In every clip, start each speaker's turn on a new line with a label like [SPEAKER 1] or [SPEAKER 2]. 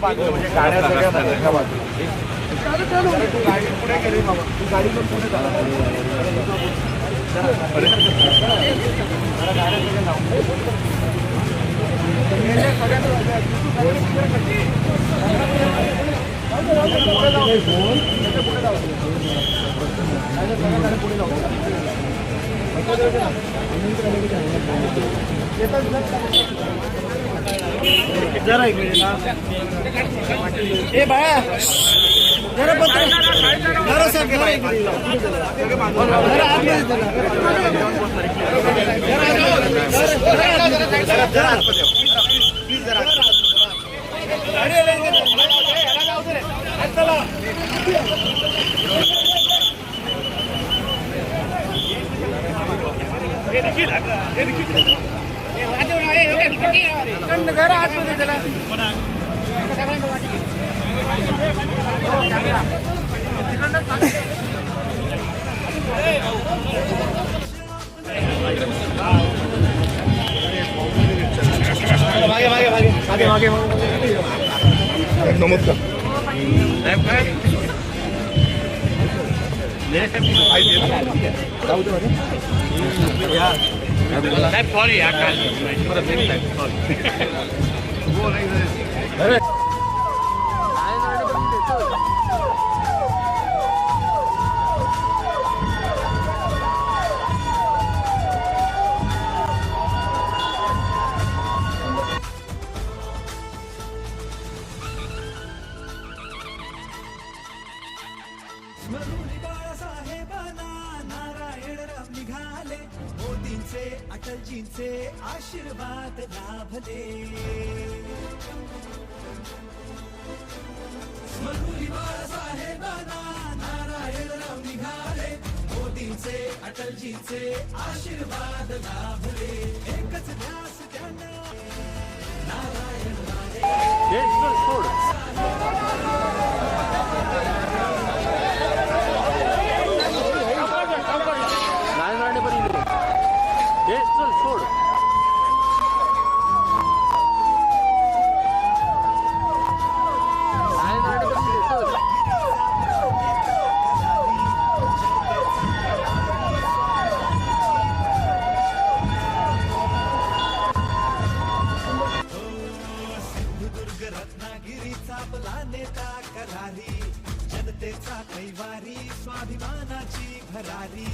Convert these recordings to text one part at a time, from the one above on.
[SPEAKER 1] म्हणजे गाड्या सगळ्या मोठ्या बाजूला. तू गाडी पुढे गेली बाबा, तू गाडी पण पुढे जा. गाड्या सगळ्या लावून जरा एक मिनिट ए बाळा जरा जरा सर जरा एक मागे मागे मागे मागे मागे नमस्कार सॉरी
[SPEAKER 2] अटलजींचे आशीर्वाद लाभले. मरुली बाळासाहेबांना नारायणराव निघाले. मोदींचे अटलजींचे आशीर्वाद लाभले. एकच ध्यास त्यांना नारायण जनतेचा कैवारी स्वाभिमानाची भरारी.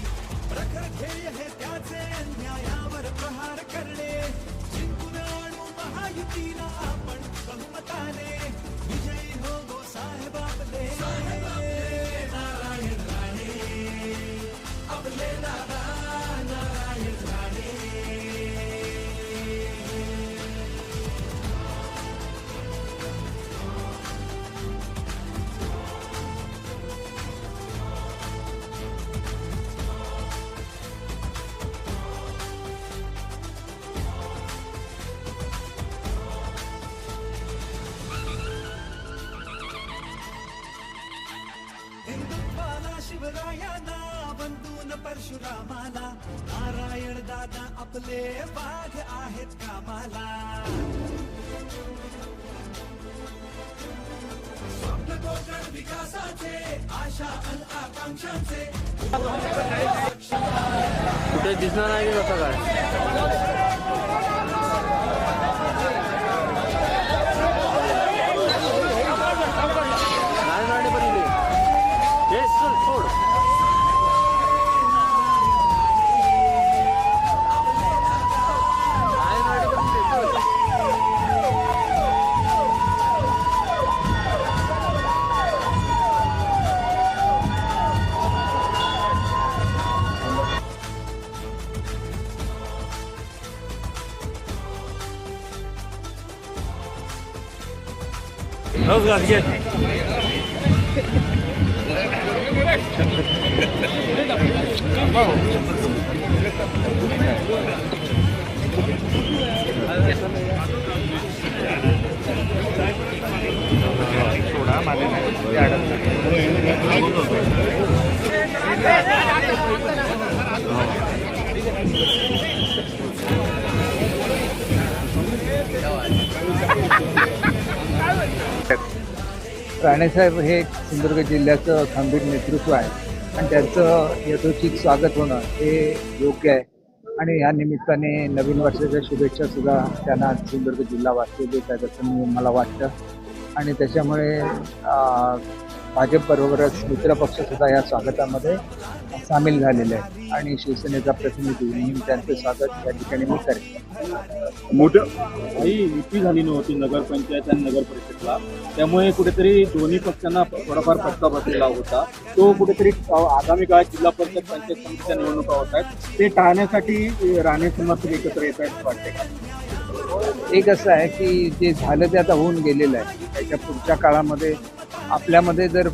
[SPEAKER 2] प्रखर ध्येय हे त्याचे अन्यायावर प्रहार करणे. जिंकून आणू महायुतीला आपण बहुमताने. विजयी हो गो साहेब आपले नारायण राणे. आपले दादा नारायण राणे. शिवरायांना बंधून परशुरामाला. नारायण दादा आपले वाघ आहेत कामाला. स्वप्न कोकण विकासाचे आशा अन आकांक्षांचे
[SPEAKER 3] कुठे दिसणार नाही कसं काय.
[SPEAKER 1] नमस्कार घे. सोडा माझे राणेसाहेब हे सिंधुदुर्ग जिल्ह्याचं खंबीर नेतृत्व आहे आणि त्यांचं यथोचित स्वागत होणं हे योग्य आहे. आणि ह्या निमित्ताने नवीन वर्षाच्या शुभेच्छा सुद्धा त्यांना सिंधुदुर्ग जिल्हावासी देत आहेत असं मला वाटतं. आणि त्याच्यामुळे भाजपबरोबरच मित्रपक्षसुद्धा या स्वागतामध्ये सामील झालेले आहेत आणि शिवसेनेचा प्रतिनिधी म्हणून त्यांचं स्वागत या ठिकाणी मी करेन.
[SPEAKER 4] मोठं काही युती झाली नव्हती नगरपंचायत आणि नगर परिषदला, त्यामुळे कुठेतरी दोन्ही पक्षांना थोडाफार फटका बसलेला होता. तो कुठेतरी आगामी काळात जिल्हा परिषद पंचायत समितीच्या निवडणुका होत आहेत, ते टाळण्यासाठी राणे समर्थक एकत्र येत आहेत वाटते का?
[SPEAKER 1] एक असं आहे की जे झालं ते आता होऊन गेलेलं आहे. त्याच्या पुढच्या काळामध्ये आपल्यामध्ये जर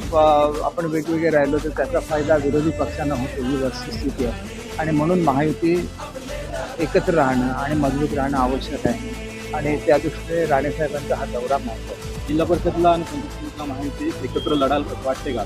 [SPEAKER 1] आपण वेगवेगळे राहिलो तर त्याचा फायदा विरोधी पक्षांना होतो, ही वस्तुस्थिती आहे. आणि म्हणून महायुती एकत्र राहणं आणि मजबूत राहणं आवश्यक आहे आणि त्या दृष्टीने राणेसाहेबांचा हा दौरा महत्त्वाचा.
[SPEAKER 4] जिल्हा परिषदला आणि पंचायत समितीला महायुती एकत्र लढाल वाटते का?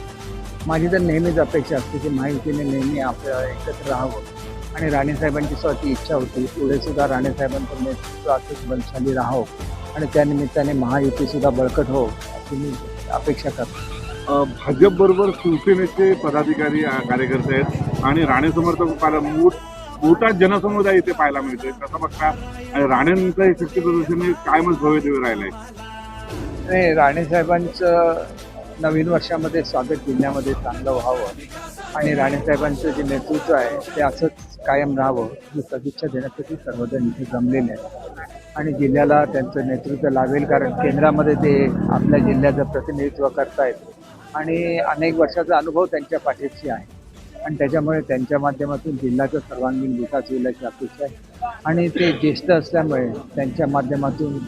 [SPEAKER 1] माझी तर नेहमीच अपेक्षा असते की महायुतीने नेहमी आपलं एकत्र राहावं आणि राणेसाहेबांची स्वतःची इच्छा होती पुढे सुद्धा राणेसाहेबांचं नेतृत्व असंच बलशाली राहावं आणि त्या निमित्ताने महायुतीसुद्धा बळकट हो अशी मी अपेक्षा करतो.
[SPEAKER 4] भाजपबरोबर शिवसेनेचे पदाधिकारी कार्यकर्ते आहेत आणि राणे समर्थक पाहायला मोठा जनसमुदाय इथे पाहायला मिळतोय. कसं बघता आणि राणेंचं हे शक्ती प्रदर्शनी कायमच भव्य राहिलंय.
[SPEAKER 1] नाही, राणेसाहेबांचं नवीन वर्षामध्ये स्वागत जिल्ह्यामध्ये चांगलं व्हावं आणि राणेसाहेबांचं जे नेतृत्व आहे ते असंच कायम राहावं ही सदिच्छा देण्यासाठी सर्वजण इथे जमलेले आहेत आणि जिल्ह्याला त्यांचं नेतृत्व लाभेल, कारण केंद्रामध्ये ते आपल्या जिल्ह्याचं प्रतिनिधित्व करतायत आणि अनेक वर्षाचा अनुभव त्यांच्या पाठीशी आहे आणि त्याच्यामुळे त्यांच्या माध्यमातून जिल्ह्याचा सर्वांगीण विकास होईल अशी अपेक्षा आहे. आणि ते ज्येष्ठ असल्यामुळे त्यांच्या माध्यमातून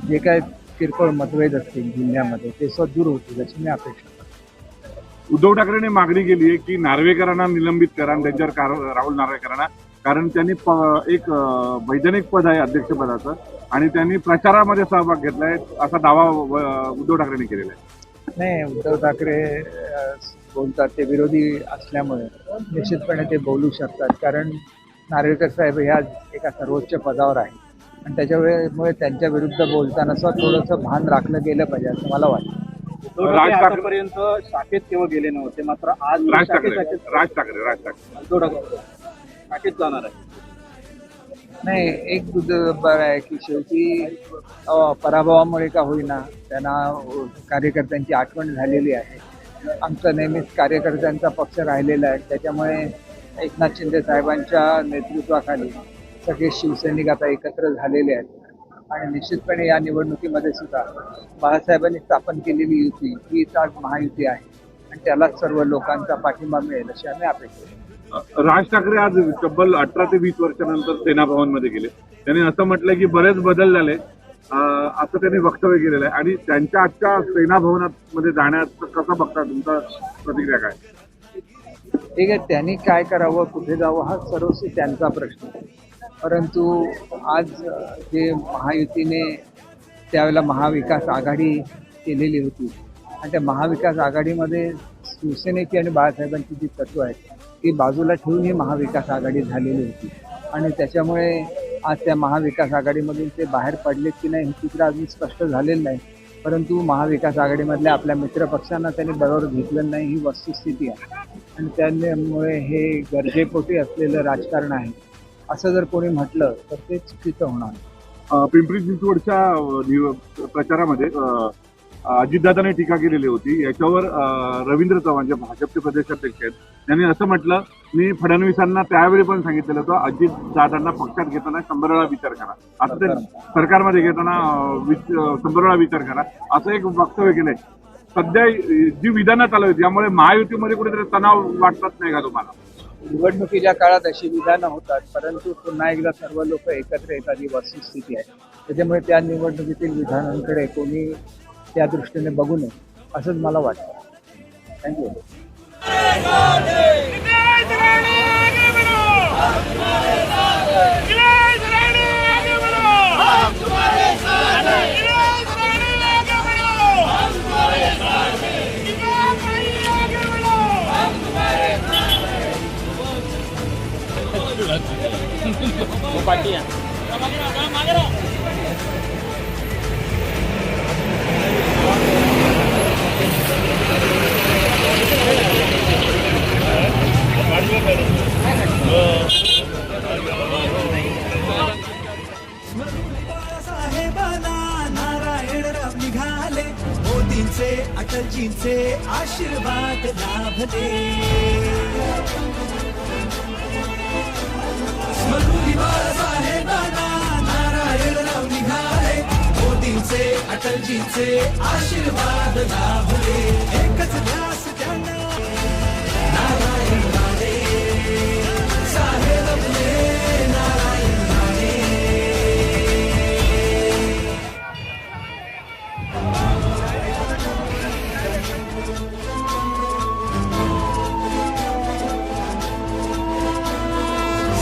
[SPEAKER 1] जे काय किरकोळ मतभेद असतील जिल्ह्यामध्ये ते स्वतः दूर होतील अशी मी अपेक्षा करतो.
[SPEAKER 4] उद्धव ठाकरेंनी मागणी केली आहे की नार्वेकरांना निलंबित करा आणि त्यांच्यावर राहुल नार्वेकरांना, कारण त्यांनी एक वैधानिक पद आहे अध्यक्षपदाचं आणि त्यांनी प्रचारामध्ये सहभाग घेतलाय असा दावा उद्धव ठाकरेंनी केलेला आहे.
[SPEAKER 1] नाही, उद्धव ठाकरे बोलतात ते विरोधी असल्यामुळे निश्चितपणे ते बोलू शकतात, कारण नार्वेकर साहेब ह्या एका सर्वोच्च पदावर आहे आणि त्याच्यामुळे त्यांच्या विरुद्ध बोलताना थोडंसं भान राखलं गेलं पाहिजे असं मला वाटतं.
[SPEAKER 4] आतापर्यंत शाखेत केव्हा गेले नव्हते, मात्र आज राज ठाकरे शाखेत जाणार आहे.
[SPEAKER 1] नाही, एक बरं आहे की शेवटी पराभवामुळे का होईना त्यांना कार्यकर्त्यांची आठवण झालेली आहे. आमचा नेहमीच कार्यकर्त्यांचा पक्ष राहिलेला आहे, त्याच्यामुळे एकनाथ शिंदे साहेबांच्या नेतृत्वाखाली सगळे शिवसैनिक आता एकत्र झालेले आहेत आणि निश्चितपणे या निवडणुकीमध्ये सुद्धा बाळासाहेबांनी स्थापन केलेली युती हीच आज महायुती आहे आणि त्यालाच सर्व लोकांचा पाठिंबा मिळेल अशी आम्ही अपेक्षा करतो.
[SPEAKER 4] राज ठाकरे आज तब्बल 18 ते 20 वर्षानंतर सेना भवनमध्ये गेले. त्यांनी असं म्हटलं की बरेच बदल झाले असं त्यांनी वक्तव्य केलेलं आहे आणि त्यांच्या आजच्या सेना भवनामध्ये जाण्याचं कसं बघता, तुमचा प्रतिक्रिया काय?
[SPEAKER 1] ठीक आहे, त्यांनी काय करावं कुठे जावं हा सर्वस्वी त्यांचा प्रश्न आहे, परंतु आज जे महायुतीने त्यावेळेला महाविकास आघाडी केलेली होती आणि त्या महाविकास आघाडीमध्ये शिवसेनेची आणि बाळासाहेबांची जी तत्त्व आहेत ती बाजूला ठेवून ही महाविकास आघाडी झालेली होती आणि त्याच्यामुळे आज त्या महाविकास आघाडीमधून ते बाहेर पडलेत की नाही हे चित्र अजून स्पष्ट झालेलं नाही, परंतु महाविकास आघाडीमधल्या आपल्या मित्रपक्षांना त्यांनी बरोबर घेतलं नाही ही वस्तुस्थिती आहे आणि त्यामुळे हे गरजेपोटी असलेलं राजकारण आहे असं जर कोणी म्हटलं तर ते चुकीचं होणार.
[SPEAKER 4] पिंपरी चिंचवडच्या प्रचारामध्ये अजितदादांनी टीका केलेली होती. याच्यावर रवींद्र चव्हाण जे भाजपचे प्रदेशाध्यक्ष आहेत त्यांनी असं म्हटलं, मी फडणवीसांना त्यावेळी पण सांगितलेलं होतं अजितदादांना पक्षात घेताना 100 वेळा विचार करा, आता ते सरकारमध्ये घेताना 100 वेळा विचार करा असं एक वक्तव्य केलंय. सध्या जी विधानं चालू आहेत यामुळे महायुतीमध्ये कुठेतरी तणाव वाटत नाही का तुम्हाला?
[SPEAKER 1] निवडणुकीच्या काळात अशी विधानं होतात, परंतु पुन्हा एकदा सर्व लोक एकत्र येतात ही वस्तुस्थिती आहे. त्याच्यामुळे त्या निवडणुकीतील विधानांकडे कोणी त्या दृष्टीने बघू नये असंच मला वाटतं. थँक्यू.
[SPEAKER 3] पार्टी आहे.
[SPEAKER 2] स्मरून बाळासाहेबांना नारायणराव निघाले, मोदींचे अटलजींचे आशीर्वाद लाभले. स्मरून बाळासाहेबांना नारायणराव निघाले, मोदींचे अटलजींचे आशीर्वाद लाभले. एकच ध्यास त्यांना नारायण राणे साहेब आपले, नारायण राणे.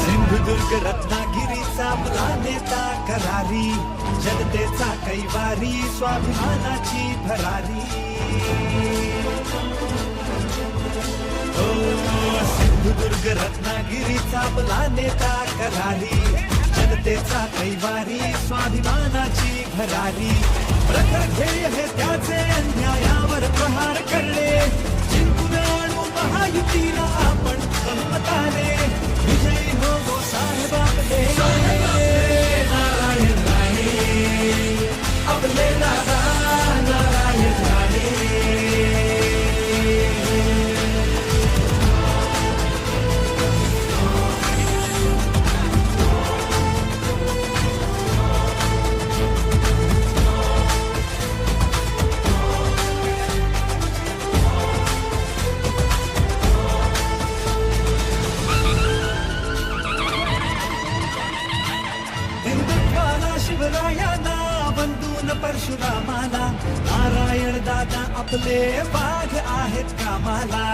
[SPEAKER 2] सिंधुदुर्ग रत्नागिरीचा आपला नेता करारी, जनतेचा कैवारी, स्वाभिमानाची भरारी. हो, सिंधुदुर्ग रत्नागिरीचा आपला नेता करारी, जनतेचा कैवारी, स्वाभिमानाची भरारी. प्रखर ध्येय हे त्याचे, अन्यायावर प्रहार करणे, जिंकून आणू महायुतीला आपण बहुमताने. विजयी हो साहेब आपले, नारायण राणे आपले, दादा नारायण राणे. हिंदुत्वाला शिवरायांना वंदून परशुरामाला, नारायण दादा आपले वाघ आहेत कामाला.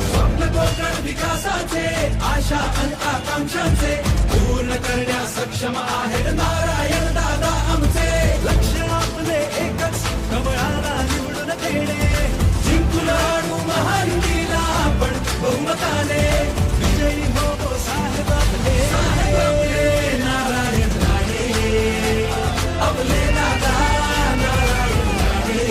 [SPEAKER 2] स्वप्न कोकण विकासाचे, आशा आणि आकांक्षांचे पूर्ण करण्या सक्षम आहेत नारायण दादा आमचे. लक्ष आपले एकच, कमळाला निवडून देणे, जिंकून आणू महायुतीला आपण बहुमताने. विजयी हो साहेब आपले, नारायण राणे आपले, दादा नारायण राणे.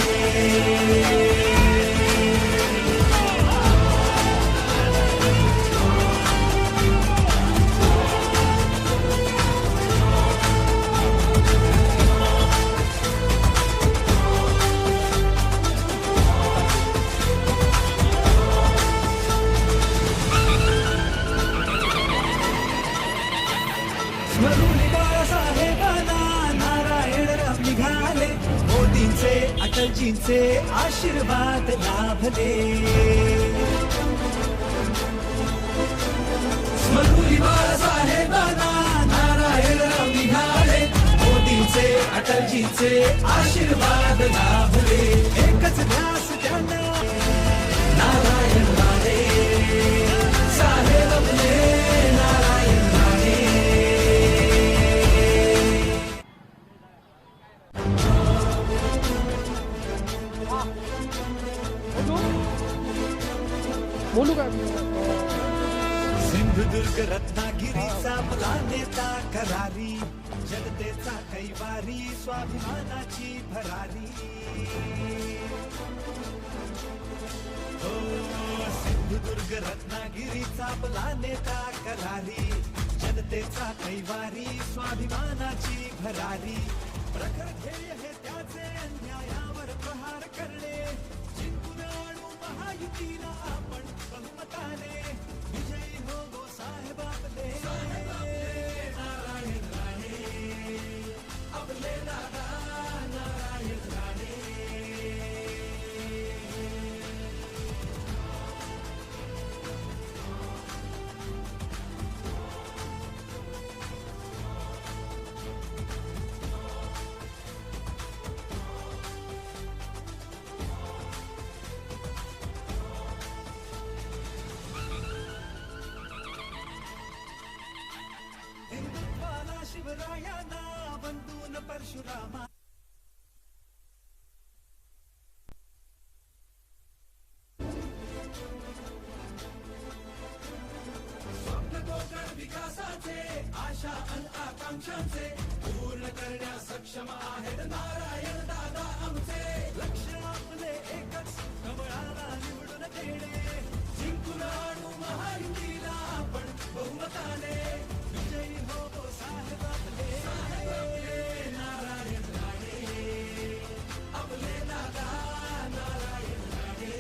[SPEAKER 2] स्मरून बाळासाहेबांना नारायणराव निघाले, मोदींचे अटलजींचे आशीर्वाद लाभले. स्मरून बाळासाहेबांना नारायणराव निघाले, मोदींचे अटलजींचे आशीर्वाद लाभले. एकच ध्यास त्यांना नारायण राणे साहेब आपले, नारायण राणे.
[SPEAKER 3] बोलू का?
[SPEAKER 2] सिंधुदुर्ग रत्नागिरीचा आपला नेता करारी, जनतेचा कैवारी, स्वाभिमानाची भरारी. हो, सिंधुदुर्ग रत्नागिरीचा आपला नेता करारी, जनतेचा कैवारी, स्वाभिमानाची भरारी. प्रखर ध्येय हे त्याचे, अन्यायावर प्रहार करणे, जिंकून आणू महायुतीला आपण बहुमताने. विजयी हो साहेब आपले, नारायण राणे आपले, दादा नारायण राणे. हिंदुत्वाला शिवरायांना वंदून परशुरामा. स्वप्न कोकण विकासाचे, आमचे आशा अन आकांक्षांचे पूर्ण करण्या सक्षम आहेत नारायण दादा आमचे लक्ष आपले एकच कमळाला निवडून देणे जिंकून आणू महायुतीला आपण बहुमताने विजयी हो साहेब आपले नारायण राणे आपले दादा नारायण राणे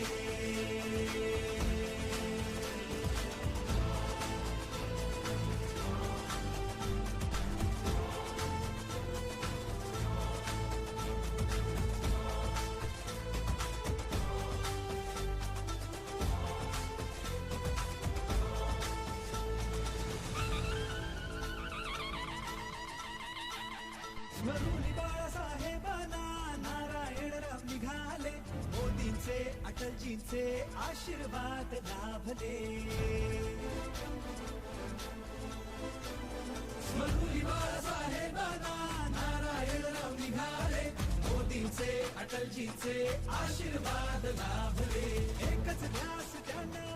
[SPEAKER 2] स्मरुली बाळासाहेबांना नारायणराव निघाले मोदींचे अटलजींचे आशीर्वाद लाभले स्मरुली बाळासाहेबांना नारायणराव निघाले मोदींचे अटलजींचे आशीर्वाद लाभले एकच ध्यास त्यांना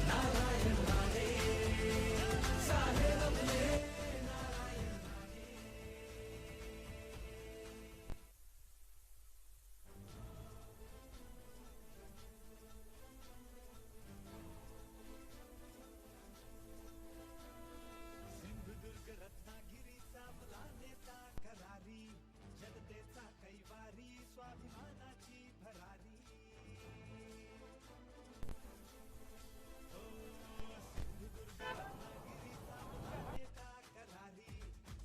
[SPEAKER 2] नारायण राणे साहेब आपले सिंधुदुर्ग रत्नागिरीचा आपला नेता करारी जनतेचा कैवारी स्वाभिमानाची भरारी सिंधुदुर्ग रत्नागिरीचा आपला नेता करारी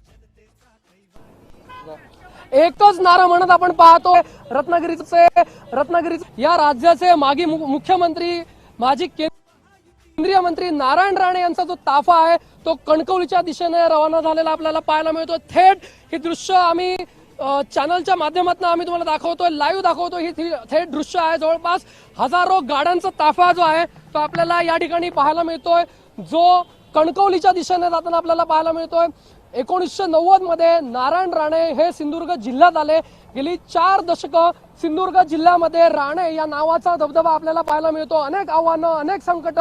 [SPEAKER 2] जनतेचा कैवारी
[SPEAKER 5] एकच नारा म्हणत आपण पाहतो रत्नागिरी या राज्याचे माजी मुख्यमंत्री माजी केंद्रीय मंत्री नारायण राणे यांचा जो ताफा आहे तो कणकवलीच्या दिशेने रवाना झालेला आपल्याला पाहायला मिळतो थेट ही दृश्य आम्ही चॅनलच्या माध्यमातून आम्ही तुम्हाला दाखवतोय लाईव्ह दाखवतोय ही थेट दृश्य आहे जवळपास हजारो गाड्यांचा ताफा जो आहे तो आपल्याला या ठिकाणी पाहायला मिळतोय जो कणकवलीच्या दिशेने जाताना आपल्याला पाहायला मिळतोय 1990 मध्ये नारायण राणे हे सिंधुदुर्ग जिल्ह्यात आले गेली 4 दशकं सिंधुदुर्ग जिल्ह्यामध्ये राणे या नावाचा दबदबा आपल्याला पाहायला मिळतो अनेक आव्हानं अनेक संकट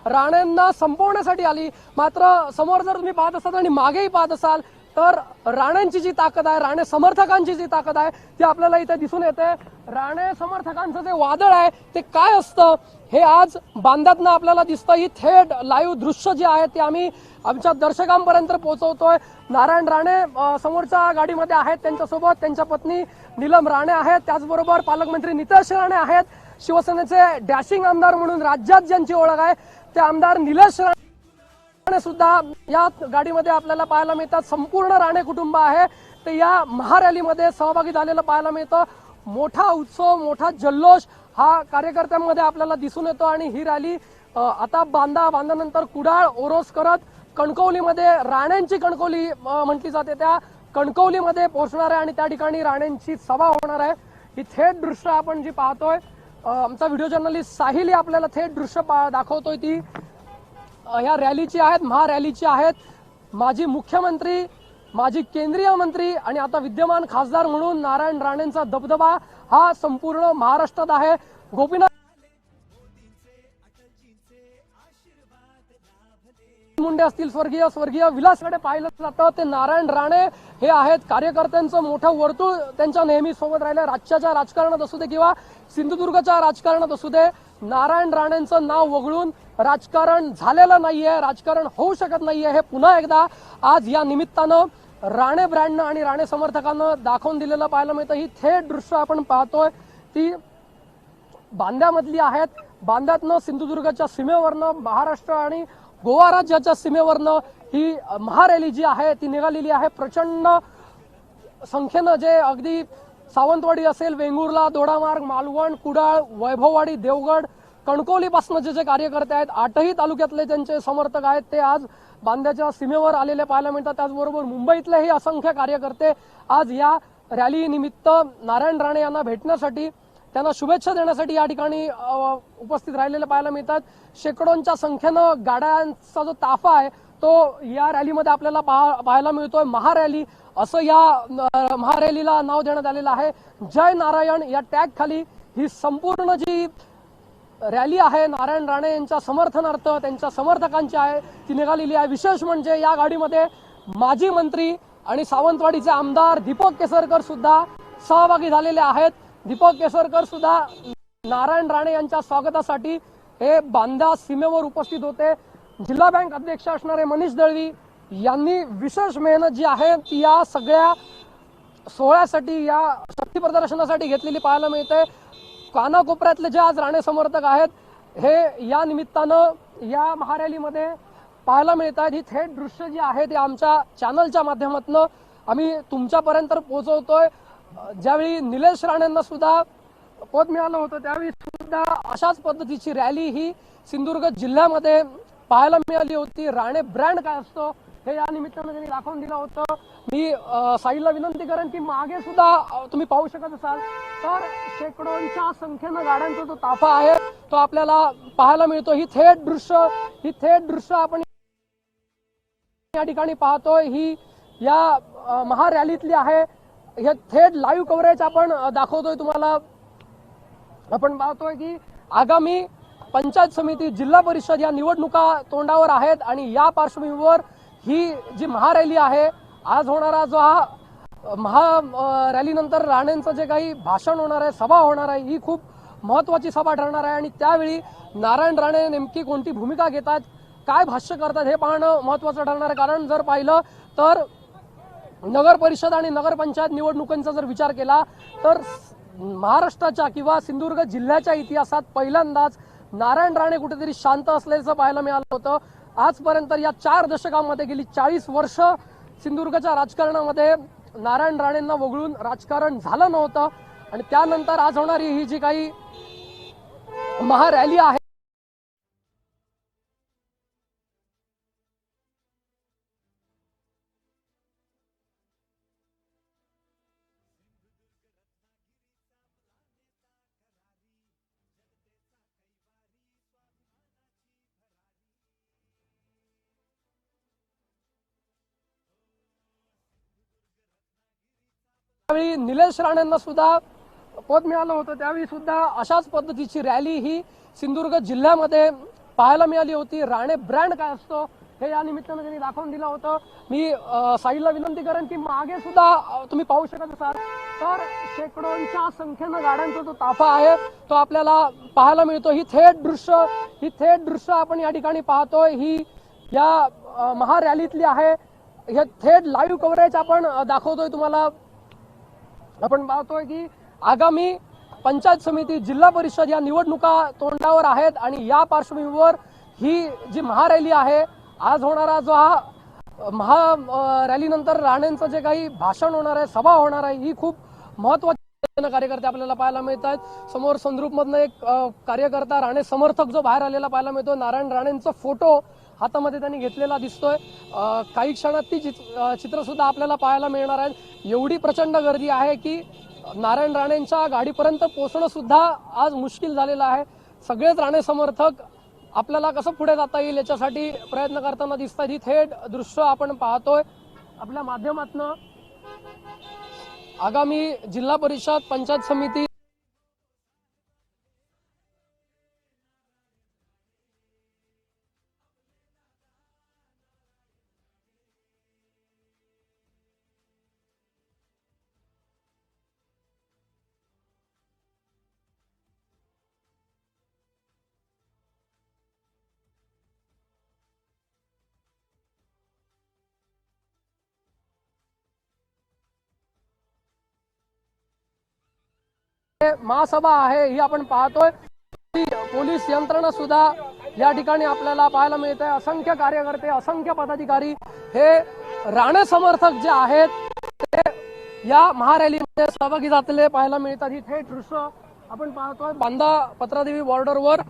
[SPEAKER 5] राणेंना संपवण्यासाठी आली मात्र समोर जर तुम्ही पाहत असाल आणि मागेही पाहत असाल तर राणेंची जी ताकद आहे राणे समर्थकांची जी ताकद आहे ती आपल्याला इथे दिसून येते राणे समर्थकांचं जे वादळ आहे ते काय असतं हे आज बांद्यातनं आपल्याला दिसतं ही थेट लाईव्ह दृश्य जी आहे ती आम्ही आमच्या दर्शकांपर्यंत पोहोचवतोय नारायण राणे समोरच्या गाडीमध्ये आहेत त्यांच्यासोबत त्यांच्या पत्नी नीलम राणे आहेत त्याचबरोबर पालकमंत्री नितेश राणे आहेत शिवसेनेचे डॅशिंग आमदार म्हणून राज्यात ज्यांची ओळख आहे ते आमदार निलेश राणे सुद्धा या गाडीमध्ये आपल्याला पाहायला मिळतात संपूर्ण राणे कुटुंब आहे ते या महारॅलीमध्ये सहभागी झालेलं पाहायला मिळतं मोठा उत्सव मोठा जल्लोष हा कार्यकर्त्यांमध्ये आपल्याला दिसून येतो आणि ही रॅली आता बांद्यानंतर कुडाळ ओरोस करत कणकवलीमध्ये राणेंची कणकवली म्हटली जाते त्या कणकवलीमध्ये पोहोचणार आहे आणि त्या ठिकाणी राणेंची सभा होणार आहे ही थेट दृश्य आपण जी पाहतोय आमचा व्हिडिओ जर्नलिस्ट साहिल आपल्याला थेट दृश्य दाखवतोय ती ह्या रॅलीची आहेत महारॅलीची आहेत माजी मुख्यमंत्री माजी केंद्रीय मंत्री आणि आता विद्यमान खासदार म्हणून नारायण राणेंचा दबदबा हा संपूर्ण महाराष्ट्रात आहे गोपीनाथ मुंडे असतील स्वर्गीय विलासकडे पाहिलं जातं ते नारायण राणे हे आहेत कार्यकर्त्यांचं मोठं वर्तुळ त्यांच्या नेहमी सोबत राहिलं राज्याच्या राजकारणात असू दे किंवा सिंधुदुर्गच्या राजकारणात असू दे नारायण राणेंचं नाव वगळून राजकारण झालेलं नाहीये राजकारण होऊ शकत नाहीये हे पुन्हा एकदा आज या निमित्तानं राणे ब्रँडनं आणि राणे समर्थकांना दाखवून दिलेलं पाहायला मिळतं ही थेट दृश्य आपण पाहतोय ती बांद्यामधली आहेत बांद्यातनं सिंधुदुर्गच्या सीमेवरनं महाराष्ट्र आणि गोवा राज्याच्या सीमेवरनं ही महारॅली जी आहे ती निघालेली आहे प्रचंड संख्येनं जे अगदी सावंतवाडी असेल वेंगुर्ला दोडामार्ग मालवण कुडाळ वैभववाडी देवगड कणकवलीपासून जे कार्यकर्ते आहेत 8ही तालुक्यातले त्यांचे समर्थक आहेत ते आज बांद्याच्या सीमेवर आलेले पाहायला मिळतात त्याचबरोबर मुंबईतलेही असंख्य कार्यकर्ते आज या रॅली निमित्त नारायण राणे यांना भेटण्यासाठी त्यांना शुभेच्छा देण्यासाठी या ठिकाणी उपस्थित राहिलेले पाहायला मिळतात शेकडोंच्या संख्येनं गाड्यांचा जो ताफा आहे तो या रॅलीमध्ये आपल्याला पाहायला मिळतोय महारॅली असं या महारॅलीला नाव देण्यात आलेलं आहे जय नारायण या टॅग खाली ही संपूर्ण जी रॅली आहे नारायण राणे यांच्या समर्थनार्थ त्यांच्या समर्थकांची आहे ती निघालेली आहे। विशेष म्हणजे या गाडीमध्ये माजी मंत्री आणि सावंतवाडीचे आमदार दीपक केसरकर सुद्धा सहभागी झालेले आहेत। दीपक केसरकर सुद्धा नारायण राणे यांच्या स्वागतासाठी हे बांदा सीमेवर उपस्थित होते। जिल्हा बँक अध्यक्ष असणारे मनीष दळवी यांनी विशेष मेहनत जी आहे ती या सगळ्या सोहळ्यासाठी या शक्ती प्रदर्शनासाठी घेतलेली पाहायला मिळते। कानाकोपऱ्यातले जे आज राणे समर्थक आहेत हे या निमित्तानं या महारॅलीमध्ये पाहायला मिळत आहेत। ही थेट दृश्य जी आहे ती आमच्या चॅनलच्या माध्यमातून आम्ही तुमच्यापर्यंत पोहोचवतोय। ज्यावेळी निलेश राणेंना सुद्धा पद मिळालं होतं त्यावेळी सुद्धा अशाच पद्धतीची रॅली ही सिंधुदुर्ग जिल्ह्यामध्ये पाहायला मिळाली होती। राणे ब्रँड काय असतो हे या निमित्तानं त्यांनी दाखवून दिलं होतं। मी साईला विनंती करेन की मागे सुद्धा तुम्ही पाहू शकत असाल तर शेकडोंच्या संख्येनं गाड्यांचा जो ताफा आहे तो आपल्याला पाहायला मिळतो। ही थेट दृश्य आपण या ठिकाणी पाहतोय। ही या महारॅलीतली आहे। हे थेट लाईव्ह कव्हरेज आपण दाखवतोय तुम्हाला। आपण पाहतोय की आगामी पंचायत समिती जिल्हा परिषद या निवडणुका तोंडावर आहेत आणि या पार्श्वभूमीवर ही जी महारॅली आहे आज होणारा जो हा रॅलीनंतर राणेंचं जे काही भाषण होणार आहे सभा होणार आहे ही खूप महत्त्वाची सभा ठरणार आहे आणि त्यावेळी नारायण राणे नेमकी कोणती भूमिका घेतात काय भाष्य करतात हे पाहणं महत्त्वाचं ठरणार आहे। कारण जर पाहिलं तर नगर परिषद आणि नगरपंचायत निवडणुकांचा जर विचार केला तर महाराष्ट्राच्या किंवा सिंधुदुर्ग जिल्ह्याच्या इतिहासात पहिल्यांदाच नारायण राणे कुठेतरी शांत असल्याचं पाहायला मिळालं होतं। आजपर्यंत या 4 दशकांमध्ये गेली 40 वर्ष सिंधुदुर्गच्या राजकारणामध्ये नारायण राणेंना वगळून राजकारण झालं नव्हतं आणि त्यानंतर आज होणारी ही जी काही महारॅली आहे त्यावेळी निलेश राणेंना सुद्धा पद मिळालं होतं त्यावेळी सुद्धा अशाच पद्धतीची रॅली ही सिंधुदुर्ग जिल्ह्यामध्ये पाहायला मिळाली होती। राणे ब्रँड काय असतो हे या निमित्तानं त्यांनी दाखवून दिलं होतं। मी साईला विनंती करेन की मागे सुद्धा तुम्ही पाहू शकत असाल तर शेकडोंच्या संख्येनं गाड्यांचा जो ताफा आहे तो आपल्याला पाहायला मिळतो। ही थेट दृश्य आपण या ठिकाणी पाहतोय। ही या महारॅलीतली आहे। हे थेट लाईव्ह कव्हरेज आपण दाखवतोय तुम्हाला। आपण पाहतोय की आगामी पंचायत समिती जिल्हा परिषद या निवडणुका तोंडावर आहेत आणि या पार्श्वभूमीवर ही जी महारॅली आहे आज होणारा जो हा रॅलीनंतर राणेंचं जे काही भाषण होणार आहे सभा होणार आहे ही खूप महत्त्वाची कार्यकर्ते आपल्याला पाहायला मिळत आहेत। समोर संद्रूपमधनं एक कार्यकर्ता राणे समर्थक जो बाहेर आलेला पाहायला मिळतो। नारायण राणेंचा फोटो हातामध्ये त्यांनी घेतलेला दिसतोय। काही क्षणात ती चित्र सुद्धा आपल्याला पाहायला मिळणार आहे। एवढी प्रचंड गर्दी आहे की नारायण राणेंच्या गाडीपर्यंत पोहोचणं सुद्धा आज मुश्किल झालेलं आहे। सगळेच राणे समर्थक आपल्याला कसं पुढे जाता येईल याच्यासाठी प्रयत्न करताना दिसतात। ही थेट दृश्य आपण पाहतोय आपल्या माध्यमातून। आगामी जिल्हा परिषद पंचायत समिती महासभा आहे ही आपण पाहतोय। पोलीस यंत्रणा सुद्धा या ठिकाणी आपल्याला पाहायला मिळते। असंख्य कार्यकर्ते असंख्य पदाधिकारी हे राणे समर्थक जे आहेत ते या महारॅलीमध्ये सहभागी झालेले पाहायला मिळतात। ही थेट दृश्य आपण पाहतोय। बांदा पत्रादेवी बॉर्डरवर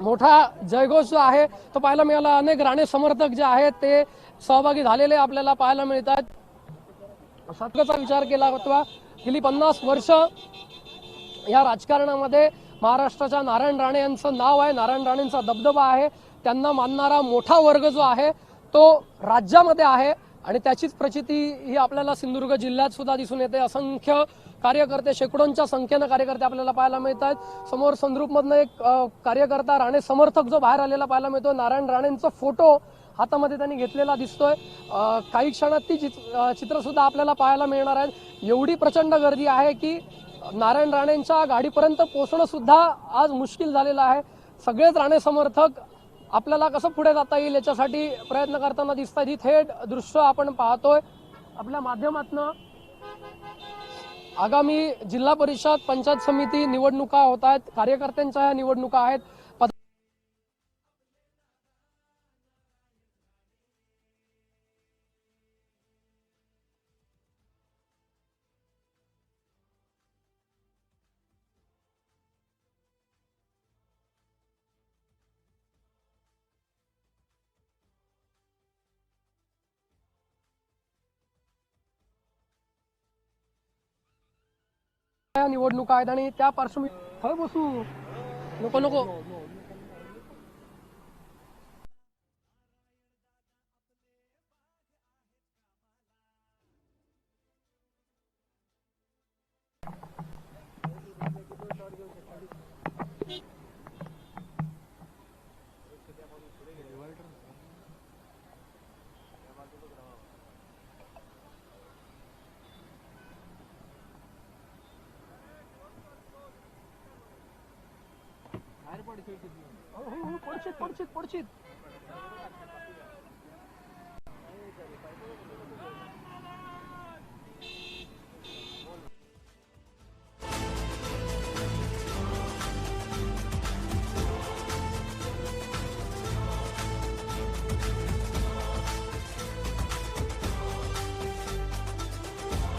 [SPEAKER 5] मोठा जयघोष जो आहे तो पाहायला मिळाला। अनेक राणे समर्थक जे आहेत ते सहभागी झालेले आपल्याला पाहायला मिळतात। सत्तेचा विचार केला होता गेली 50 वर्ष या राजकारणामध्ये महाराष्ट्राच्या नारायण राणे यांचं नाव आहे। नारायण राणेंचा दबदबा आहे। त्यांना मानणारा मोठा वर्ग जो आहे तो राज्यामध्ये आहे आणि त्याचीच प्रचिती ही आपल्याला सिंधुदुर्ग जिल्ह्यात सुद्धा दिसून येते। असंख्य कार्यकर्ते, शेकडोंच्या संख्येनं कार्यकर्ते आपल्याला पाहायला मिळत आहेत. समोर संद्रूपमधनं एक कार्यकर्ता, राणे समर्थक जो बाहेर आलेला पाहायला मिळतो. नारायण राणेंचा फोटो हातामध्ये त्यांनी घेतलेला दिसतोय. काही क्षणात ती चित्र सुद्धा आपल्याला पाहायला मिळणार आहे. एवढी प्रचंड गर्दी आहे की नारायण राणेंच्या गाडीपर्यंत पोहोचणं सुद्धा आज मुश्किल झालेलं आहे. सगळेच राणे समर्थक आपल्याला कसं पुढे जाता येईल याच्यासाठी प्रयत्न करताना दिसत आहेत. ही थेट दृश्य आपण पाहतोय आपल्या माध्यमातनं. आगामी जिल्हा परिषद, पंचायत समिती निवडणुका होत आहेत. कार्यकर्त्यांच्या ह्या निवडणुका आहेत. निवडणुका आहेत आणि त्या पार्श्वभूमीवर बसू नको नको पडशीत.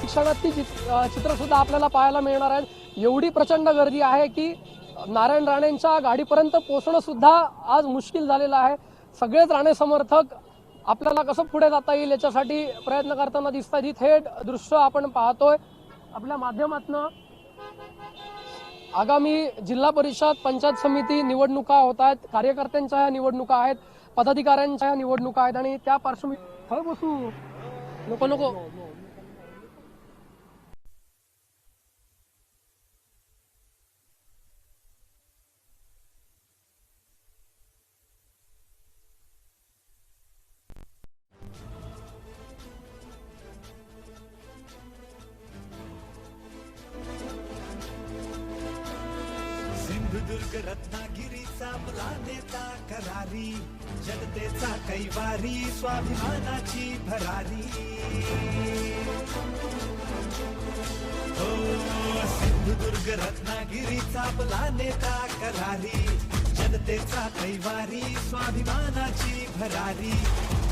[SPEAKER 5] क्षणात ती चित्र सुद्धा आपल्याला पाहायला मिळणार आहे. एवढी प्रचंड गर्दी आहे की नारायण राणेंच्या गाडीपर्यंत पोहोचणं सुद्धा आज मुश्किल झालेलं आहे. सगळेच राणे समर्थक आपल्याला कसं पुढे जाता येईल याच्यासाठी प्रयत्न करताना दिसत आहेत. ही थेट दृश्य आपण पाहतोय आपल्या माध्यमातनं. आगामी जिल्हा परिषद, पंचायत समिती निवडणुका होत आहेत. कार्यकर्त्यांच्या ह्या निवडणुका आहेत. पदाधिकाऱ्यांच्या ह्या निवडणुका आहेत आणि त्या पार्श्वभूमीवर बसू नको नको
[SPEAKER 2] सिंधुदुर्ग रत्नागिरीचा आपला नेता करारी, जनतेचा कैवारी, स्वाभिमानाची भरारी. हो सिंधुदुर्ग रत्नागिरीचा आपला नेता करारी, जनतेचा कैवारी, स्वाभिमानाची भरारी.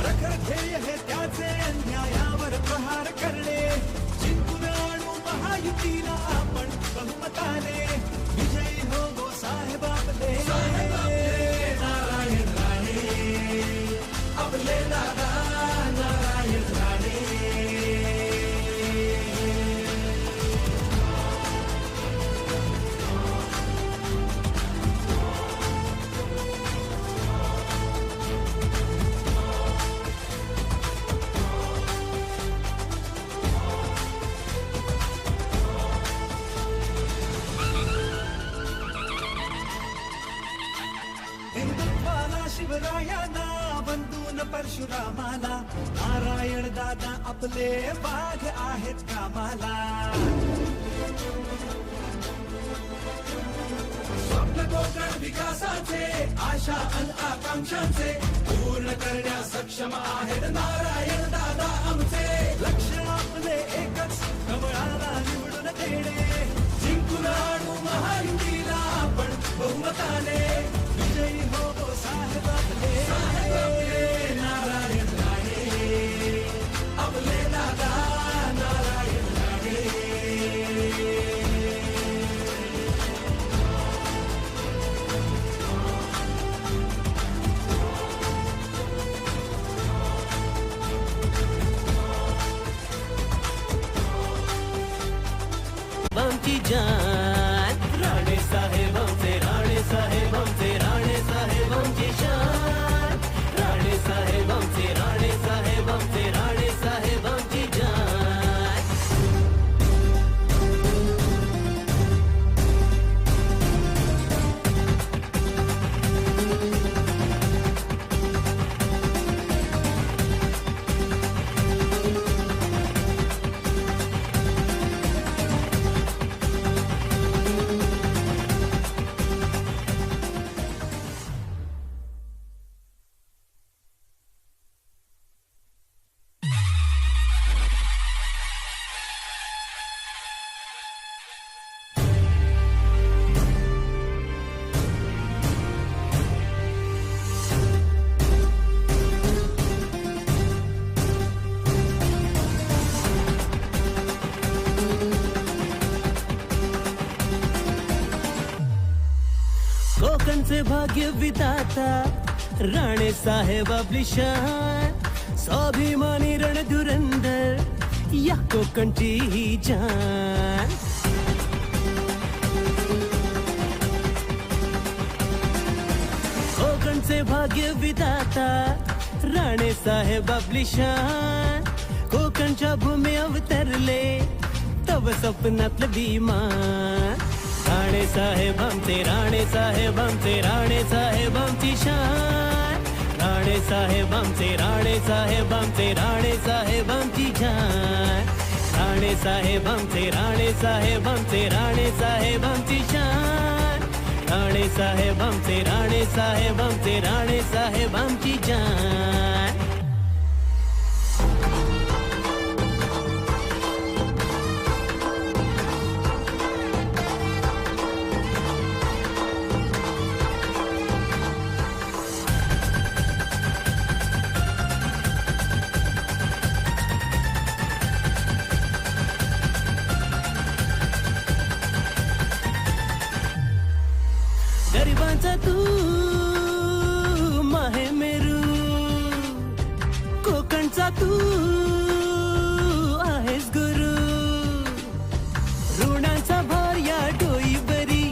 [SPEAKER 2] प्रखर ध्येय हे त्याचे, अन्यायावर प्रहार करणे. जिंकून आणू महायुतीला आपण बहुमताने. विजयी हो साहेब आपले नारायण राणे, आपले दादा नारायण राणे. शिवरायांना वंदून परशुरामाला, नारायण दादा आपले वाघ आहेत कामाला. स्वप्न कोकण विकासाचे, आशा अन आकांक्षांचे पूर्ण करण्या सक्षम आहेत नारायण दादा आमचे. लक्ष आपले एकच, कमळाला निवडून देणे. जिंकून आणू महायुतीला आपण बहुमताने. विजयी हो साहेब आपले नारायण राणे, आपले दादा नारायण राणे.
[SPEAKER 6] आमची जान राणे साहेब आमचे, राणे साहेब आमचे, राणे साहेब आमची शान. राणे साहेब आमचे, राणे साहेब आमचे, राणे साहेब आमची जान. कोकणचे भाग्य विधाता राणे साहेब आपली शान स्वाभिमानी रणधुरंदर या कोकणची ही जान कोकणचे भाग्य विधाता राणे साहेब आपली शान कोकणच्या भूमी अवतरले तव स्वप्नातलं विमान राणे साहेब आमचे राणे साहेब आमचे राणे साहेब आमची शान राणे साहेब आमचे राणे साहेब आमचे राणे साहेब आमची जान राणे साहेब आमचे राणे साहेब आमचे राणे साहेब आमची शान राणे साहेब आमचे राणे साहेब आमचे राणे साहेब आमची जान गरिबांचा तू माहे मेरू कोकणचा तू आहेस गुरु ऋणांचा भार या डोईवरी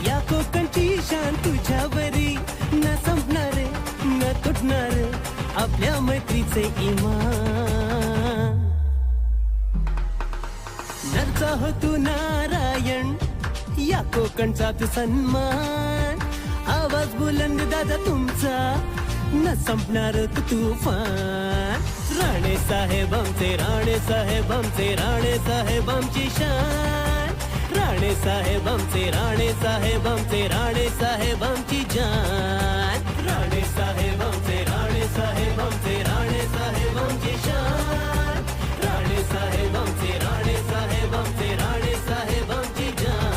[SPEAKER 6] या कोकणची शान तुझ्यावरी न संपणारे न तुटणारे आपल्या मैत्रीचे इमान नरचा हो तू नारायण या कोकणचा तू सन्मान आवाज बुलंद दादा तुमचा न संपणार तुफान राणे साहेब आमचे राणे साहेब आमचे राणे साहेब आमची शान राणे साहेब आमचे राणे साहेब आमचे राणे साहेब आमची जान राणे साहेब आमचे राणे साहेब आमचे राणे साहेब आमची शान राणे साहेब आमचे राणे साहेब आमचे राणे साहेब आमची जान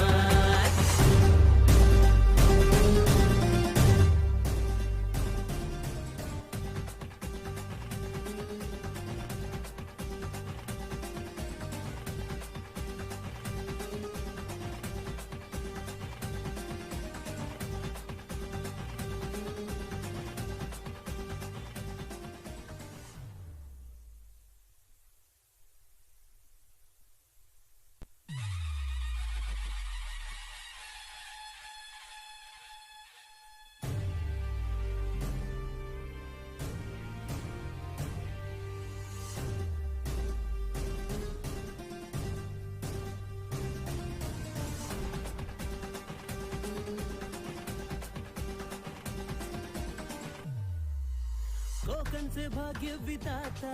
[SPEAKER 6] कोकणचे भाग्य विधाता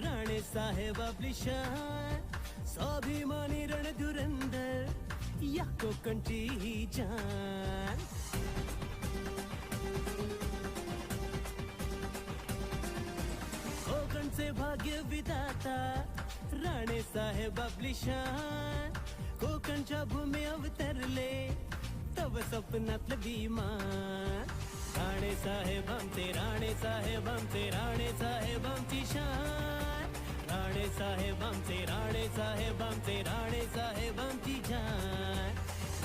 [SPEAKER 6] राणे साहेब आपली शान स्वाभिमानी रणधुरंदर या कोकणची ही जान कोकणचे भाग्य विधाता राणे साहेब आपली शान कोकणच्या भूमी अवतरले तव स्वप्नातलं विमान राणे साहेब आमचे राणे साहेब आमचे राणे साहेब आमची शान राणे साहेब आमचे राणे साहेब आमचे राणे साहेब आमची जान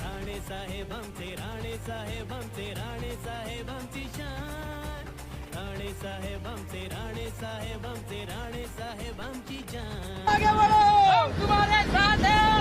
[SPEAKER 6] राणे साहेब आमचे राणे साहेब आमचे राणे साहेब आमची शान राणे साहेब आमचे राणे साहेब आमचे राणे साहेब आमची जान
[SPEAKER 3] आगे बढ़ो हम तुम्हारे साथ हैं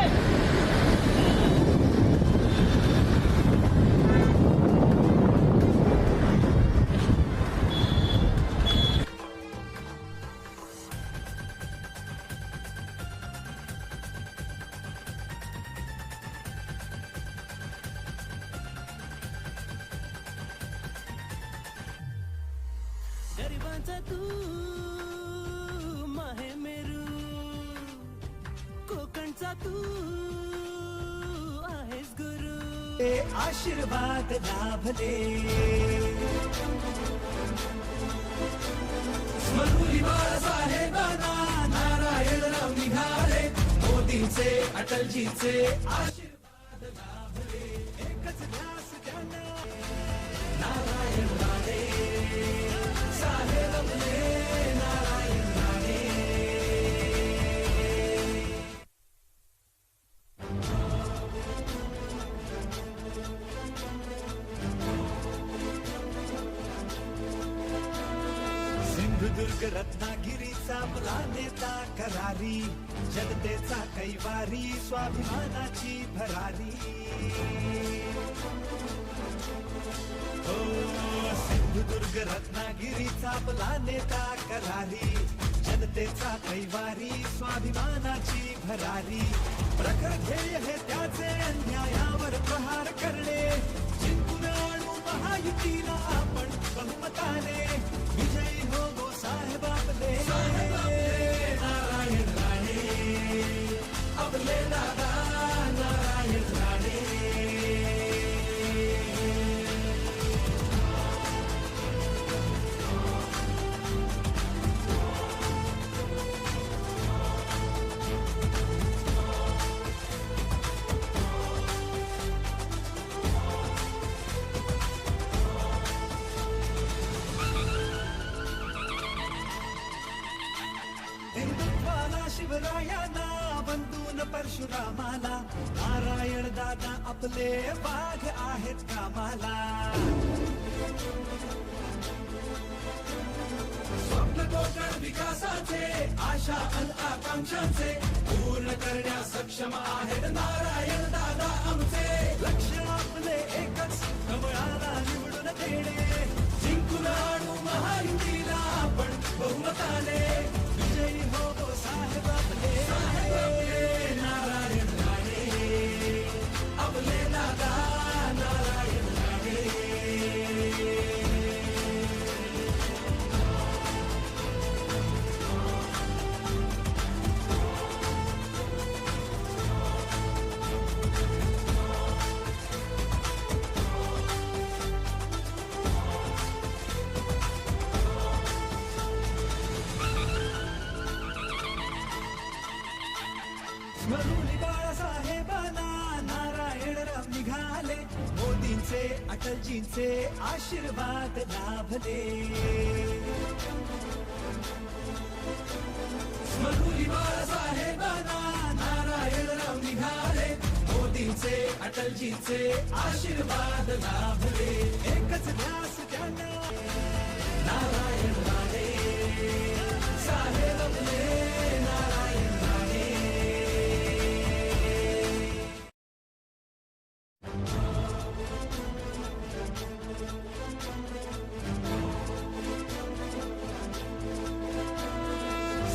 [SPEAKER 6] गरिबांचा तू माहे मेरू कोकणचा तू आहेस गुरु
[SPEAKER 2] आशीर्वाद लाभले मरुली बाळासाहेबांना नारायणराव निघाले मोदींचे अटलजीचे आशीर्वाद लाभले एकच ध्यास त्यांना नारायण राणे साहेब आपले नारायण राणे सिंधुदुर्ग रत्नागिरीचा आपला नेता करारी, जनतेचा कैवारी, स्वाभिमानाची भरारी. हो सिंधुदुर्ग रत्नागिरीचा आपला नेता करारी, जनतेचा कैवारी, स्वाभिमानाची भरारी. प्रखर ध्येय हे त्याचे अन्यायावर प्रहार करणे, जिंकून आणू महायुतीला आपण बहुमताने. विजयी हो गो साहेब आपले नारायण राणे, आपले दादा नारायण राणे. हिंदुत्वाला शिवरायांना बंधून परशुरामाला, नारायण दादा आपले वाघ आहेत कामाला. स्वप्न कोकण विकासाचे, आशा अन आकांक्षांचे पूर्ण करण्यास सक्षम आहेत नारायण दादा आमचे. लक्ष आपले एकच, कमळाला निवडून देणे, जिंकून आणू महायुतीला आपण बहुमताने. विजयी हो गो साहेब आपले नारायण राणे, आपले दादा नारायण राणे. स्मरुली बाळासाहेबांना नारायणराव निघाले, मोदींचे अटलजींचे आशीर्वाद लाभले. स्मरुली बाळासाहेबांना नारायणराव निघाले, मोदींचे अटलजींचे आशीर्वाद लाभले. एकच ध्यास त्यांना नारायण राणे, साहेब आपले नारायण राणे.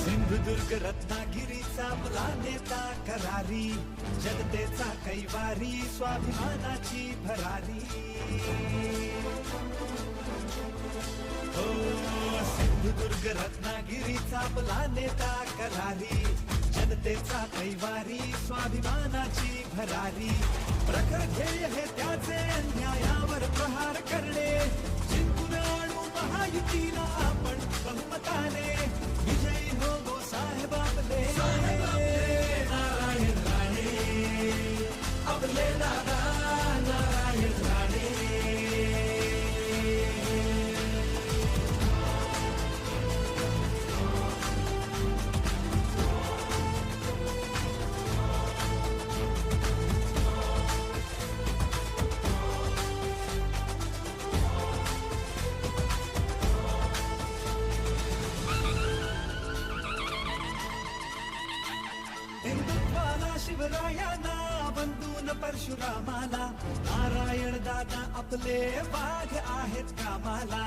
[SPEAKER 2] सिंधुदुर्ग रत्नागिरीचा आपला नेता करारी, जनतेचा कैवारी, स्वाभिमानाची भरारी. हो सिंधुदुर्ग रत्नागिरीचा आपला नेता करारी, जनतेचा कैवारी, स्वाभिमानाची भरारी. प्रखर ध्येय हे त्याचे अन्यायावर प्रहार करणे, जिंकून आणू महायुतीला आपण बहुमताने. विजयी हो गो साहेब आपले नारायण राणे, आपले दादा नारायण राणे. हिंदुत्वाला शिवरायांना बंधून परशुरामाला, नारायण दादा आपले वाघ आहेत कामाला.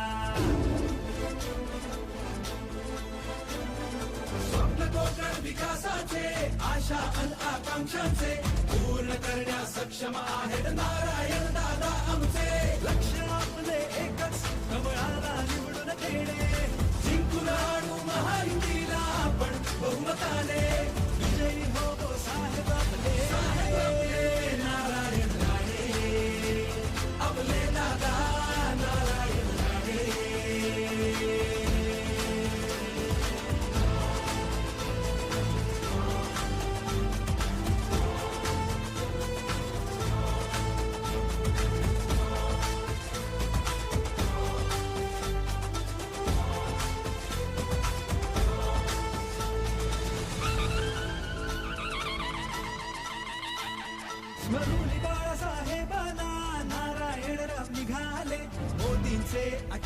[SPEAKER 2] स्वप्न कोकण विकासाचे, आशा अन आकांक्षांचे पूर्ण करण्यास सक्षम आहेत नारायण दादा आमचे. लक्ष आपले एकच, कमळाला निवडून देणे, जिंकून आणू महायुतीला आपण बहुमताने. विजयी हो गो साहेब आपले नारायण राणे, आपले दादा नारायण राणे.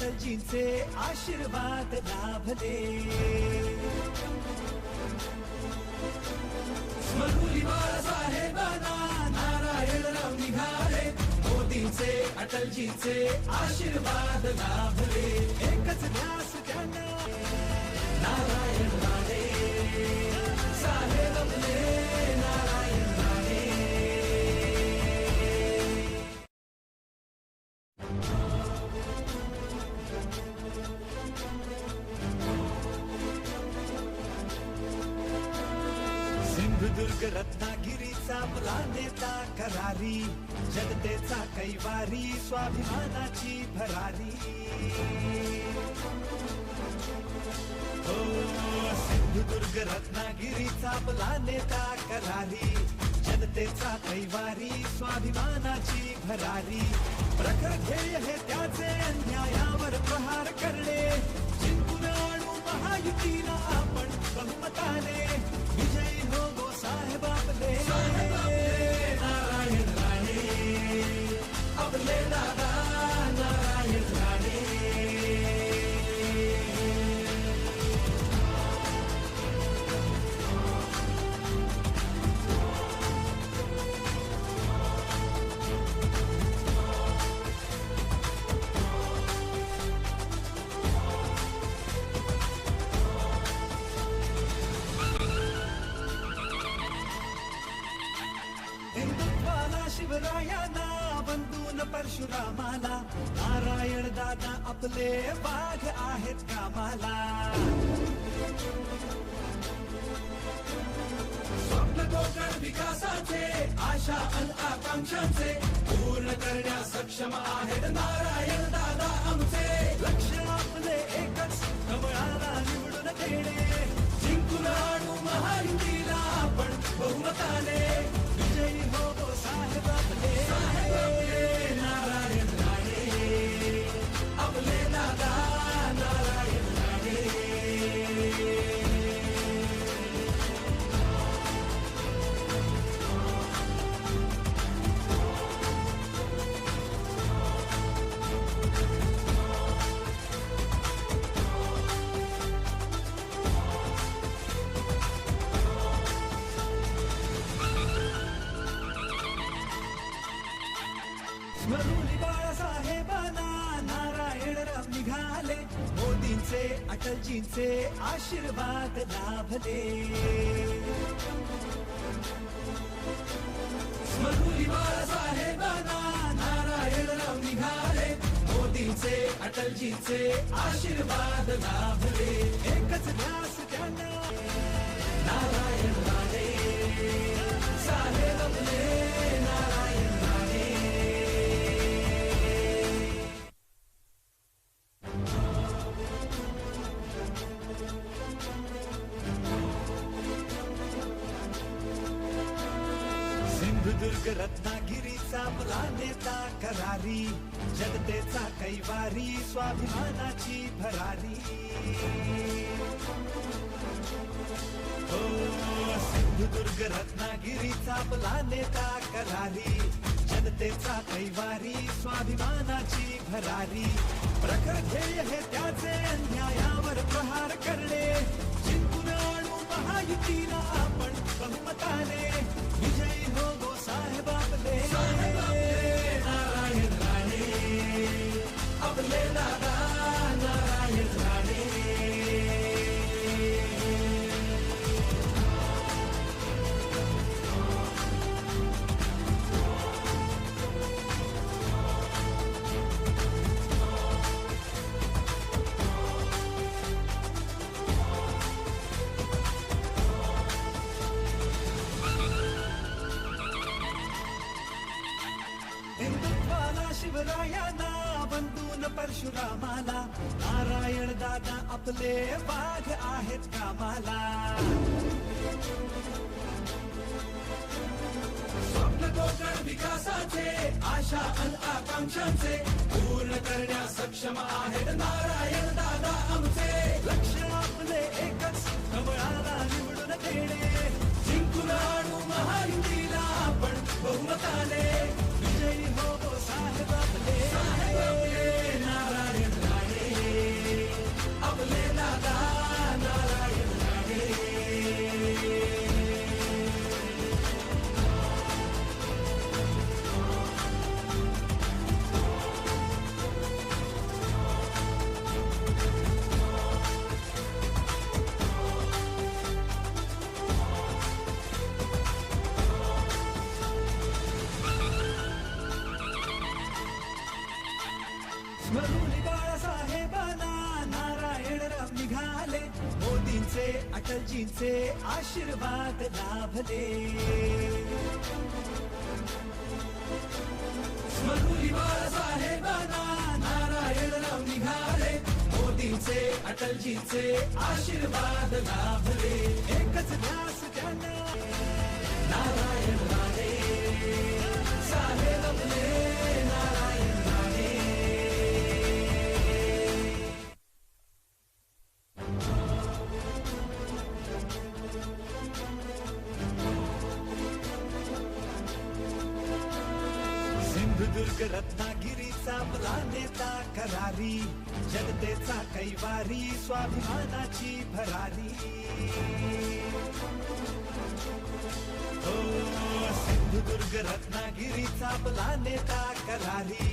[SPEAKER 6] अटलजींचे आशीर्वाद लाभले.
[SPEAKER 2] मरुली बाळासाहेबांना नारायणराव निघाले. मोदींचे अटलजींचे आशीर्वाद लाभले.
[SPEAKER 6] एकच ध्यास त्यांना
[SPEAKER 2] नारायण राणे साहेब आपले नारायण राणे.
[SPEAKER 6] सिंधुदुर्ग रत्नागिरीचा आपला नेता करारी, जनतेचा कैवारी, स्वाभिमानाची भरारी. हो सिंधुदुर्ग रत्नागिरीचा आपला नेता करारी, जनतेचा कैवारी, स्वाभिमानाची भरारी. प्रखर ध्येय हे त्याचे अन्यायावर प्रहार करणे. जिंकून आणू महायुतीला आपण बहुमताने. विजयी हो गो साहेब आपले
[SPEAKER 2] नारायण राणे आपले दादा नारायण राणे.
[SPEAKER 6] हिंदुत्वाला शिवरायांना बंधून परशुरामाला. नारायण दादा आपले वाघ आहेत कामाला.
[SPEAKER 2] स्वप्न कोकण विकासाचे आशा अन आकांक्षांचे पूर्ण करण्यास सक्षम आहेत नारायण दादा आमचे.
[SPEAKER 6] लक्ष आपले एकच, कमळाला निवडून देणे.
[SPEAKER 2] जिंकून आणू महायुतीला आपण बहुमताने.
[SPEAKER 6] विजयी हो गो साहेब आपले
[SPEAKER 2] नारायण राणे आपले दादा नारायण राणे.
[SPEAKER 6] मरुली बाळासाहेबांना नारायणराव निघाले. मोदींचे अटलजींचे आशीर्वाद लाभले.
[SPEAKER 2] मरुली बाळासाहेबांना नारायणराव निघाले. मोदींचे अटलजींचे आशीर्वाद लाभले.
[SPEAKER 6] एकच ध्यास त्यांना
[SPEAKER 2] नारायण राणे साहेब आपले नारायण राणे.
[SPEAKER 6] सिंधुदुर्ग रत्नागिरीचा आपला नेता करारी, जनतेचा कैवारी, स्वाभिमानाची भरारी. हो सिंधुदुर्ग रत्नागिरीचा आपला नेता करारी, जनतेचा कैवारी, स्वाभिमानाची भरारी. प्रखर ध्येय हे त्याचे अन्यायावर प्रहार करणे. जिंकून आणू महायुतीला आपण बहुमताने. विजयी हो गो साहेब आपले
[SPEAKER 2] नारायण राणे आपले दादा नारायण राणे.
[SPEAKER 6] हिंदुत्वाला शिवरायांना बंधून परशुरामाला. नारायण दादा आपले वाघ आहेत कामाला.
[SPEAKER 2] स्वप्न कोकण विकासाचे आशा अन आकांक्षांचे पूर्ण करण्यास सक्षम आहेत नारायण दादा आमचे.
[SPEAKER 6] लक्ष आपले एकच, कमळाला निवडून देणे.
[SPEAKER 2] जिंकून आणू महायुतीला आपण बहुमताने.
[SPEAKER 6] विजयी हो गो साहेब आपले
[SPEAKER 2] नारायण राणे निघाले, मोदींचे अटलजींचे आशीर्वाद लाभले. मरुली बाळासाहेबांना नारायणराव निघाले, मोदींचे अटलजींचे आशीर्वाद लाभले. एकच ध्यास त्यांना नारायण राणे साहेब आपले नारायण राणे. सिंधुदुर्ग रत्नागिरीचा आपला नेता करारी, जनतेचा कैवारी स्वाभिमानाची भरारी. हो सिंधुदुर्ग रत्नागिरीचा आपला नेता करारी,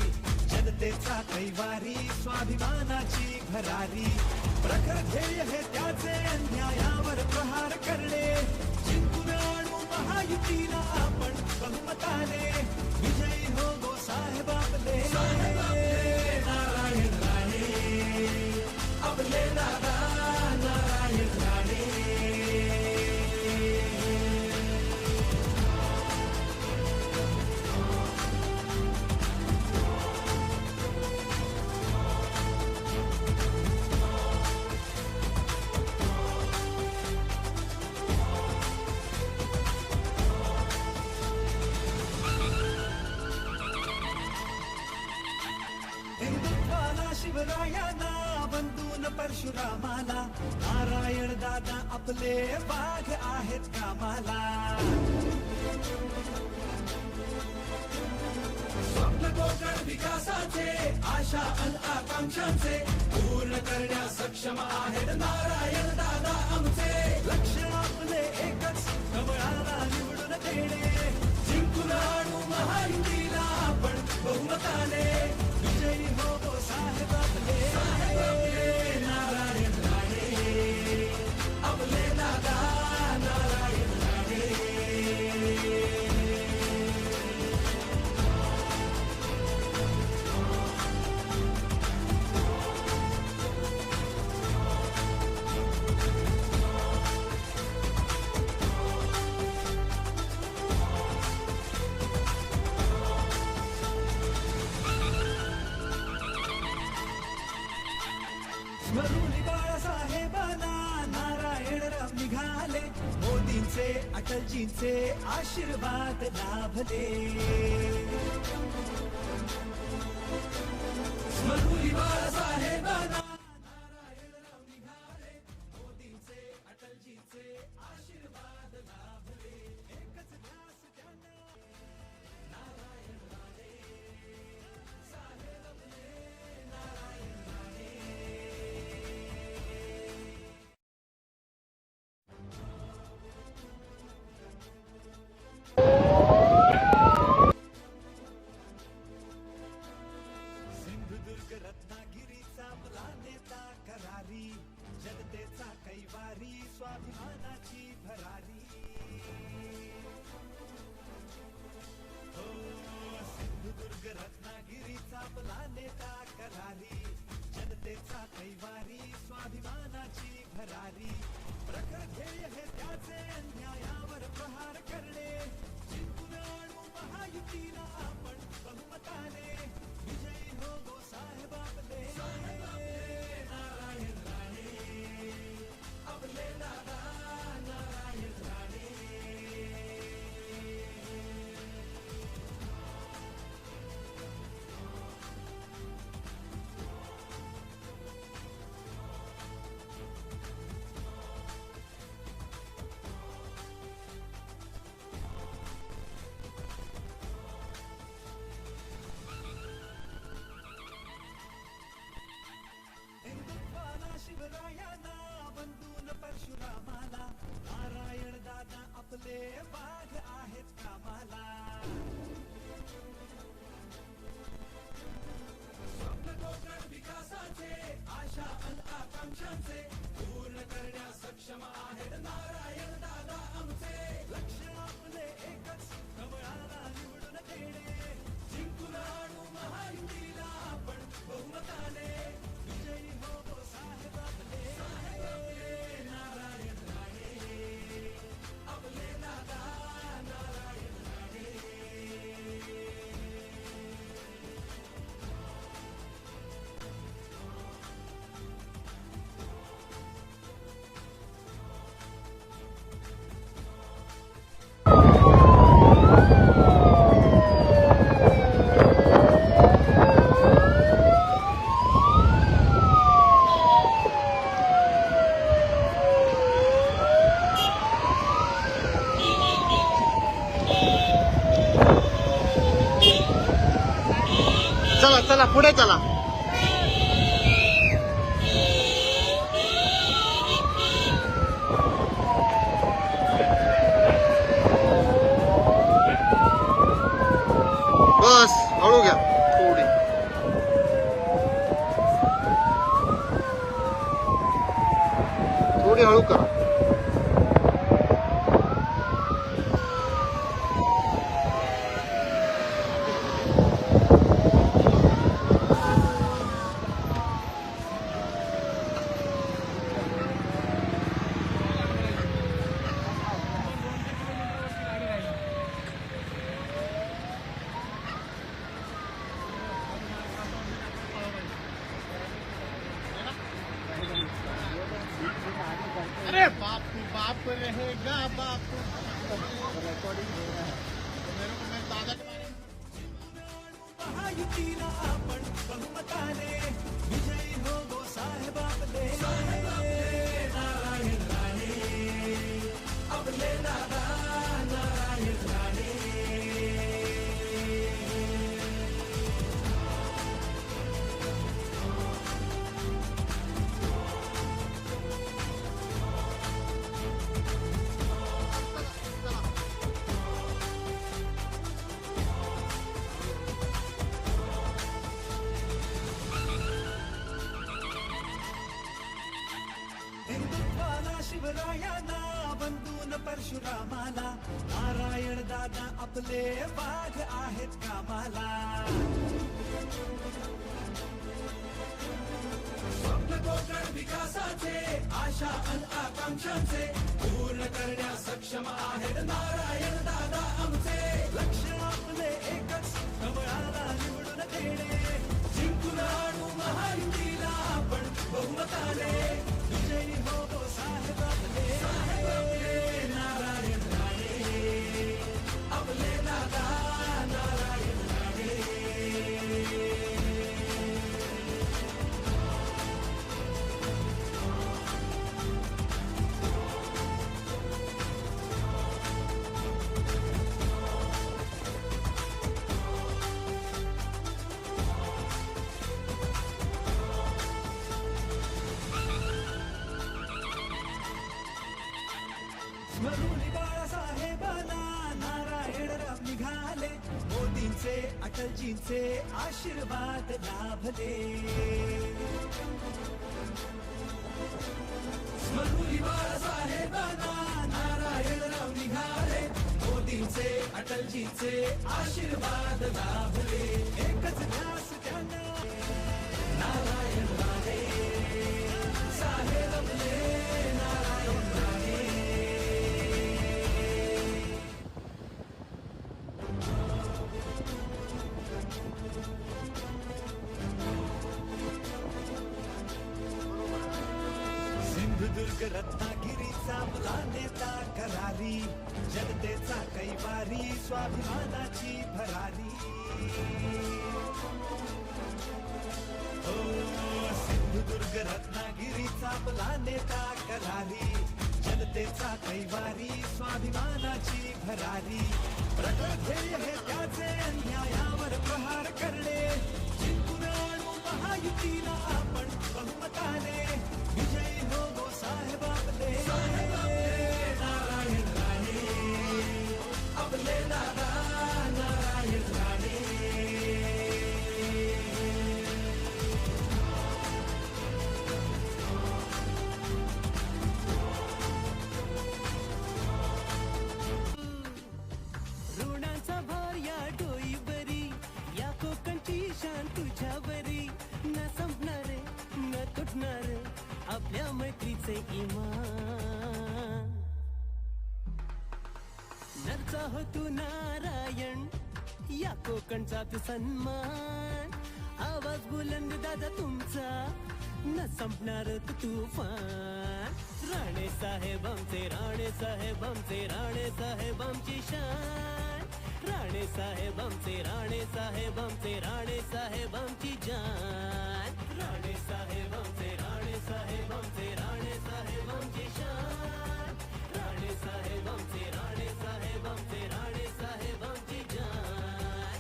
[SPEAKER 2] जनतेचा कैवारी स्वाभिमानाची भरारी. प्रखर ध्येय हे त्याचे अन्यायावर प्रहार करणे, जिंकून आणू महायुतीला आपण बहुमताने. विजयी हो गो साहेब आपले नारायण राणे, आपले दादा नारायण राणे. हिंदुत्वाला शिवरायांना बंधून परशुरामाला, नारायण दादा आपले वाघ आहेत कामाला. स्वप्न कोकण विकासाचे आशा अन आकांक्षांचे पूर्ण करण्यास सक्षम आहेत नारायण दादा आमचे. लक्ष आपले एकच कमळाला निवडून देणे, जिंकून आणू महायुतीला आपण बहुमताने. विजयी हो गो साहेब आपले नारायण राणे, आपले दादा नारायण राणे. मरुली बाळासाहेबांना नारायणराव निघाले, मोदींचे अटलजींचे आशीर्वाद लाभले. मरुली बाळासाहेबांना नारायणराव निघाले, मोदींचे अटलजींचे आशीर्वाद लाभले. एकच ध्यास त्यांना नारायण राणे साहेब आपले नारायण राणे. सिंधुदुर्ग रत्नागिरीचा आपला नेता करारी, जनतेचा कैवारी स्वाभिमानाची भरारी. हो सिंधुदुर्ग रत्नागिरीचा आपला नेता करारी, जनतेचा कैवारी स्वाभिमानाची भरारी. प्रखर ध्येय हे त्याचे अन्यायावर प्रहार करणे, जिंकून आणू महायुतीला आपण बहुमताने. विजयी हो गो साहेब आपले नारायण राणे, आपले दादा नारायण राणे. हिंदुत्वाला शिवरायांना बंधून परशुरामाला, नारायण दादा आपले वाघ आहेत कामाला. स्वप्न कोकण विकासाचे आशा अन आकांक्षांचे पूर्ण करण्यास सक्षम आहेत नारायण दादा आमचे. लक्ष आपले एकच कमळाला निवडून देणे, जिंकून आणू महायुतीला आपण बहुमताने. विजयी हो गो साहेब आपले
[SPEAKER 7] चला पुढे चला. बस हळू घ्या थोडी. थोडी हळू करा. अरे बापू बाप रहेगा बापू.
[SPEAKER 2] महायुतीला आपण बहुमताने विजयी हो गो साहेब आपले. नारायण राणे आपले दादा नारायण राणे. हिंदुत्वाला शिवरायांना बंधून परशुरामाला नारायण दादा आपले वाघ आहेत कामाला. स्वप्न कोकण विकासाचे आशा अन आकांक्षांचे पूर्ण करण्या सक्षम आहेत नारायण दादा आमचे. लक्ष आपले एकच कमळाला निवडून देणे. जिंकून आणू महायुतीला आपण बहुमताने विजयी हो गो साहेब आपले. नारायण राणे आपले दादा नारायण राणे. स्मरुली बाळासाहेबांना नारायणराव निघाले. मोदींचे अटलजींचे आशीर्वाद लाभले. स्मरुली बाळासाहेबांना नारायणराव निघाले. मोदींचे अटलजींचे आशीर्वाद लाभले. एकच ध्यास त्यांना नारायण राणे साहेब आपले. नारायण राणे सिंधुदुर्ग रत्नागिरीचा मुला नेता करारी. जनतेचा कैवारी स्वाभिमानाची भरारी. हो सिंधुदुर्ग रत्नागिरीचा मुला नेता करारी. जनतेचा कैवारी स्वाभिमानाची भरारी. प्रगत ध्येय हे त्याचे अन्यायावर प्रहार करणे. जिंकून आणू महायुतीला आपण बहुमताने विजयी हो गो साहेब आपले. नारायण राणे आपले दादा नारायण राणे.
[SPEAKER 6] ऋणाचा भार या डोईवरी. या कोकणची शान तुझ्यावरी. न संपणारे न तुटणार आपल्या मैत्रीचे इमान. नरचा हो तू नारायण या कोकणचा तू सन्मान. आवाज बुलंद दादा तुमचा न संपणार तू तुफान. राणे साहेब आमचे राणे साहेब आमचे राणे साहेब आमची शान. राणे साहेब आमचे राणे साहेब आमचे राणे साहेब आमची जान. राणे साहेब आमचे राणे साहेब आमचे राणे साहेब आमची शान. राणे साहेब आमचे राणे साहेब आमचे राणे साहेब आमची जान.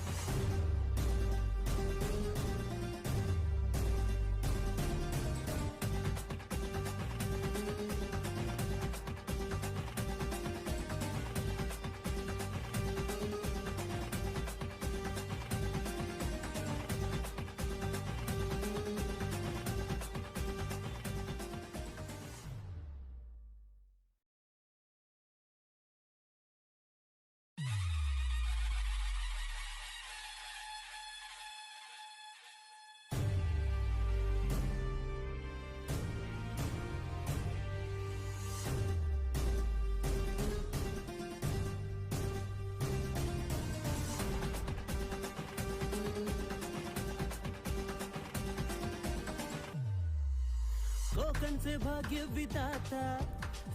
[SPEAKER 6] कोकणचे भाग्य विधाता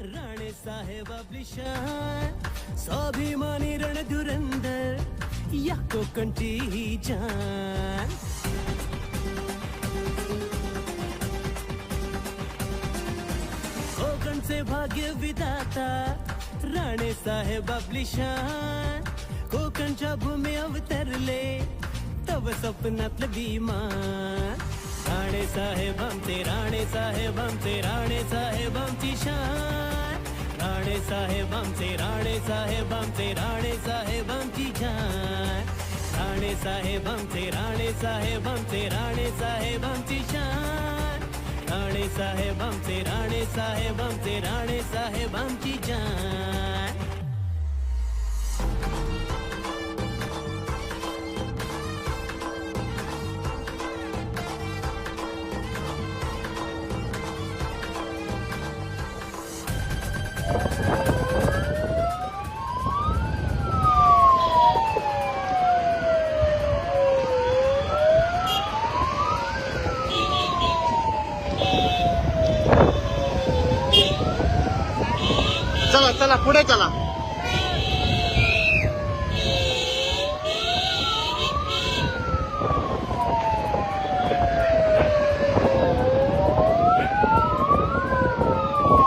[SPEAKER 6] राणे साहेब आपली शान स्वाभिमानी रणधुरंदर या कोकणची ही जान कोकणचे भाग्य विधाता राणे साहेब आपली शान कोकणच्या भूमी अवतरले तव स्वप्नातलं विमान राणे साहेब आमचे राणे साहेब आमचे राणे साहेब आमची शान राणे साहेब आमचे राणे साहेब आमचे राणे साहेब आमची जान राणे साहेब आमचे राणे साहेब आमचे राणे साहेब आमची शान राणे साहेब आमचे राणे साहेब आमचे राणे साहेब आमची जान
[SPEAKER 7] चला चला पुढे चला.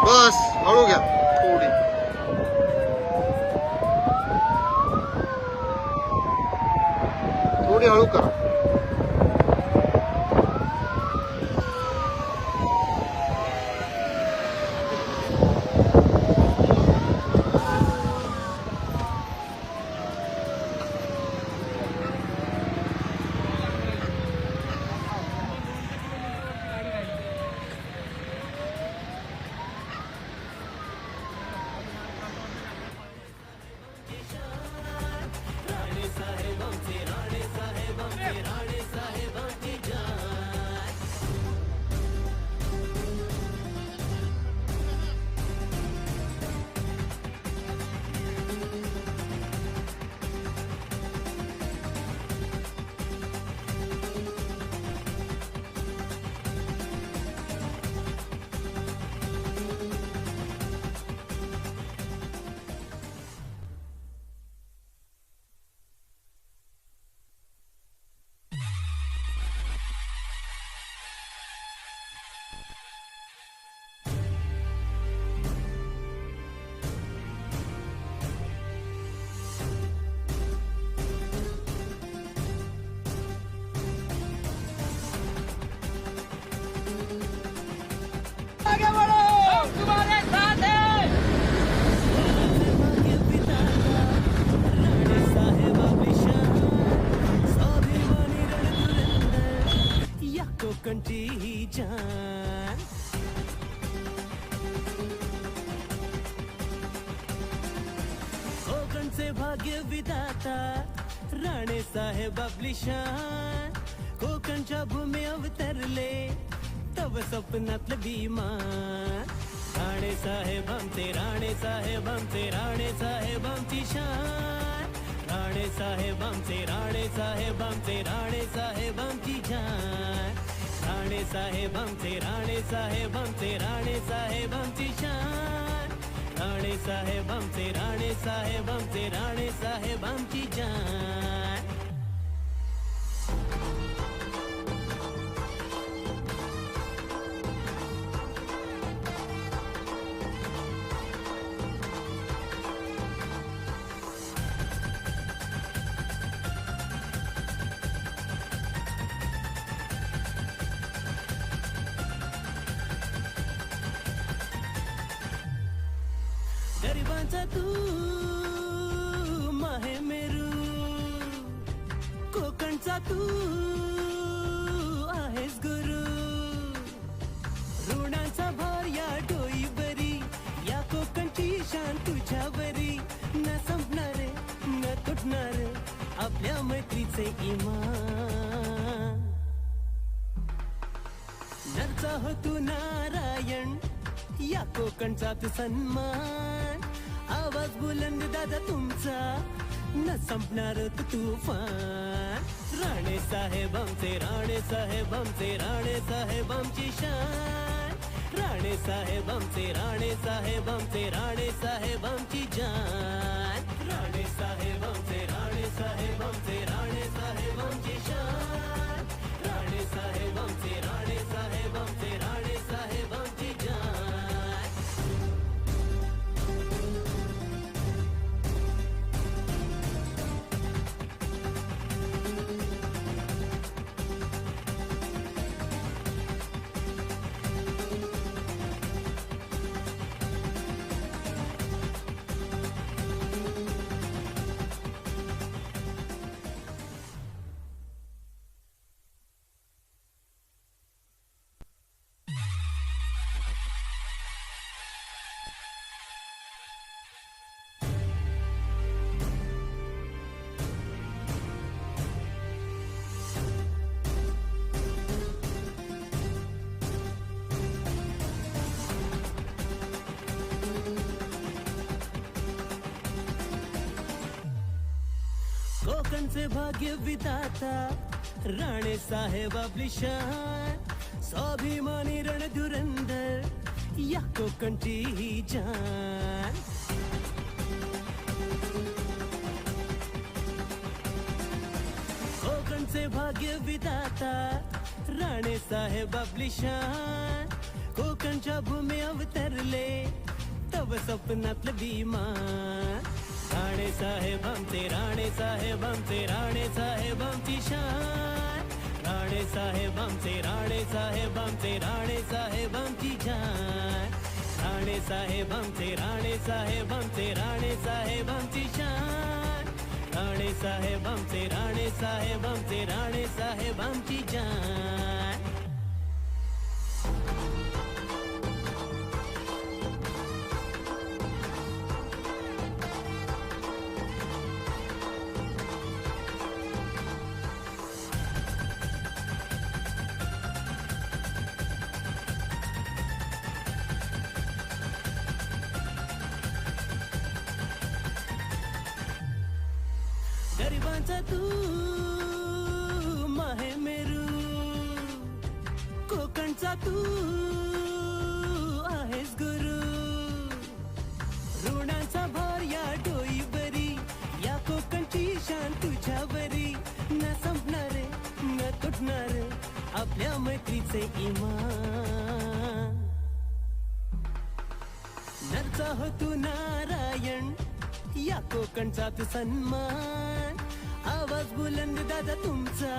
[SPEAKER 7] बस हळू घ्या थोडी. थोडी हळू करा.
[SPEAKER 3] आगे बढ़ो, हम तुम्हारे साथ हैं.
[SPEAKER 6] राणे साहेब आपली शान स्वाभिमानी रणधुरंदर या कोकणची ही जान कोकणचे भाग्य विधाता राणे साहेब आपली शान कोकणच्या भूमी अवतरले तव स्वप्नातलं विमान राणे साहेब आमचे राणे साहेब आमचे राणे साहेब आमची शान राणे साहेब आमचे राणे साहेब आमचे राणे साहेब आमची जान राणे साहेब आमचे राणे साहेब आमचे राणे साहेब आमची शान राणे साहेब आमचे राणे साहेब आमचे राणे साहेब आमची जान गरिबांचा तू माहे मेरू कोकणचा तू आहेस गुरु ऋणांचा भार या डोईवरी या कोकणची शान तुझ्यावरी न संपणारे न तुटणारे आपल्या मैत्रीचे इमान नरचा हो तू नारायण या कोकणचा तू सन्मान आवाज बुलंद दादा तुमचा न संपणार तुफान राणे साहेब आमचे राणे साहेब आमचे राणे साहेब आमची शान राणे साहेब आमचे राणे साहेब आमचे राणे साहेब आमची जान राणे साहेब आमचे राणे साहेब आमचे राणे साहेब आमची शान राणे साहेब आमचे राणे साहेब आमचे राणे साहेब आमची जान कोकणचे भाग्य विधाता राणे साहेब आपली शान स्वाभिमानी रणधुरंदर या कोकणची ही जान कोकणचे भाग्य विधाता राणे साहेब आपली शान कोकणच्या भूमी अवतरले तव स्वप्नातलं विमान राणे साहेब आमचे राणे साहेब आमचे राणे साहेब आमची शान राणे साहेब आमचे राणे साहेब आमचे राणे साहेब आमची जान राणे साहेब आमचे राणे साहेब आमचे राणे साहेब आमची शान राणे साहेब आमचे राणे साहेब आमचे राणे साहेब आमची जान गरिबांचा तू माहे मेरू कोकणचा तू आहेस गुरु ऋणांचा भार या डोईवरी या कोकणची शान तुझ्यावरी न संपणारे न तुटणारे आपल्या मैत्रीचे इमान नरचा हो तू नारायण या कोकणचा तू सन्मान आवाज बुलंद दादा तुमचा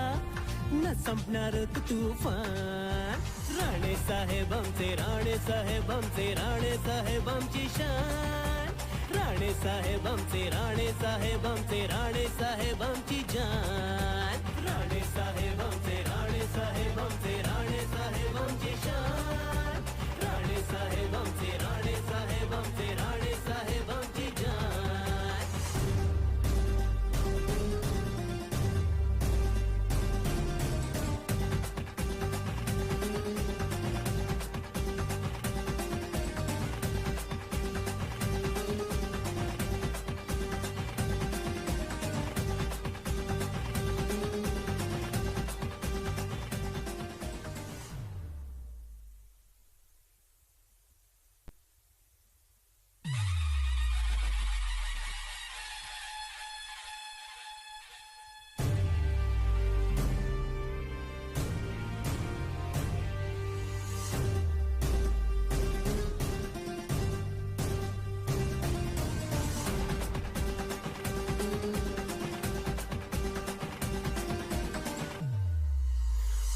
[SPEAKER 6] न संपणार तुफान राणे साहेब आमचे राणे साहेब आमचे राणे साहेब आमची शान राणे साहेब आमचे राणे साहेब आमचे राणे साहेब आमची जान राणे साहेब आमचे राणे साहेब आमचे राणे साहेब आमची शान राणे साहेब आमचे राणे साहेब आमचे राणे साहेब आमची जान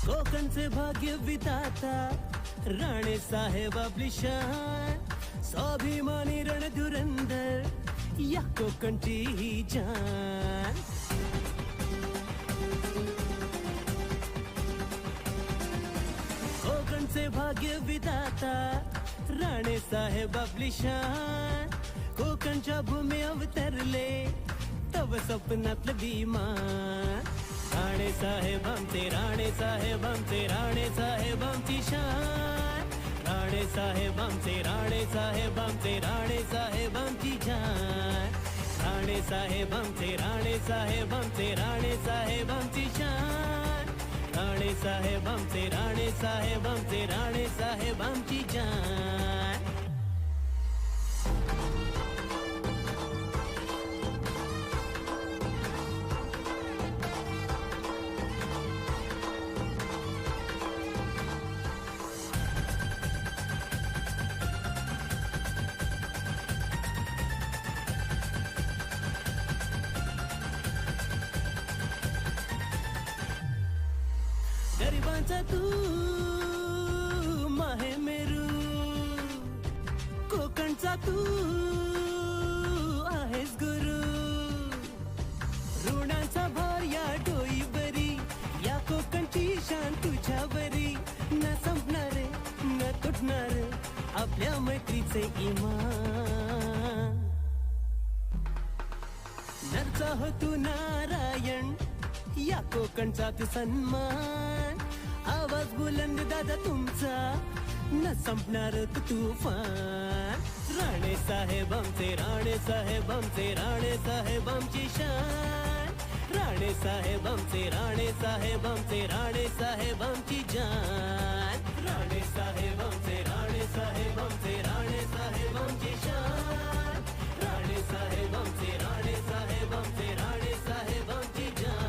[SPEAKER 6] कोकणचे भाग्य विधाता राणे साहेब आपली शान स्वाभिमानी रणधुरंदर या कोकणची ही जान कोकणचे भाग्य विधाता राणे साहेब आपली शान कोकणच्या भूमी अवतरले तव स्वप्नातलं विमान राणे साहेब आमचे राणे साहेब आमचे राणे साहेब आमची शान राणे साहेब आमचे राणे साहेब आमचे राणे साहेब आमची जान राणे साहेब आमचे राणे साहेब आमचे राणे साहेब आमची शान राणे साहेब आमचे, राणे साहेब आमचे, राणे साहेब आमची जान. गरिबांचा तू माहे मेरू, कोकणचा तू आहेस गुरु. ऋणांचा भार या डोईवरी, या कोकणची शान तुझ्यावरी. न संपणार न तुटणार आपल्या मैत्रीचे इमान. नरचा हो तू नारायण, या कोकणचा तू सन्मान. आवाज बुलंद दादा तुमचा, न संपणार तू तुफान. राणे साहेब आमचे, राणे साहेब आमचे, राणे साहेब आमची शान. राणे साहेब आमचे, राणे साहेब आमचे, राणे साहेब आमची जान. राणे साहेब आमचे, राणे साहेब आमचे, राणे साहेब आमची शान. राणे साहेब आमचे, राणे साहेब आमचे, राणे साहेब आमची जान.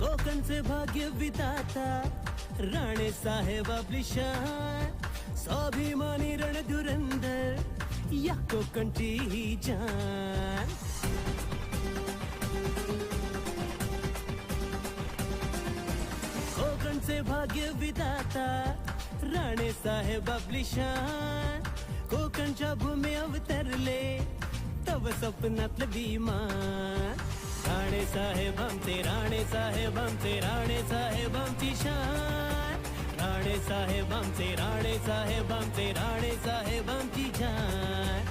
[SPEAKER 6] कोकणचे भाग्य विधाता, राणे साहेब आपली शान. स्वाभिमानी रणधुरंधर, या कोकणची ही जान. कोकणचे भाग्य विधाता, राणे साहेब आपली शान. कोकणच्या भूमी अवतरले तव स्वप्नातलं विमान. राणे साहेब आमचे, राणे साहेब आमचे, राणे साहेब आमची शान. राणे साहेब आमचे, राणे साहेब आमचे, राणे साहेब आमची जान.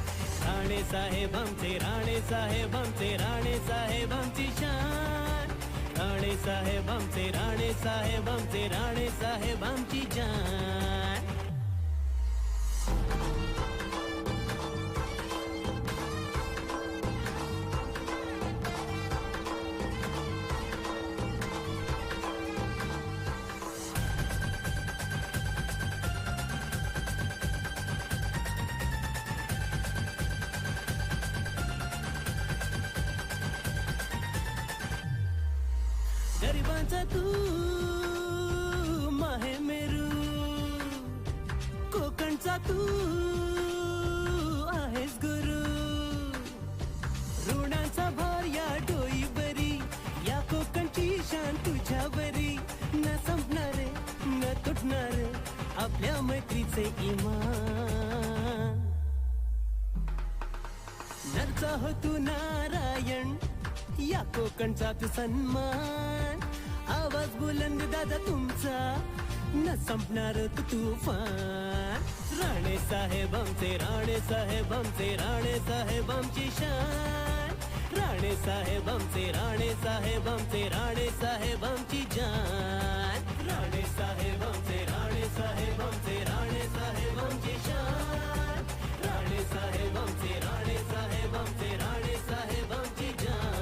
[SPEAKER 6] राणे साहेब आमचे, राणे साहेब आमचे, राणे साहेब आमची शान. राणे साहेब आमचे, राणे साहेब आमचे, राणे साहेब आमची जान. गरिबांचा तू माहे मेरू, कोकणचा तू आहेस गुरु. ऋणांचा भार या डोईवरी, या कोकणची शान तुझ्यावरी. न संपणार न तुटणार आपल्या मैत्रीचे इमान. नरचा हो तू नारायण, या कोकणचा तू सन्मान. आवाज बुलंद दादा तुमचा, न संपणार तू तुफान. राणे साहेब आमचे, राणे साहेब आमचे, राणे साहेब आमची शान. राणे साहेब आमचे, राणे साहेब आमचे, राणे साहेब आमची जान. राणे साहेब आमचे, राणे साहेब आमचे, राणे साहेब आमची शान. राणे साहेब आमचे, राणे साहेब आमचे, राणे साहेब आमची जान.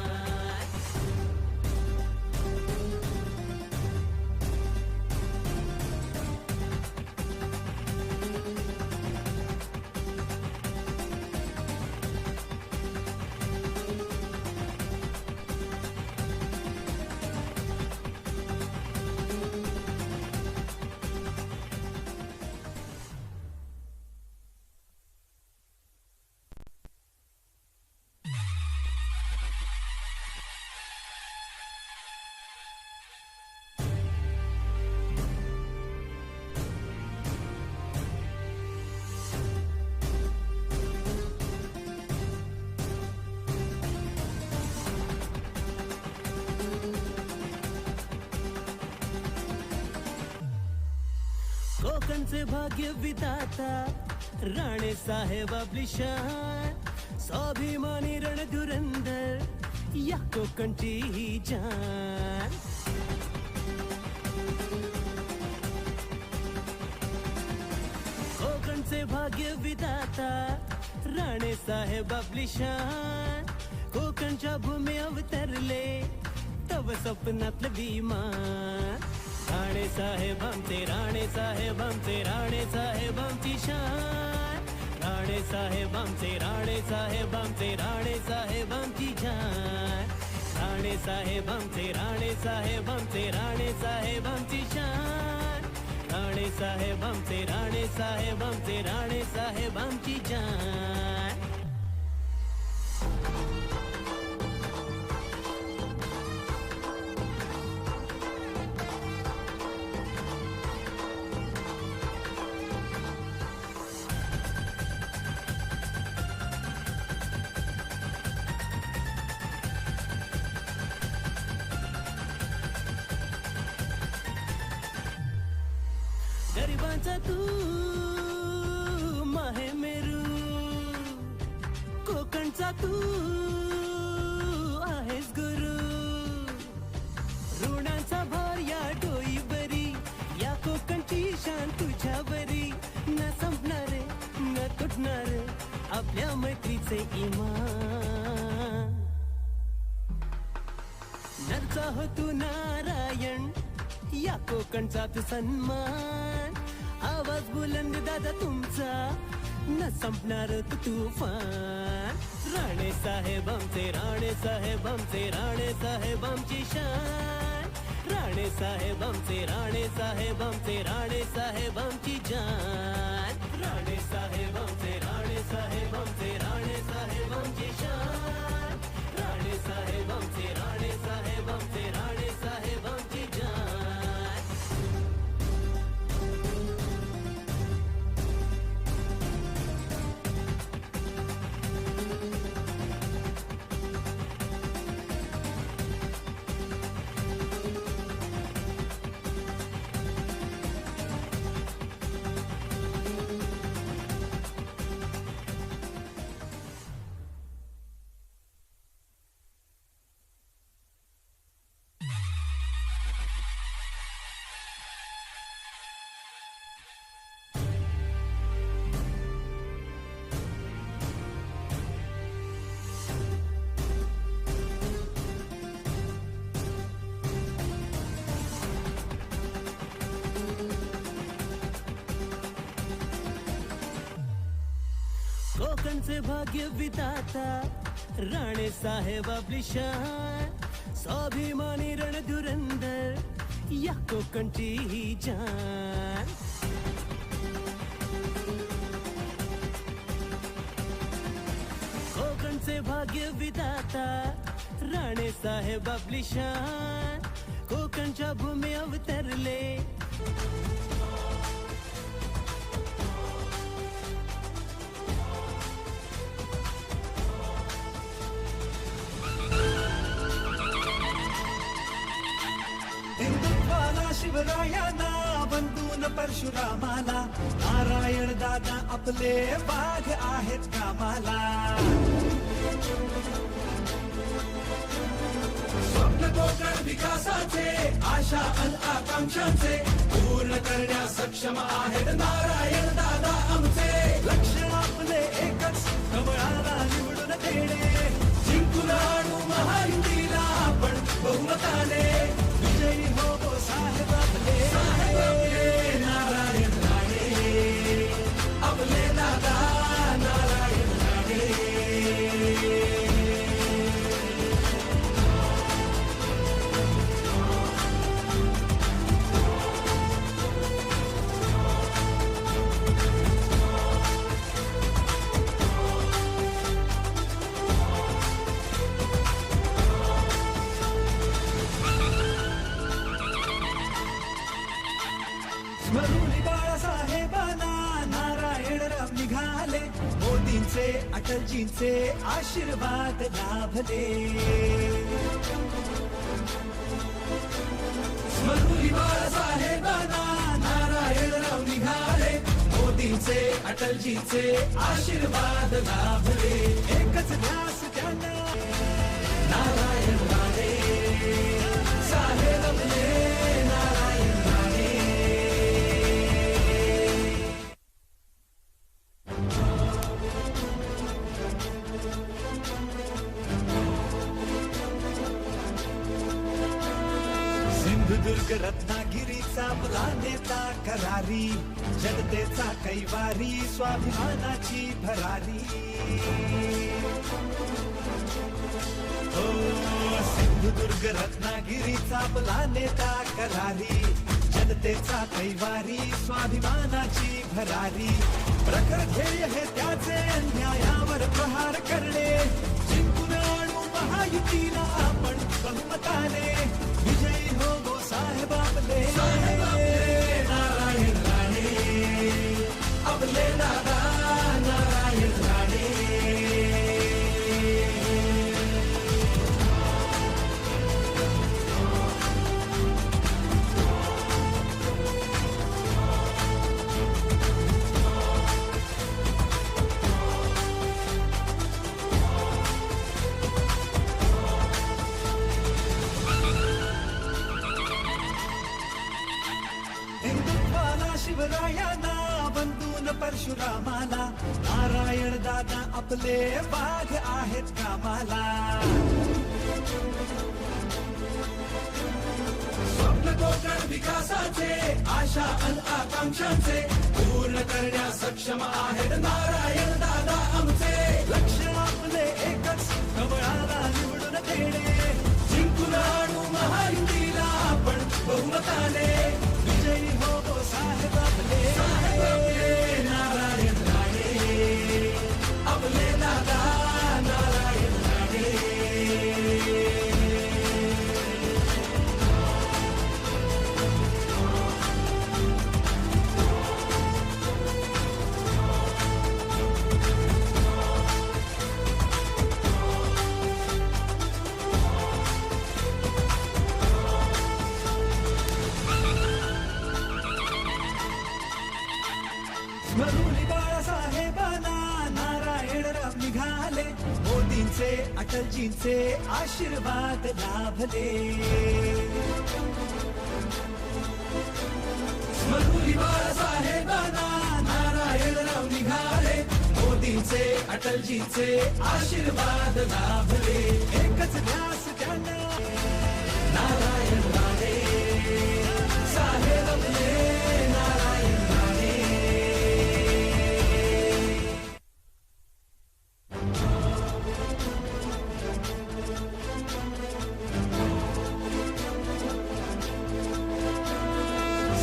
[SPEAKER 6] कोकणचे भाग्य विधाता राणे साहेब आपली शान स्वाभिमानी रणधुरंदर या कोकणची ही जान कोकणचे भाग्य विधाता राणे साहेब आपली शान कोकणच्या भूमी अवतरले तव स्वप्नातलं विमान राणे साहेब आमचे राणे साहेब आमचे राणे साहेब आमची शान राणे साहेब आमचे राणे साहेब आमचे राणे साहेब आमची जान राणे साहेब आमचे राणे साहेब आमचे राणे साहेब आमची शान राणे साहेब आमचे राणे साहेब आमचे राणे साहेब आमची जान गरिबांचा तू माहे मेरू कोकणचा तू आहेस गुरु ऋणांचा भार या डोई बरी या कोकणची शान तुझ्या बरी न संपणारे न तुटणारे आपल्या मैत्रीचे इमान नरचा हो तू नारायण या कोकणचा तू सन्मान आवाज बुलंद दादा तुमचा न संपणार तू तुफान राणे साहेब आमचे राणे साहेब आमचे राणे साहेब आमची शान राणे साहेब आमचे राणे साहेब आमचे राणे साहेब आमची जान राणे साहेब आमचे राणे साहेब आमचे राणे साहेब आमची शान राणे साहेब आमचे राणे साहेब आमचे राणे साहेब आमची जान कोकणचे भाग्य विधाता राणे साहेब आपली शान स्वाभिमानी रणधुरंदर या कोकणची ही जान कोकणचे भाग्य विधाता राणे साहेब आपली शान कोकणच्या भूमी अवतरले
[SPEAKER 2] हिंदुत्वाला शिवरायांना बंधून परशुरामाला नारायण दादा आपले वाघ आहेत कामाला स्वप्न कोकण विकासाचे आशा अन आकांक्षांचे पूर्ण करण्या सक्षम आहेत नारायण दादा आमचे लक्ष आपले एकच कमळाला निवडून देणे जिंकून आणू महायुतीला आपण बहुमताने विजयी हो साहेब आपले नारायण राणे आपले दादा नारायण राणे स्मरुली बाळासाहेबांना नारायण राव निघाले मोदींचे अटलजींचे आशीर्वाद लाभले स्मरुली बाळासाहेबांना नारायण राव निघाले आमचे अटलजीचे आशीर्वाद लाभले एकच ध्यास त्यांना नारायण राणे साहेब आपले नारायण राणे सिंधुदुर्ग रत्नागिरीचा आपला नेता करारी जनतेचा कैवारी स्वाभिमानाची भरारी हो सिंधुदुर्ग रत्नागिरीचा आपला नेता करारी जनतेचा कैवारी स्वाभिमानाची भरारी प्रखर ध्येय हे त्याचे अन्यायावर प्रहार करणे जिंकून आणू महायुतीला आपण बहुमताने विजयी हो गो साहेब आपले नारायण राणे आपले दादा नारायण राणे हिंदुत्वाला शिवरायांना बंधून परशुरामाला नारायण दादा आपले वाघ आहेत कामाला स्वप्न कोकण विकासाचे आशा अन आकांक्षांचे पूर्ण करण्यास सक्षम आहेत नारायण दादा आमचे लक्ष आपले एकच कमळाला निवडून देणे जिंकून आणू महायुतीला आपण बहुमताने विजयी हो गो साहेब आपले नारायण राणे आपले दादा नारायण राणे स्मरुली बाळासाहेबांना नारायणराव निघाले मोदींचे अटलजींचे आशीर्वाद लाभले स्मरुली बाळासाहेबांना नारायणराव निघाले मोदींचे अटलजींचे आशीर्वाद लाभले एकच ध्यास त्यांना नारायण राणे साहेब आपले नारायण राणे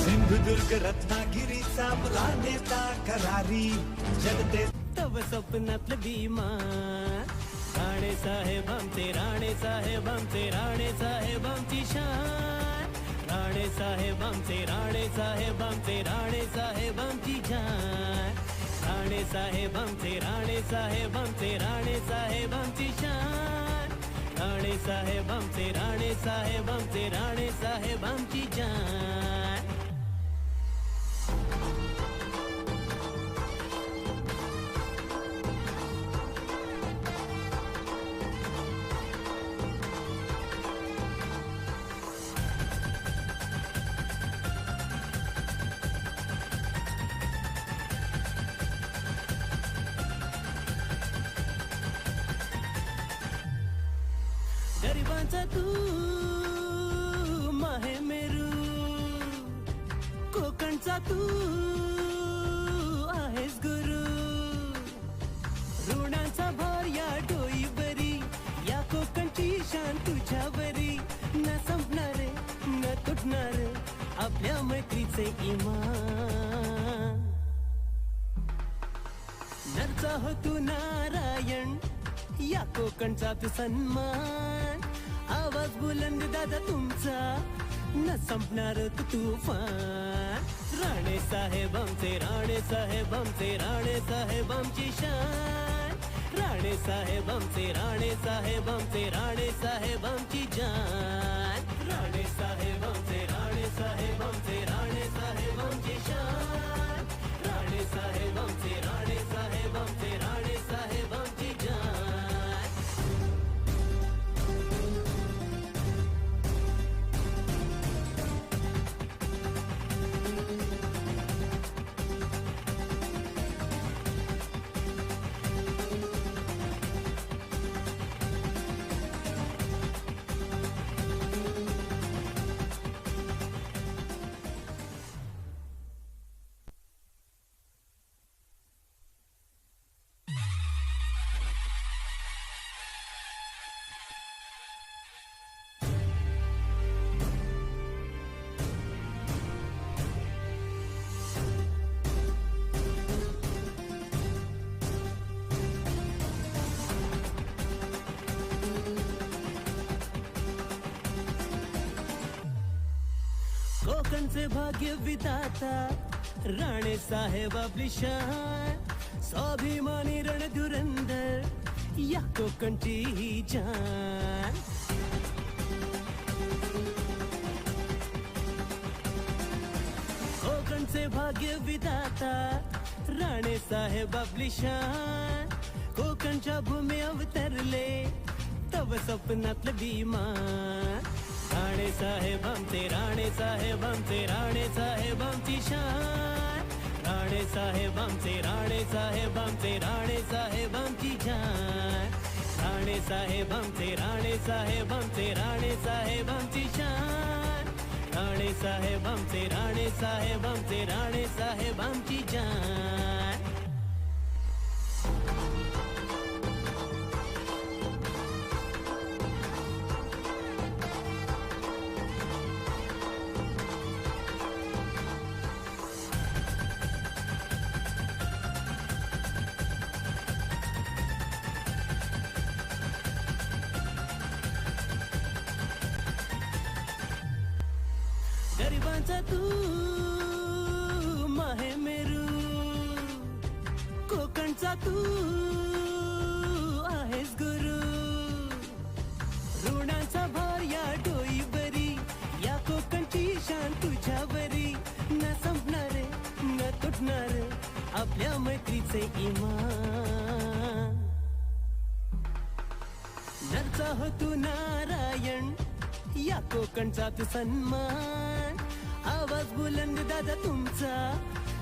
[SPEAKER 2] सिंधुदुर्ग रत्नागिरीचा आपला नेता करारी जनते
[SPEAKER 6] तव स्वप्नातलं भीमा राणे साहेब आमचे राणे साहेब आमचे राणे साहेब आमची शान राणे साहेब आमचे राणे साहेब आमचे राणे साहेब आमची जान राणे साहेब आमचे राणे साहेब आमचे राणे साहेब आमची शान राणे साहेब आमचे राणे साहेब आमचे राणे साहेब आमची जान गरिबांचा तू माहे मेरू कोकणचा तू आहेस गुरु ऋणांचा भार या डोईवरी या कोकणची शान तुझ्यावरी न संपणारे न तुटणारे आपल्या मैत्रीचे इमान नरचा हो तू नारायण या कोकणचा तू सन्मान आवाज बुलंद दादा तुमचा न संपणार तू तुफान राणे साहेब आमचे राणे साहेब आमचे राणे साहेब आमची शान राणे साहेब आमचे राणे साहेब आमचे राणे साहेब आमची जान राणे साहेब आमचे राणे साहेब आमचे राणे साहेब आमची शान राणे साहेब कोकणचे भाग्य विधाता राणे साहेब आपली शान स्वाभिमानी रणधुरंदर या कोकणची ही जान कोकणचे भाग्य विधाता राणे साहेब आपली शान कोकणच्या भूमी अवतरले तव स्वप्नातलं विमान राणे साहेब आमचे राणे साहेब आमचे राणे साहेब आमची शान राणे साहेब आमचे राणे साहेब आमचे राणे साहेब आमची जान राणे साहेब आमचे राणे साहेब आमचे राणे साहेब आमची शान राणे साहेब आमचे राणे साहेब आमचे राणे साहेब आमची जान गरिबांचा तू माहे मेरू कोकणचा तू आहेस गुरु ऋणांचा भार या डोईवरी या कोकणची शान तुझ्यावरी न संपणार न तुटणार आपल्या मैत्रीचे इमान नरचा हो तू नारायण या कोकणचा तू सन्मान आवाज बुलंद दादा तुमचा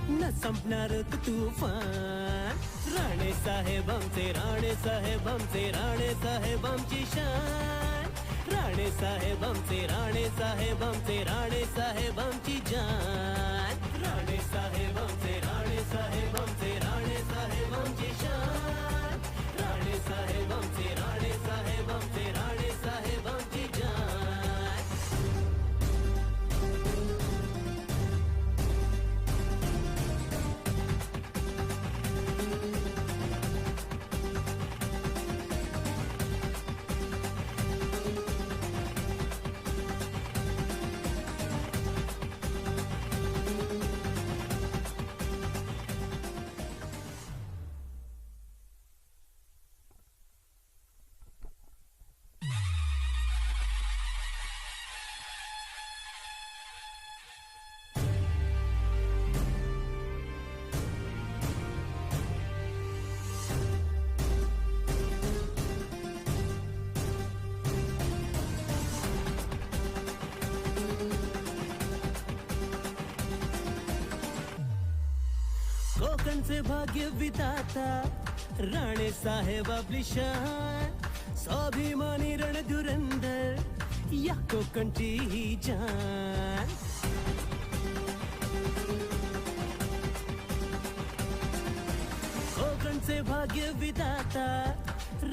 [SPEAKER 6] न संपणार तुफान राणे साहेब आमचे राणे साहेब आमचे राणे साहेब आमची शान राणे साहेब आमचे राणे साहेब आमचे राणे साहेब आमची जान राणे साहेब आमचे राणे साहेब आमचे राणे साहेब आमची शान राणे साहेब आमचे राणे साहेब आमचे राणे साहेब आमची जान कोकणचे भाग्य विधाता राणे साहेब आपली शान स्वाभिमानी रणधुरंदर या कोकणची ही जान कोकणचे भाग्य विधाता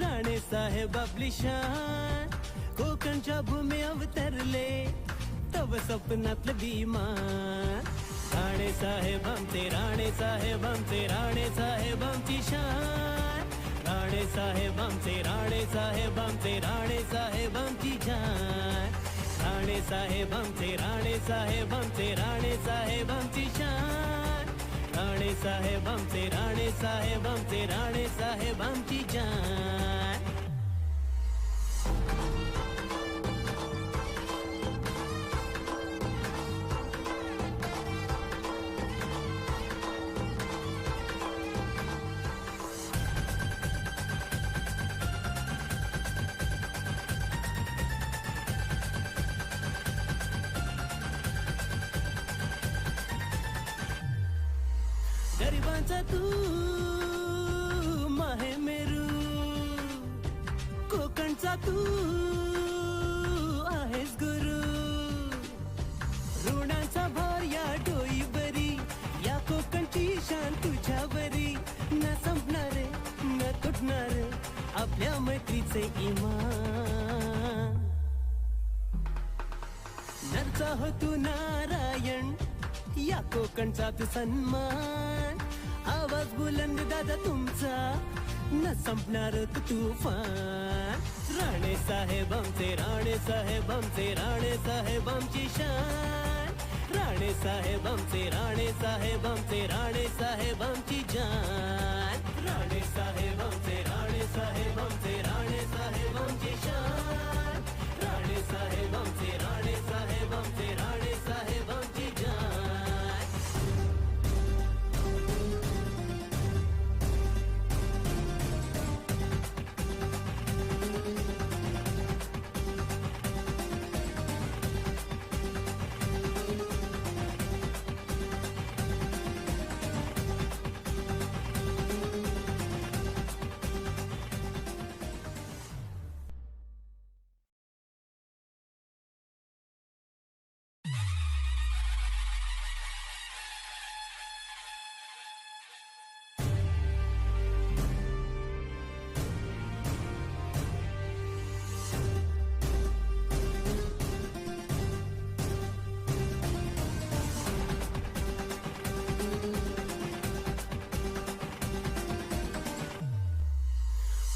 [SPEAKER 6] राणे साहेब आपली शान कोकणच्या भूमी अवतरले तव स्वप्नातलं विमान राणे साहेब आमचे राणे साहेब आमचे राणे साहेब आमची शान राणे साहेब आमचे राणे साहेब आमचे राणे साहेब आमची जान राणे साहेब आमचे राणे साहेब आमचे राणे साहेब आमची शान राणे साहेब आमचे राणे साहेब आमचे राणे साहेब आमची जान गरिबांचा तू माहे मेरू कोकणचा तू आहेस गुरु ऋणांचा भार या डोईवरी या कोकणची शान तुझ्यावरी न संपणार न तुटणार आपल्या मैत्रीचे इमान नरचा हो तू नारायण या कोकणचा तू सन्मान आवाज बुलंद दादा तुमचा न संपणार तुफान राणे साहेब आमचे राणे साहेब आमचे राणे साहेब आमची शान साहेब आमचे राणे साहेब आमचे राणे साहेब आमची जान राणे साहेब आमचे राणे साहेब आमचे राणे साहेब आमची शान राणे साहेब आमचे राणे साहेब आमचे राणे साहेब आमची जान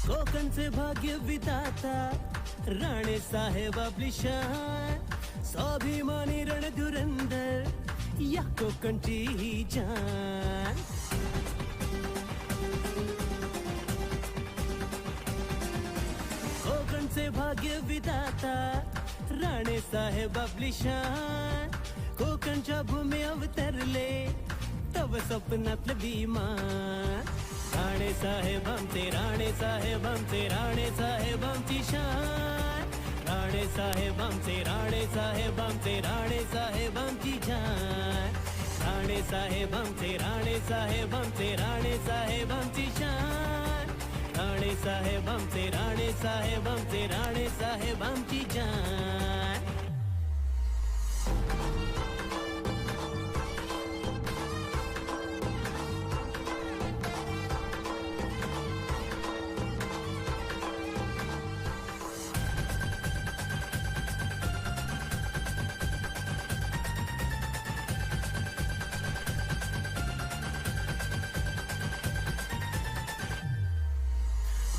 [SPEAKER 6] कोकणचे भाग्य विधाता राणे साहेब आपली शान स्वाभिमानी रणधुरंदर या कोकणची ही जान कोकणचे भाग्य विधाता राणे साहेब आपली शान कोकणच्या भूमी अवतरले तव स्वप्नातलं विमान राणे साहेब आमचे राणे साहेब आमचे राणे साहेब आमची शान राणे साहेब आमचे राणे साहेब आमचे राणे साहेब आमची जान राणे साहेब आमचे राणे साहेब आमचे राणे साहेब आमची शान राणे साहेब आमचे राणे साहेब आमचे राणे साहेब आमची जान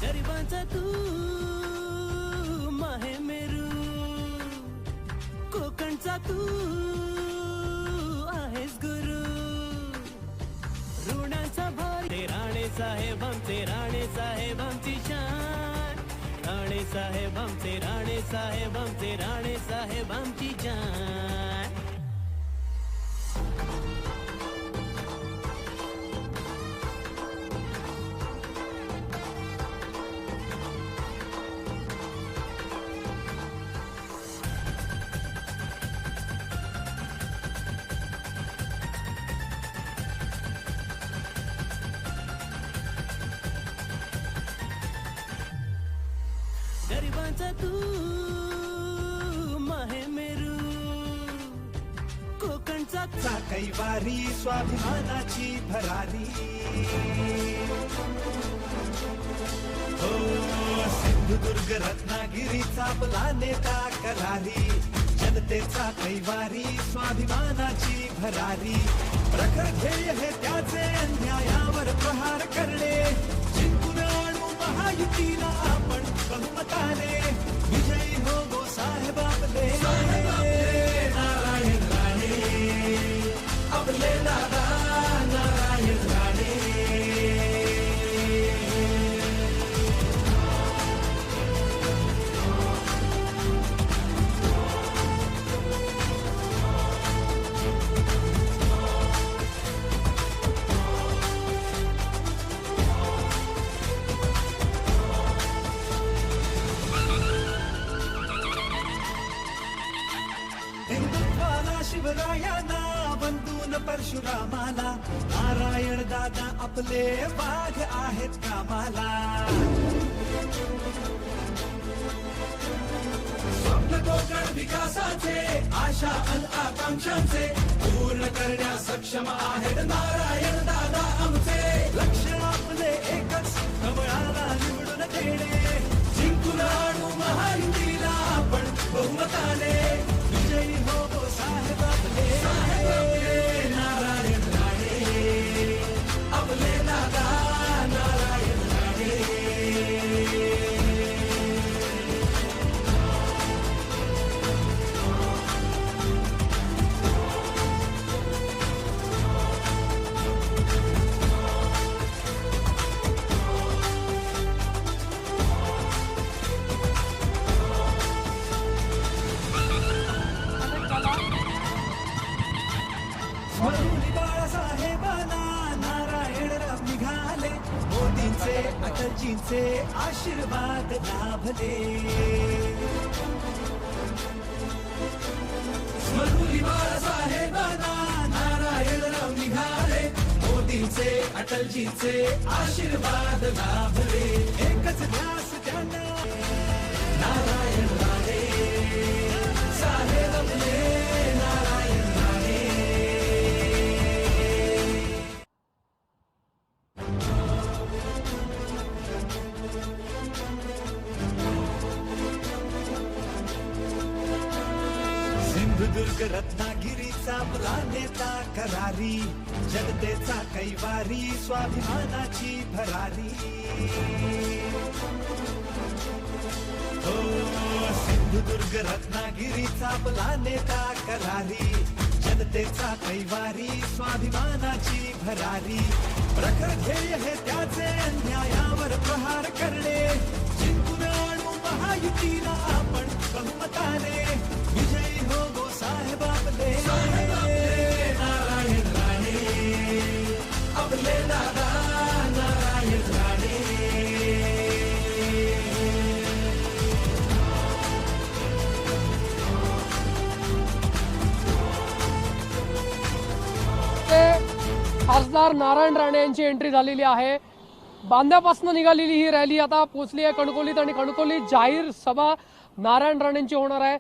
[SPEAKER 6] गरिबांचा तू माहे मेरू कोकणचा तू आहेस गुरु ऋणांचा भार राणे साहेब आमचे राणे साहेब आमची शान राणे साहेब आमचे राणे साहेब आमचे राणे साहेब आमची जान गरिबांचा तू माहे मेरू कोकणचा
[SPEAKER 2] कैवारी स्वाभिमानाची भरारी हो सिंधुदुर्ग रत्नागिरीचा आपला नेता करारी जनतेचा कैवारी स्वाभिमानाची भरारी प्रखर ध्येय हे त्याचे अन्यायावर प्रहार करणे जिंकून आणू महायुतीला आपण बहुमताने विजयी हो गो साहेब आपले नारायण राणे आपले दादा नारायण राणे हिंदुत्वाला शिवरायांना बंधून परशुरामाला नारायण दादा आपले वाघ आहेत कामाला स्वप्न कोकण विकासाचे आशा अन आकांक्षांचे पूर्ण करण्या सक्षम आहेत नारायण दादा आमचे लक्ष आपले एकच कमळाला निवडून देणे जिंकून आणू महायुतीला आपण बहुमताने विजयी हो गो साहेब आपले नारायण राणे आपले दादा नारायण राणे मरुली बाळासाहेबांना नारायणराव निघाले, मोदींचे अटलजींचे आशीर्वाद लाभले. मरुली बाळासाहेबांना नारायणराव निघाले, मोदींचे अटलजींचे आशीर्वाद लाभले. एकच ध्यास त्यांना नारायण राणे साहेब आपले, नारायण राणे. सिंधुदुर्ग रत्नागिरीचा आपला नेता करारी, जनतेचा कैवारी, स्वाभिमानाची भरारी. हो सिंधुदुर्ग रत्नागिरीचा आपला नेता करारी, जनतेचा कैवारी, स्वाभिमानाची भरारी. प्रखर ध्येय हे त्याचे, अन्यायावर प्रहार करणे, जिंकून आणू महायुतीला आपण बहुमताने. विजयी हो गो साहेब आपले, नारायण राणे आपले दादा नारायण राणे.
[SPEAKER 5] खासदार नारायण राणे यांची एंट्री झालेली आहे. बांद्यापासून निघालेली ही रॅली आता पोहोचली आहे कणकवलीत आणि कणकवलीत जाहीर सभा नारायण राणेंची होणार आहे.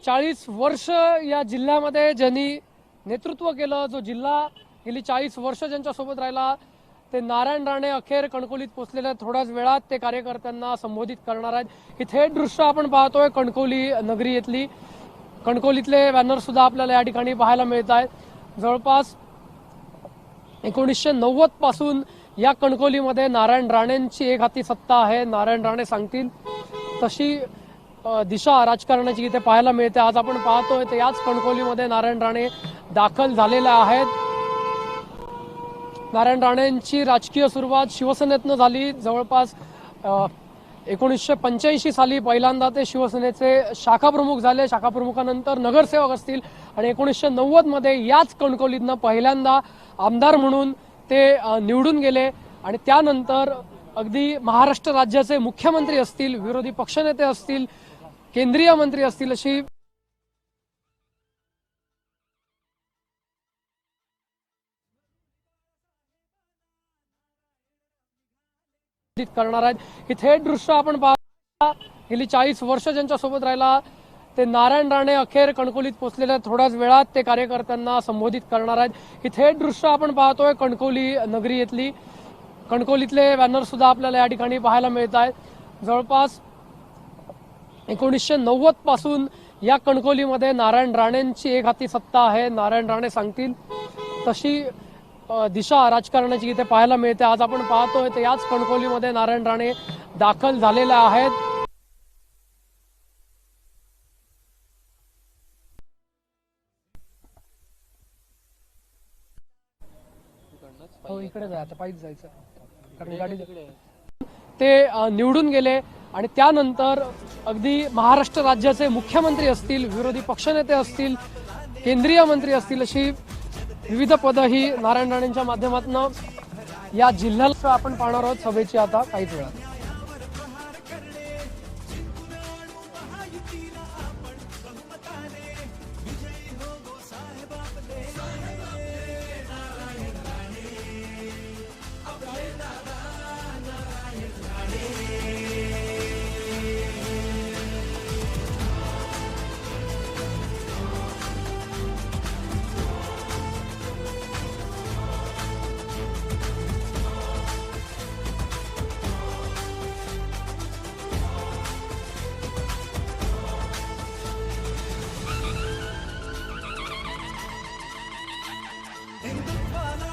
[SPEAKER 5] 40 वर्ष या जिल्ह्यामध्ये ज्यांनी नेतृत्व केलं, जो जिल्हा गेली 40 वर्ष ज्यांच्यासोबत राहिला, ते नारायण राणे अखेर कणकवलीत पोहोचलेल्या थोड्याच वेळात ते कार्यकर्त्यांना संबोधित करणार आहेत. ही थेट दृश्य आपण पाहतोय कणकवली नगरी येथली. कणकवलीतले बॅनर सुद्धा आपल्याला या ठिकाणी पाहायला मिळत आहेत. जवळपास 1990 पासून या कणकवलीमध्ये नारायण राणेंची एक हाती सत्ता आहे. नारायण राणे सांगतील तशी दिशा राजकारणाची इथे पाहायला मिळते. आज आपण पाहतोय तर याच कणकवलीमध्ये नारायण राणे दाखल झालेले आहेत. नारायण राणेंची राजकीय सुरुवात शिवसेनेतनं झाली. जवळपास 1985 साली पहिल्यांदा ते शिवसेनेचे शाखाप्रमुख झाले. शाखाप्रमुखानंतर नगरसेवक असतील आणि 1990 मध्ये याच कणकवलीतनं पहिल्यांदा आमदार म्हणून ते निवडून गेले आणि त्यानंतर अगदी महाराष्ट्र राज्याचे मुख्यमंत्री असतील, विरोधी पक्षनेते असतील, केंद्रीय मंत्री असतील, अशी करणार आहेत. ही थेट दृश्य आपण पाहता गेली 40 वर्ष ज्यांच्यासोबत राहिला, ते नारायण राणे अखेर कणकवलीत पोहोचलेल्या थोड्याच वेळात ते कार्यकर्त्यांना संबोधित करणार आहेत. ही थेट दृश्य आपण पाहतोय कणकवली नगरी येथली. कणकवलीतले बॅनर सुद्धा आपल्याला या ठिकाणी पाहायला मिळत आहेत. जवळपास 1990 पासून या कणकवलीमध्ये नारायण राणेंची एक हाती सत्ता आहे. नारायण राणे सांगतील तशी दिशा राजकारणाची इथे पाहायला मिळते. आज आपण पाहतोय तर याच कणकवलीमध्ये नारायण राणे दाखल झालेले आहेत. हो इकडे जायचं, पायीच जायचं कारण गाडी ते निवडून गेले आणि त्यानंतर अगदी महाराष्ट्र राज्याचे मुख्यमंत्री असतील, विरोधी पक्षनेते असतील, केंद्रीय मंत्री असतील, अशी विविध पदं ही नारायण राणेंच्या माध्यमातून या जिल्ह्याला आपण पाहणार आहोत सभेची आता काहीच वेळात.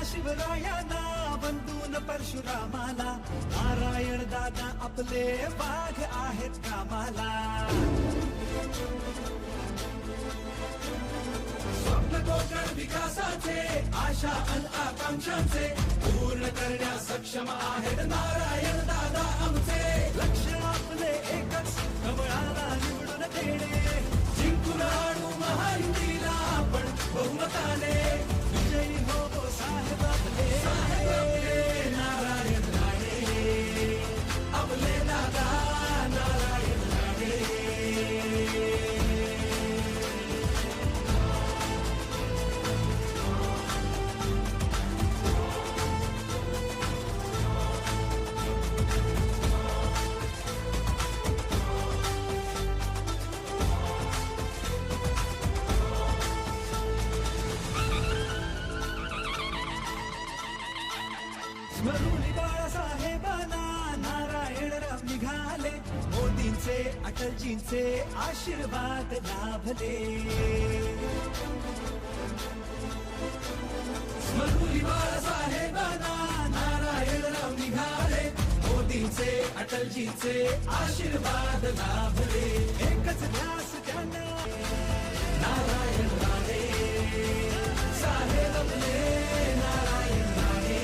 [SPEAKER 2] शिवरायांना वंदून परशुरामाला, नारायण दादा आपले वाघ आहेत कामाला. स्वप्न कोकण विकासाचे, आशा अन आकांक्षांचे पूर्ण करण्या सक्षम आहेत नारायण दादा आमचे. लक्ष आपले एकच, कमळाला निवडून देणे, जिंकून आणू महायुतीला आपण बहुमता. स्मरुली बाळासाहेबांना नारायणराव निघाले, मोदींचे अटलजींचे आशीर्वाद लाभले. स्मरुली बाळासाहेबांना नारायणराव निघाले, मोदींचे अटलजींचे आशीर्वाद लाभले. एकच ध्यास त्यांना नारायण राणे साहेब आपले, नारायण राणे.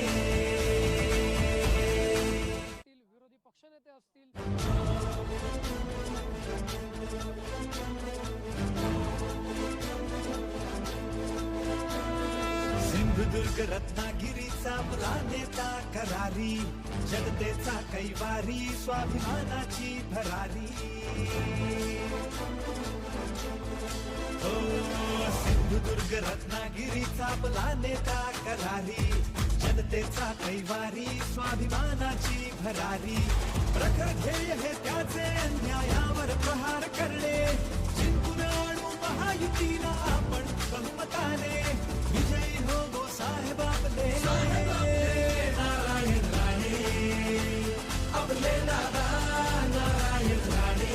[SPEAKER 5] विरोधी पक्षनेते असतील,
[SPEAKER 2] सिंधुदुर्ग रत्नागिरीचा आपला नेता करारी, जनतेचा कैवारी स्वाभिमानाची भरारी. हो सिंधुदुर्ग रत्नागिरीचा आपला नेता करारी, जनतेचा कैवारी स्वाभिमानाची भरारी. प्रखर ध्येय हे त्याचे अन्यायावर प्रहार करणे, जिंकून आणू महायुतीला आपण बहुमताने. विजयी हो गो साहेब आपले, नारायण राणे आपले दादा नारायण राणे.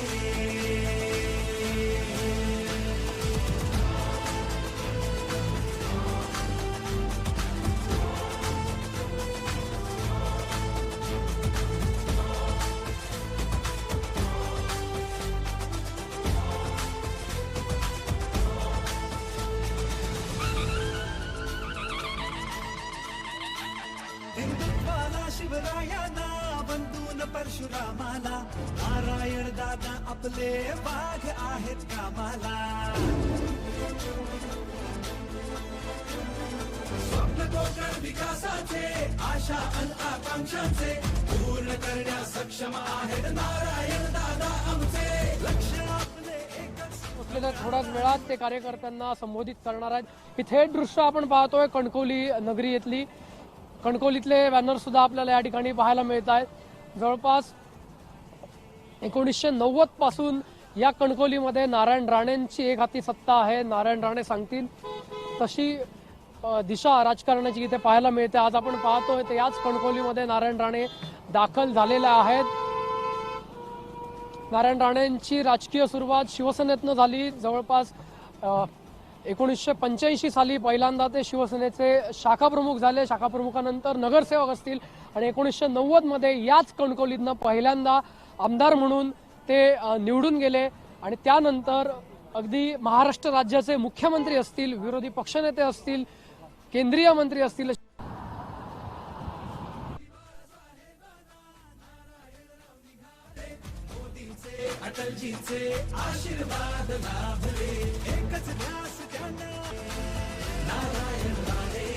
[SPEAKER 2] हिंदुत्वाला शिवरायांना वंदून परशुरामाला, नारायण दादा आपले वाघ आहेत कामाला. स्वप्न कोकण विकासाचे, आशा अन आकांक्षांचे पूर्ण करण्यास सक्षम आहेत नारायण दादा आमचे. लक्ष आपले एकच.
[SPEAKER 5] असलेल्या थोड्याच वेळात ते कार्यकर्त्यांना संबोधित करणार आहेत. ही थेट दृश्य आपण पाहतोय कणकवली नगरी येथली. कणकवलीतले बॅनर सुद्धा आपल्याला या ठिकाणी पाहायला मिळत आहेत. जवळपास 1990 पासून या कणकवलीमध्ये नारायण राणेंची एक हाती सत्ता आहे. नारायण राणे सांगतील तशी दिशा राजकारणाची इथे पाहायला मिळते. आज आपण पाहतोय तर याच कणकवलीमध्ये नारायण राणे दाखल झालेल्या आहेत. नारायण राणेंची राजकीय सुरुवात शिवसेनेतनं झाली. जवळपास 1985 साली पहिल्यांदा ते शिवसेनेचे शाखाप्रमुख झाले. शाखाप्रमुखानंतर नगरसेवक असतील आणि 1990 मध्ये याच कणकवलीतनं पहिल्यांदा आमदार म्हणून ते निवडून गेले आणि त्यानंतर अगदी महाराष्ट्र राज्याचे मुख्यमंत्री असतील, विरोधी पक्षनेते असतील, केंद्रीय मंत्री असतील,
[SPEAKER 2] अटलजीचे आशीर्वाद लाभले. एकच ध्यास त्यांना नारायण राणे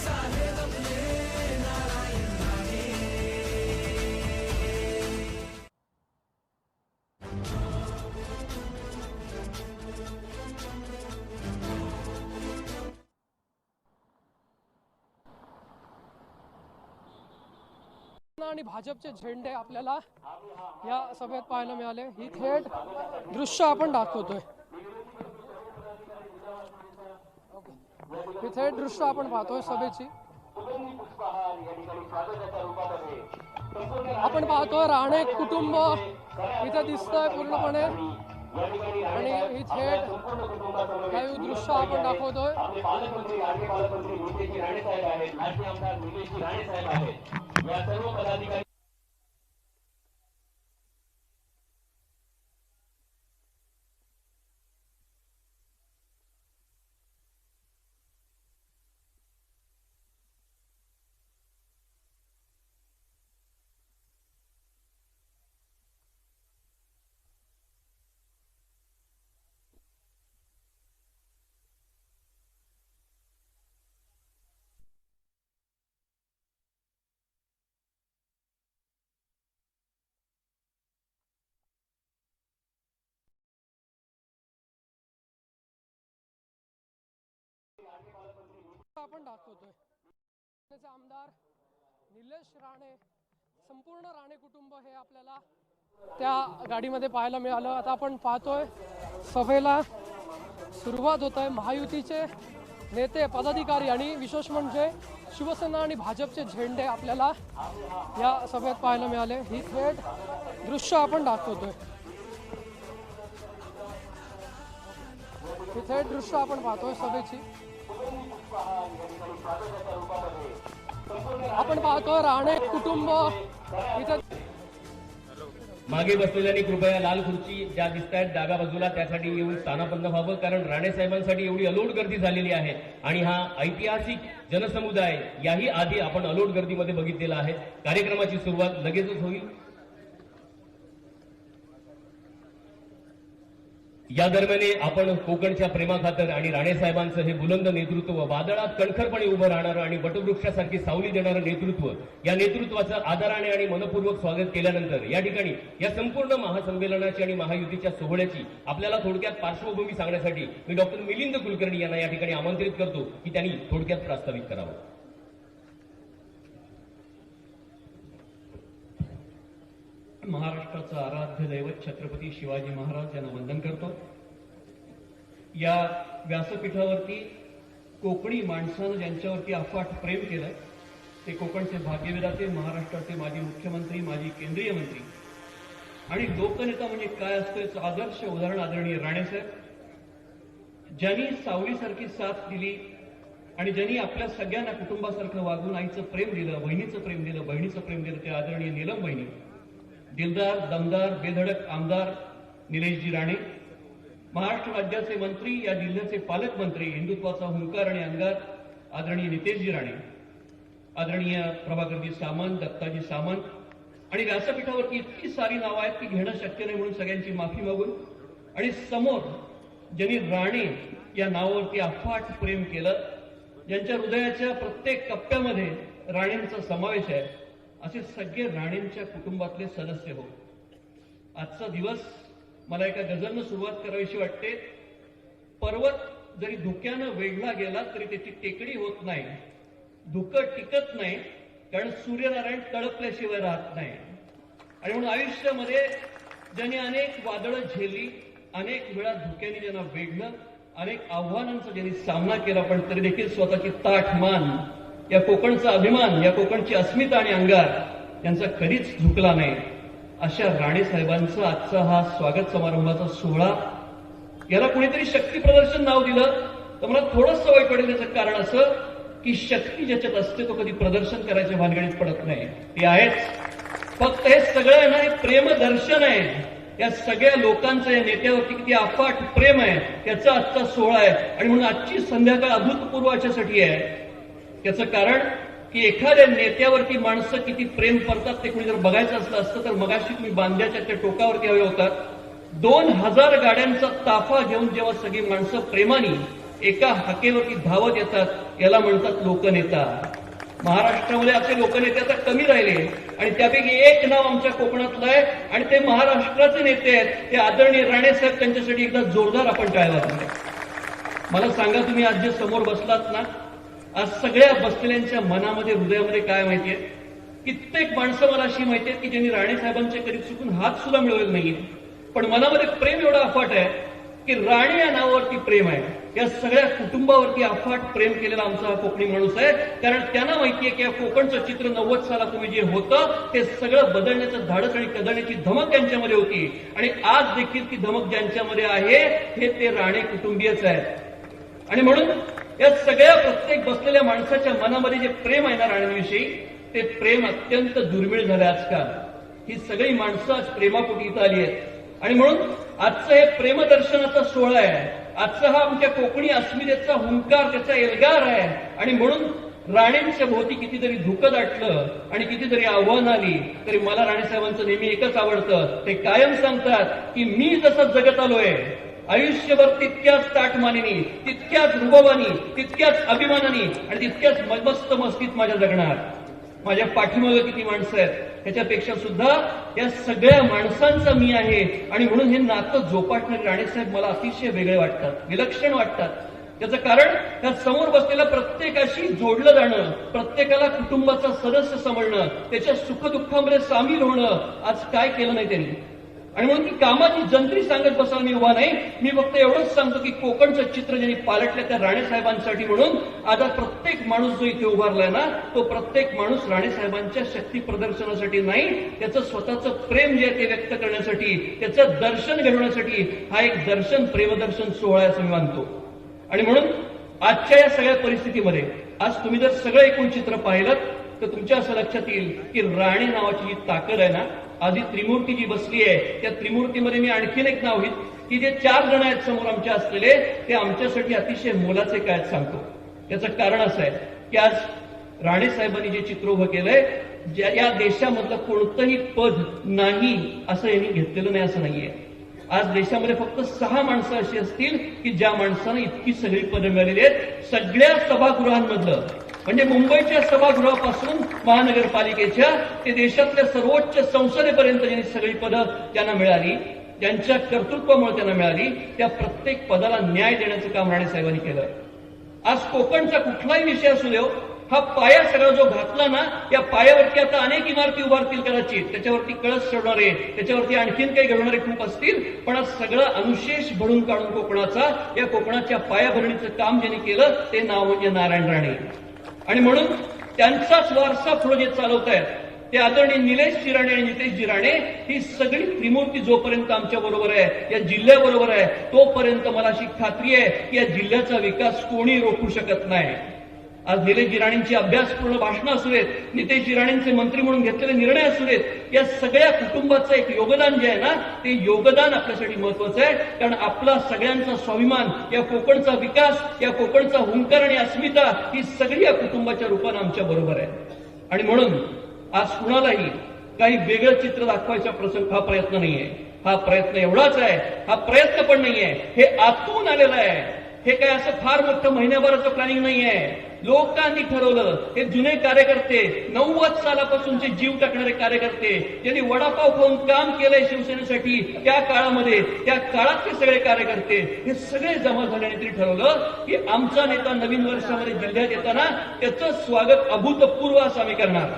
[SPEAKER 2] साहेब आपले, नारायण राणे.
[SPEAKER 5] आणि भाजपचे झेंडे आपल्याला या सभेत पाहायला मिळाले. ही थेट दृश्य आपण दाखवतोय. ही थेट दृश्य आपण पाहतोय सभेची. आपण पाहतोय राणे कुटुंब इथे दिसतंय पूर्णपणे आणि ही थेट लाईव्ह दृश्य आपण दाखवतोय.
[SPEAKER 8] पालकमंत्री नितेशजी राणे साहेब आहेत, माजी आमदार निलेशजी राणे साहेब आहेत. या सर्व पदाधिकारी
[SPEAKER 5] आपण दाखवतोय. आमदार निलेश राणे, संपूर्ण राणे कुटुंब हे आपल्याला त्या गाडीमध्ये पाहायला मिळालं. आता आपण पाहतोय सभेला सुरुवात होत आहे. महायुतीचे नेते, पदाधिकारी आणि विशेष म्हणजे शिवसेना आणि भाजपचे झेंडे आपल्याला या सभेत पाहायला मिळाले. ही थेट दृश्य आपण दाखवतोय. ही थेट दृश्य आपण पाहतोय सभेची. आपण पाहतोय राणे कुटुंब इथे.
[SPEAKER 8] मागे बसलेल्यांनी कृपया लाल खुर्ची ज्या दिसत आहेत डाव्या बाजूला त्यासाठी येऊन स्थानापन्न व्हावं, कारण राणे साहेबांसाठी एवढी अलोट गर्दी झालेली आहे आणि हा ऐतिहासिक जनसमुदाय याही आधी आपण अलोट गर्दीमध्ये बघितलेला आहे. कार्यक्रमाची सुरुवात लगेचच होईल. या दरम्यान आपण कोकणच्या प्रेमाखातर आणि राणे साहेबांचं हे बुलंद नेतृत्व, वादळात कणखरपणे उभं राहणारं आणि वटवृक्षासारखी सावली देणारं नेतृत्व, या नेतृत्वाचं आदराने आणि मनपूर्वक स्वागत केल्यानंतर या ठिकाणी या संपूर्ण महासंमेलनाची आणि महायुतीच्या सोहळ्याची आपल्याला थोडक्यात पार्श्वभूमी सांगण्यासाठी मी डॉक्टर मिलिंद कुलकर्णी यांना या ठिकाणी आमंत्रित करतो की त्यांनी थोडक्यात प्रास्ताविक करावं.
[SPEAKER 9] महाराष्ट्राचं आराध्य दैवत छत्रपती शिवाजी महाराज यांना वंदन करतो. या व्यासपीठावरती कोकणी माणसानं ज्यांच्यावरती अफाट प्रेम केलं ते कोकणचे भाग्यविधाते, महाराष्ट्राचे माजी मुख्यमंत्री, माजी केंद्रीय मंत्री आणि लोकनेता म्हणजे काय असतं याचं आदर्श उदाहरण आदरणीय राणेसाहेब, ज्यांनी सावलीसारखी साथ दिली आणि ज्यांनी आपल्या सगळ्यांना कुटुंबासारखं वागून आईचं प्रेम दिलं, बहिणीचं प्रेम दिलं, बहिणीचं प्रेम दिलं, ते आदरणीय नीलम बहिणी, दिलदार, दमदार, बेधडक आमदार निलेशजी राणे, महाराष्ट्र राज्याचे मंत्री, या जिल्ह्याचे पालकमंत्री, हिंदुत्वाचा हुंकार आणि अंगार आदरणीय नितेशजी राणे, आदरणीय प्रभाकरजी सामंत, दत्ताजी सामंत आणि व्यासपीठावरती इतकी सारी नावं आहेत की घेणं शक्य नाही, म्हणून सगळ्यांची माफी मागून. आणि समोर ज्यांनी राणे या नावावरती अफाट प्रेम केलं, ज्यांच्या हृदयाच्या प्रत्येक कप्प्यामध्ये राणेंचा समावेश आहे, असे सगळे राणेंच्या कुटुंबातले सदस्य हो. आजचा दिवस मला एका गझलनं सुरुवात करावीशी वाटते. पर्वत जरी धुक्यानं वेढला गेला तरी त्याची टेकडी होत नाही, धुकं टिकत नाही, कारण सूर्यनारायण तळपल्याशिवाय राहत नाही. आणि म्हणून आयुष्यामध्ये ज्यांनी अनेक वादळं झेलली, अनेक वेळा धुक्याने ज्यांना वेढलं, अनेक आव्हानांचा ज्यांनी सामना केला, पण तरी देखील स्वतःची ताठ मान, या कोकणचा अभिमान, या कोकणची अस्मिता आणि अंगार यांचा कधीच झुकला नाही, अशा राणे साहेबांचा आजचा हा स्वागत समारंभाचा सोहळा, याला कुणीतरी शक्ती प्रदर्शन नाव दिलं तर मला थोडंसं वाईट वाटेल. त्याचं कारण असं की शक्ती ज्याच्यात असते तो कधी प्रदर्शन करायच्या भानगडीत पडत नाही, ते आहेच. फक्त हे सगळं आहे ना, हे प्रेमदर्शन आहे. या सगळ्या लोकांचं या नेत्यावरती किती अफाट प्रेम आहे त्याचा आजचा सोहळा आहे. आणि म्हणून आजची संध्याकाळ अभूतपूर्व याच्यासाठी आहे. त्याचं कारण की एखाद्या नेत्यावरती माणसं किती प्रेम करतात ते कुणी जर बघायचं असतं तर मगाशी तुम्ही बांद्याच्या त्या टोकावरती हवे होतात. 2000 गाड्यांचा ताफा घेऊन जेव्हा सगळी माणसं प्रेमाने एका हाकेवरती धावत येतात, याला म्हणतात लोकनेता. महाराष्ट्रामध्ये असे लोकनेते आता कमी राहिले आणि त्यापैकी एक नाव आमच्या कोकणातलं आहे आणि ते महाराष्ट्राचे नेते आहेत, ते आदरणीय राणेसाहेब. त्यांच्यासाठी एकदा जोरदार आपण टाळ्या वाजवूया. मला सांगा, तुम्ही आज जे समोर बसलात ना, आज सगळ्या बसलेल्यांच्या मनामध्ये, हृदयामध्ये काय माहितीये? कित्येक माणसं मला अशी माहिती आहेत की ज्यांनी राणे साहेबांचे कधी चुकून हात सुद्धा मिळवले नाहीये, पण मनामध्ये प्रेम एवढं अफाट आहे की राणे या नावावरती प्रेम आहे. या सगळ्या कुटुंबावरती अफाट प्रेम केलेला आमचा हा कोकणी माणूस आहे, कारण त्यांना माहितीये की या कोकणचं चित्र 90 सालापूर्वी जे होतं ते सगळं बदलण्याचं धाडस आणि कदळण्याची धमक त्यांच्यामध्ये होती. आणि आज देखील ती धमक ज्यांच्यामध्ये आहे हे ते राणे कुटुंबीयच आहेत. आणि म्हणून या सगळ्या प्रत्येक बसलेल्या माणसाच्या मनामध्ये जे प्रेम आहे ना राणेंविषयी, ते प्रेम अत्यंत दुर्मिळ झालं आजकाल. ही सगळी माणसं आज प्रेमापोटी इथं आली आहेत. आणि म्हणून आजचं हे प्रेमदर्शनाचा सोहळा आहे. आजचा हा आमच्या कोकणी अस्मितेचा हुंकार, त्याचा एल्गार आहे. आणि म्हणून राणेंच्या भोवती कितीतरी धुकं दाटलं आणि कितीतरी आव्हान आली तरी मला राणेसाहेबांचं नेहमी एकच आवडतं. ते कायम सांगतात की मी जसं जगत आलोय आयुष्यभर तितक्याच ताठमानेनी, तितक्याच रुबाबानी, तितक्याच अभिमानानी आणि तितक्याच मस्त मस्तीत माझ्या जगणार. माझ्या पाठीमागे किती माणसं आहेत त्याच्यापेक्षा सुद्धा या सगळ्या माणसांचा मी आहे. आणि म्हणून हे नातं जोपासणारे राणेसाहेब मला अतिशय वेगळे वाटतात, विलक्षण वाटतात. त्याचं कारण या समोर बसलेल्या प्रत्येकाशी जोडलं जाणं, प्रत्येकाला कुटुंबाचा सदस्य समजणं, त्याच्या सुखदुःखामध्ये सामील होणं. आज काय केलं नाही त्यांनी. आणि म्हणून ती कामाची जंत्री सांगत बसायला मी उभा नाही. मी फक्त एवढंच सांगतो की कोकणचं चित्र ज्यांनी पालटलं त्या राणेसाहेबांसाठी म्हणून आता प्रत्येक माणूस जो इथे उभारलाय ना तो प्रत्येक माणूस राणेसाहेबांच्या शक्ती प्रदर्शनासाठी नाही, त्याचं स्वतःचं प्रेम जे आहे ते व्यक्त करण्यासाठी, त्याचं दर्शन घडवण्यासाठी हा एक दर्शन प्रेमदर्शन सोहळा आहे असं मी मानतो. आणि म्हणून आजच्या या सगळ्या परिस्थितीमध्ये आज तुम्ही जर सगळं एकूण चित्र पाहिलं तर तुमच्या असं लक्षात येईल की राणे नावाची जी ताकद आहे ना, आधी त्रिमूर्ती जी बसली आहे त्या त्रिमूर्तीमध्ये मी आणखीन एक नाव घेईन की जे 4 जण आहेत समोर आमच्या असलेले ते आमच्यासाठी अतिशय मोलाचे काय सांगतो. त्याचं कारण असं आहे की आज राणे साहेबांनी जे चित्र उभं केलंय, या देशामधलं कोणतंही पद नाही असं यांनी घेतलेलं नाही असं नाहीये. आज देशामध्ये फक्त 6 माणसं अशी असतील की ज्या माणसांना इतकी सगळी पदं मिळालेली आहेत. सगळ्या सभागृहांमधलं म्हणजे मुंबईच्या सभागृहापासून महानगरपालिकेच्या ते देशातल्या सर्वोच्च संसदेपर्यंत ज्यांनी सगळी पदं त्यांना मिळाली, ज्यांच्या कर्तृत्वामुळे त्यांना मिळाली, त्या प्रत्येक पदाला न्याय देण्याचं काम राणेसाहेबांनी केलं. आज कोकणचा कुठलाही विषय असू देव, हा पाया सगळा जो घातला ना, या पायावरती आता अनेक इमारती उभारतील कदाचित, त्याच्यावरती कळस ठेवणारे, त्याच्यावरती आणखीन काही घडवणारे खूप असतील, पण आज सगळं अनुशेष भरून काढून कोकणाचा, या कोकणाच्या पायाभरणीचं काम ज्यांनी केलं ते नाव म्हणजे नारायण राणे. आणि म्हणून त्यांचाच वारसा पुढे जे चालवत आहेत ते आदरणीय निलेशजी राणे आणि नितेशजी राणे, ही सगळी त्रिमूर्ती जोपर्यंत आमच्या बरोबर आहे, या जिल्ह्याबरोबर आहे, तोपर्यंत मला अशी खात्री आहे की या जिल्ह्याचा विकास कोणी रोखू शकत नाही. आज निलेशजी राणेंची अभ्यासपूर्ण भाषणं असू देत, नितेशजी राणेंचे मंत्री म्हणून घेतलेले निर्णय असू देत, या सगळ्या कुटुंबाचं एक योगदान जे आहे ना, ते योगदान आपल्यासाठी महत्वाचं आहे. कारण आपला सगळ्यांचा स्वाभिमान, या कोकणचा विकास, या कोकणचा हुंकार आणि अस्मिता ही सगळी या कुटुंबाच्या रूपानं आमच्या बरोबर आहे. आणि म्हणून आज कुणालाही काही वेगळं चित्र दाखवायचा प्रसंग हा प्रयत्न नाहीये. हा प्रयत्न एवढाच आहे, हा प्रयत्न पण नाहीये, हे आतून आलेलं आहे. हे काय असं फार मोठं महिन्याभराचं प्लॅनिंग नाहीये. लोकांनी ठरवलं. हे जुने कार्यकर्ते, 90 सालापासूनचे जीव टाकणारे कार्यकर्ते, ज्यांनी वडापाव खाऊन काम केलंय शिवसेनेसाठी त्या काळामध्ये, त्या काळातले सगळे कार्यकर्ते हे सगळे जमा झाल्याने तरी ठरवलं की आमचा नेता नवीन वर्षामध्ये जिल्ह्यात येताना त्याचं स्वागत अभूतपूर्व असं आम्ही करणार.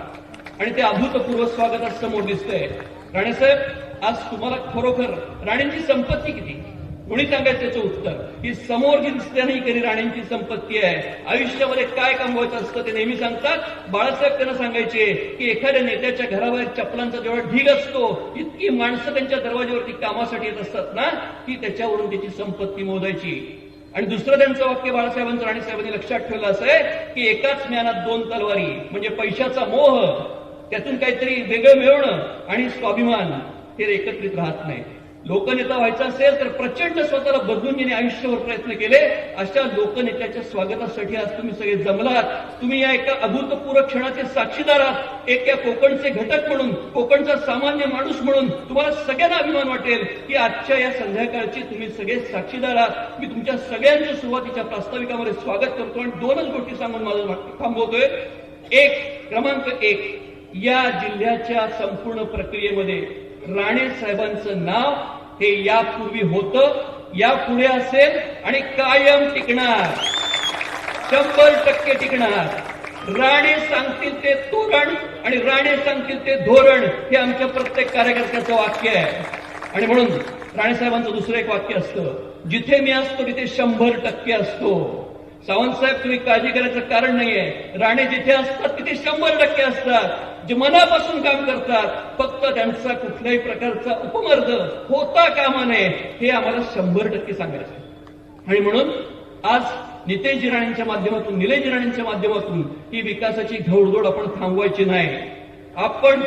[SPEAKER 9] आणि ते अभूतपूर्व स्वागत आज समोर दिसतंय. राणेसाहेब, आज तुम्हाला खरोखर राणेंची संपत्ती किती कोणी सांगायचं त्याचं उत्तर ही समोर जी दिसते नाही कधी राणेंची संपत्ती आहे. आयुष्यामध्ये काय कमवायचं असतं ते नेहमी सांगतात. बाळासाहेब त्यांना सांगायचे की एखाद्या नेत्याच्या घराबाहेर चपलांचा जेवढा ढीग असतो, इतकी माणसं त्यांच्या दरवाज्यावरती कामासाठी येत असतात ना, की त्याच्यावरून त्याची संपत्ती मोजायची. आणि दुसरं त्यांचं वाक्य बाळासाहेबांचं राणेसाहेबांनी लक्षात ठेवलं असं आहे की एकाच म्यानात 2 तलवारी, म्हणजे पैशाचा मोह, त्यातून काहीतरी वेगळं मिळवणं आणि स्वाभिमान हे एकत्रित राहत नाही. लोकनेता व्हायचा असेल तर प्रचंड स्वतःला बदलून घेणे आयुष्यभर प्रयत्न केले. अशा लोकनेत्याच्या स्वागतासाठी आज तुम्ही सगळे जमलात. तुम्ही या एका अभूतपूर्व क्षणाचे साक्षीदार आहात. एक या कोकणचे घटक म्हणून, कोकणचा सामान्य माणूस म्हणून तुम्हाला सगळ्यांना अभिमान वाटेल की आजच्या या संध्याकाळची तुम्ही सगळे साक्षीदार आहात. मी तुमच्या सगळ्यांच्या सुरुवातीच्या प्रास्ताविकामध्ये स्वागत करतो आणि 2च गोष्टी सांगून माझं थांबवतोय. क्रमांक 1, या जिल्ह्याच्या संपूर्ण प्रक्रियेमध्ये राणे साहेबांचं नाव हे यापूर्वी होतं, यापुढे असेल आणि कायम टिकणार, 100% टिकणार. राणे सांगतील ते तोरण आणि राणे सांगतील ते धोरण हे आमच्या प्रत्येक कार्यकर्त्याचं वाक्य आहे. आणि म्हणून राणेसाहेबांचं दुसरं एक वाक्य असतं, जिथे मी असतो तिथे 100% असतो. सावंतसाहेब, तुम्ही काळजी करायचं कारण नाहीये. राणे जिथे असतात तिथे 100% असतात. जे मनापासून काम करतात, फक्त त्यांचा कुठल्याही प्रकारचा उपमर्द होता कामा नये हे आम्हाला 100% सांगायचं. आणि म्हणून आज नितेशजी राणेंच्या माध्यमातून, निलेशजी राणेंच्या माध्यमातून ही विकासाची घोडदौड आपण थांबवायची नाही. आपण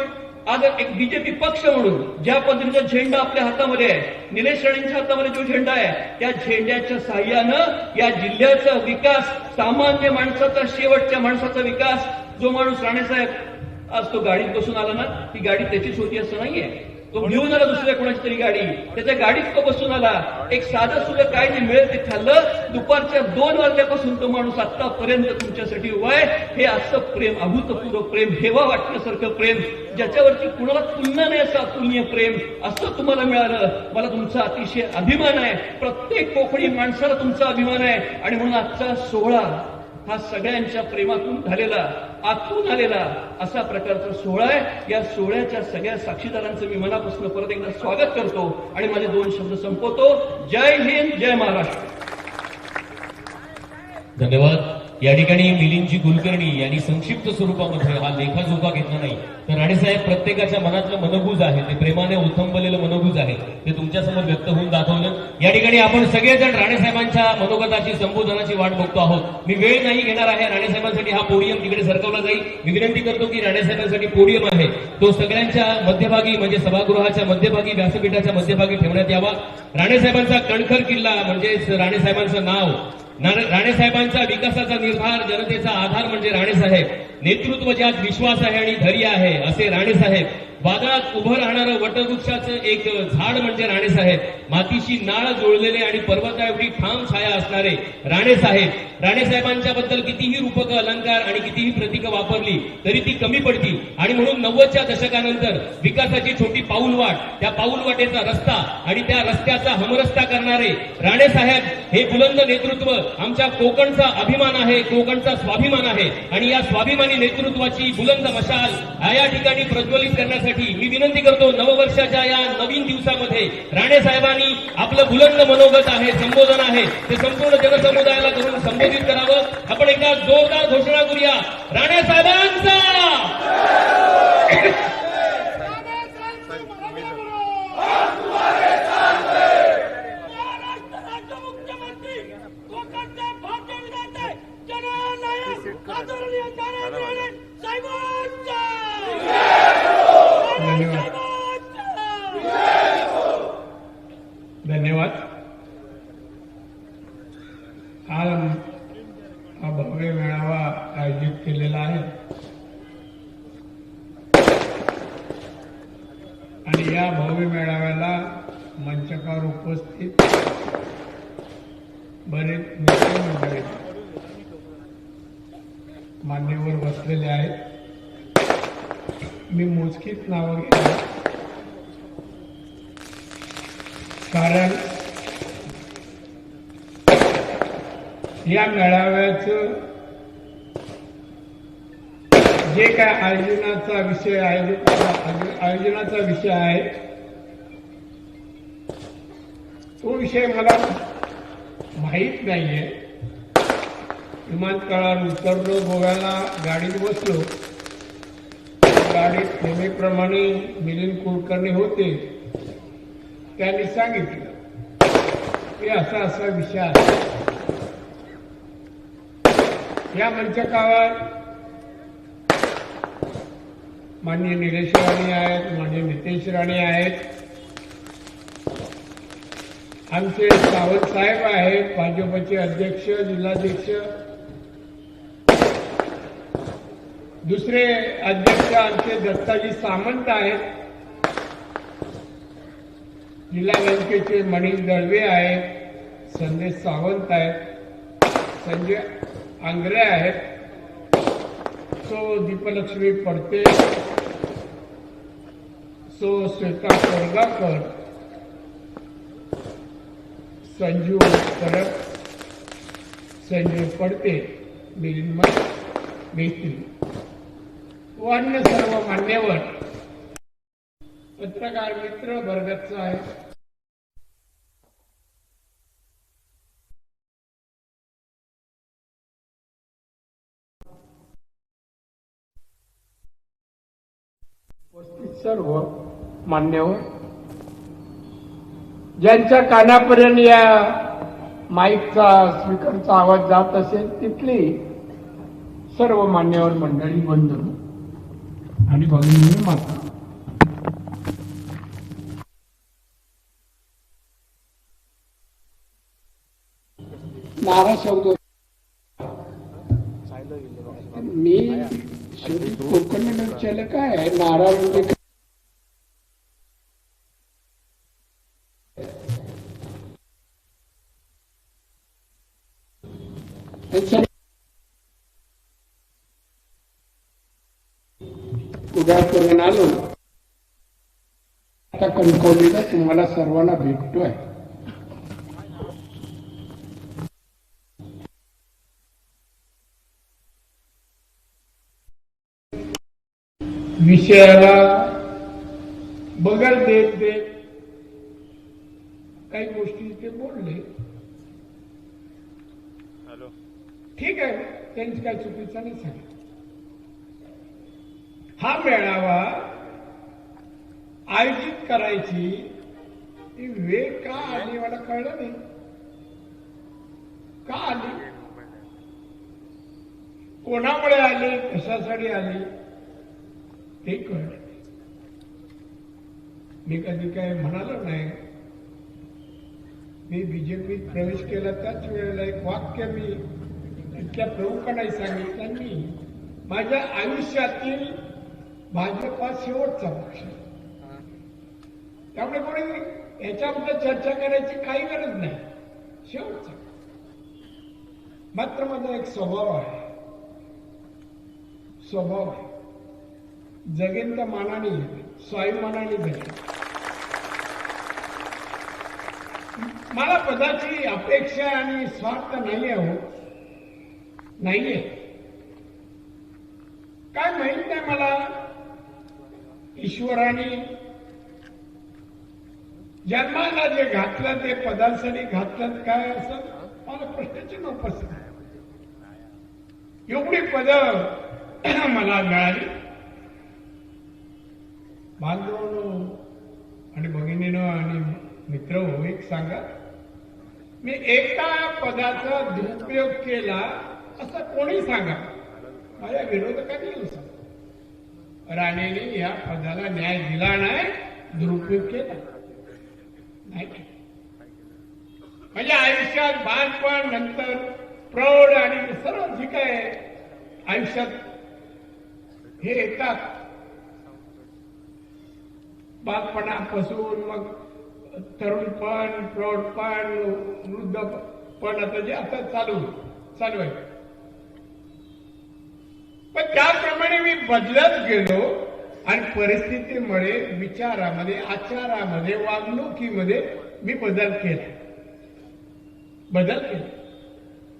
[SPEAKER 9] आज एक बीजेपी पक्ष म्हणून ज्या पद्धतीचा झेंडा आपल्या हातामध्ये आहे, निलेश राणेंच्या हातामध्ये जो झेंडा आहे, त्या झेंड्याच्या साह्यानं या जिल्ह्याचा विकास, सामान्य माणसाचा, शेवटच्या माणसाचा विकास, जो माणूस राणेसाहेब आज तो गाडीत बसून आला ना, ती गाडी त्याचीच होती असं नाहीये. तो घेऊन आला दुसऱ्या कोणाची तरी गाडी, त्याच्या गाडीत तो बसून आला. एक साधं सुद्धा काय जे मिळेल ते खाल्लं. दुपारच्या 2 वाजल्यापासून तो माणूस आतापर्यंत तुमच्यासाठी उभा आहे. हे असं प्रेम, अभूतपूर्व प्रेम, हेवा वाटण्यासारखं प्रेम, ज्याच्यावरती कुणाला तुलना नाही असं अतुलनीय प्रेम, असं तुम्हाला मिळालं. मला तुमचा अतिशय अभिमान आहे. प्रत्येक कोकणी माणसाला तुमचा अभिमान आहे. आणि म्हणून आजचा सोहळा हा सगळ्यांच्या प्रेमातून झालेला, आतून आलेला असा प्रकारचा सोहळा आहे. या सोहळ्याच्या सगळ्या साक्षीदारांचं मी मनापासून परत एकदा स्वागत करतो आणि माझे 2 शब्द संपवतो. जय हिंद, जय महाराष्ट्र.
[SPEAKER 8] धन्यवाद. या ठिकाणी मिलिंदजी कुलकर्णी यांनी संक्षिप्त स्वरूपामध्ये हा लेखाजोखा घेतला नाही, तर राणेसाहेब प्रत्येकाच्या मनातलं मनोगूज आहे, ते प्रेमाने ओथंबलेलं मनोगूज आहे, ते तुमच्यासमोर व्यक्त होऊन दाखवलं. या ठिकाणी आपण सगळेजण राणेसाहेबांच्या मनोगताची, संबोधनाची वाट बघतो आहोत. मी वेळ नाही घेणार आहे. राणेसाहेबांसाठी हा पोडियम तिकडे सरकवला जाईल. मी विनंती करतो की राणेसाहेबांसाठी पोडियम आहे तो सगळ्यांच्या मध्यभागी, म्हणजे सभागृहाच्या मध्यभागी, व्यासपीठाच्या मध्यभागी ठेवण्यात यावा. राणेसाहेबांचा कणखर किल्ला म्हणजेच राणेसाहेबांचं नाव, राणेसाहेबांचा विकासाचा निर्धार, जनतेचा आधार म्हणजे राणेसाहेब. नेतृत्व ज्यात विश्वास आहे आणि धैर्य आहे असे राणेसाहेब. वादळात उभं राहणारं वटवृक्षाचं एक झाड म्हणजे राणेसाहेब. मातीशी नाळ जुळलेले आणि पर्वताएवढी ठाम छाया असणारे राणेसाहेब. राणेसाहेबांच्या बद्दल कितीही रूपकं, अलंकार आणि कितीही प्रतीकं वापरली तरी ती कमी पडतील. आणि म्हणून 90च्या दशकानंतर विकासाची छोटी पाऊलवाट, त्या पाऊलवाटेचा रस्ता आणि त्या रस्त्याचा हमरस्ता करणारे राणेसाहेब हे बुलंद नेतृत्व आमच्या कोकणचा अभिमान आहे, कोकणचा स्वाभिमान आहे. आणि या स्वाभिमानी नेतृत्वाची बुलंद मशाल या ठिकाणी प्रज्वलित करण्यासाठी मी विनंती करतो, नववर्षाच्या या नवीन दिवसामध्ये राणेसाहेबांनी आपलं बुलंद मनोगत आहे, संबोधन आहे, ते संपूर्ण जनसमुदायाला करून संबोधित करावं. आपण एकदा जोरदार घोषणा करूया, राणेसाहेबांचा.
[SPEAKER 3] महाराष्ट्राचे मुख्यमंत्री, कोकणचे भारतीय विधाते, जननायक आदरणीय नारायण राणे साहेबांचा.
[SPEAKER 10] धन्यवाद. आज हा भव्य मेळावा आयोजित केलेला आहे आणि या भव्य मेळाव्याला मंचकावर उपस्थित बरेच नेते मंडळी, मान्यवर बसलेले आहेत. मी मोजकीच नावं घेतो कारण या मेळाव्याचं जे काय आयोजनाचा विषय आहे तो विषय मला माहीत नाहीये. विमानतळावर उतरलो, गोव्याला गाडीत बसलो, गाडीत नेहमीप्रमाणे मिलिंद कुलकर्णी होते. त्यांनी सांगितलं की असा विषय आहे. या मंचकावर माननीय निलेश राणे आहेत, माननीय नितेश राणे आहेत, आमचे सावंत साहेब आहेत, भाजपचे अध्यक्ष, जिल्हाध्यक्ष, दुसरे अध्यक्ष आमचे दत्ताजी सामंत आहेत, जिल्हा बँकेचे मनीष दळवे आहेत, संदेश सावंत आहेत, संजय आंग्रे आहेत, सो दीपलक्ष्मी पडते, सो श्वेता कोरगाकर, संजू परब, संजय पडते, मिलिंद मेहती व अन्य सर्व मान्यवर, पत्रकार मित्र वर्गाचा आहे. सर्व मान्यवर ज्यांच्या कानापर्यंत या माईकचा, स्पीकरचा आवाज जात असेल तिथली सर्व मान्यवर मंडळी, बंधू आणि भगिनी माता, नारा शब्द मी शेवटी कोकण चालक आहे. नारा म्हणजे उद्या करून आलो आता कणकवलीला तुम्हाला सर्वांना भेटतोय. विषयाला बगल देत देत काही गोष्टी ते बोलले. ठीक आहे, त्यांची काही चुकीचं नाही सांगितलं. हा मेळावा आयोजित करायची ती वेळ का आली मला कळलं नाही. का आली, कोणामुळे आली, कशासाठी आली ते कळलं नाही. मी कधी काय म्हणालो नाही. मी बीजेपीत प्रवेश केला त्याच वेळेला एक वाक्य मी इथल्या प्रमुखांनाही सांगितलं. मी माझ्या आयुष्यातील भाजपा शेवटचा पक्ष, त्यामुळे कोणी याच्याबद्दल चर्चा करायची काही गरज नाही. शेवटचा मात्र माझा एक स्वभाव आहे, जगेन त्या मानाने स्वाभिमानाने जगेन. मला पदाची अपेक्षा आणि स्वार्थ नाही आहे, नाहीये. काय माहित नाही मला ईश्वराने जन्माला जे घातलं ते पदांसाठी घातलं काय, असं मला प्रश्नचिन्ह उपस्थित आहे. एवढी पद मला मिळाली. बांधवांनो आणि भगिनीनं आणि मित्र हो, एक सांगा, मी एका पदाचा दुरुपयोग केला असं कोणी सांगा, माझ्या विरोधकांनी येऊ सांगा. राणेने या पदाला न्याय दिला नाही, दुरुपयोग केला नाही. माझ्या आयुष्यात बालपण, नंतर प्रौढ आणि सर्व जे काय आयुष्यात हे येतात, बालपणापासून मग तरुणपण, प्रौढपण, वृद्धपण, आता जे आता चालू आहे. पण त्याप्रमाणे मी बदलत गेलो आणि परिस्थितीमुळे विचारामध्ये, आचारामध्ये, वागणुकीमध्ये मी बदल केला.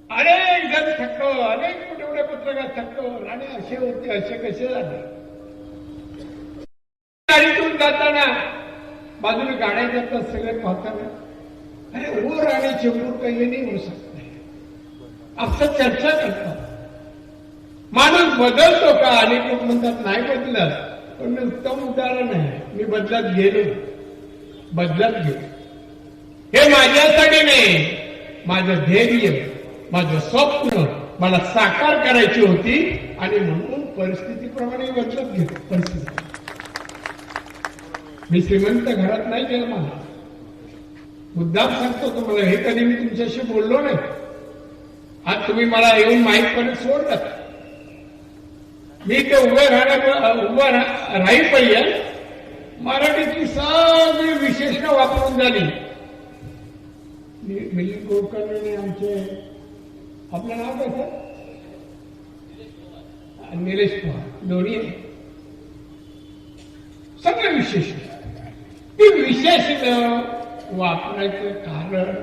[SPEAKER 10] अनेक जण थक्क, अनेक मोठे मोठे पत्रकार थक्क, आणि असे होते, असे कसे झाले. गाडीतून जाताना बाजूने गाड्या जातात, सगळे पाहताना अरे ओर आणि चेंबूर काही नाही होऊ शकत नाही असं चर्चा करतात. माणूस बदलतो का, अनेक लोक म्हणतात नाही बदलत, पण मी उत्तम उदाहरण आहे. मी बदलत गेलो. हे माझ्यासाठी नाही, माझं ध्येय, माझं स्वप्न मला साकार करायची होती आणि म्हणून परिस्थितीप्रमाणे बदलत गेलो. परिस्थिती, मी श्रीमंत घरात नाही जन्माला. मुद्दाम सांगतो तुम्हाला, हे कधी मी तुमच्याशी बोललो नाही. आज तुम्ही मला येऊन माहीतपणे सोडलं. मी ते उभं राहील पाहिजे. मराठीची सगळी विशेषणं वापरून झाली. मिलिंद कुलकर्णी आमचे, आपलं नाव काय सर? निलेश पवार, दोन्ही सगळे विशेषण. ती विशेषणं वापरायचं कारण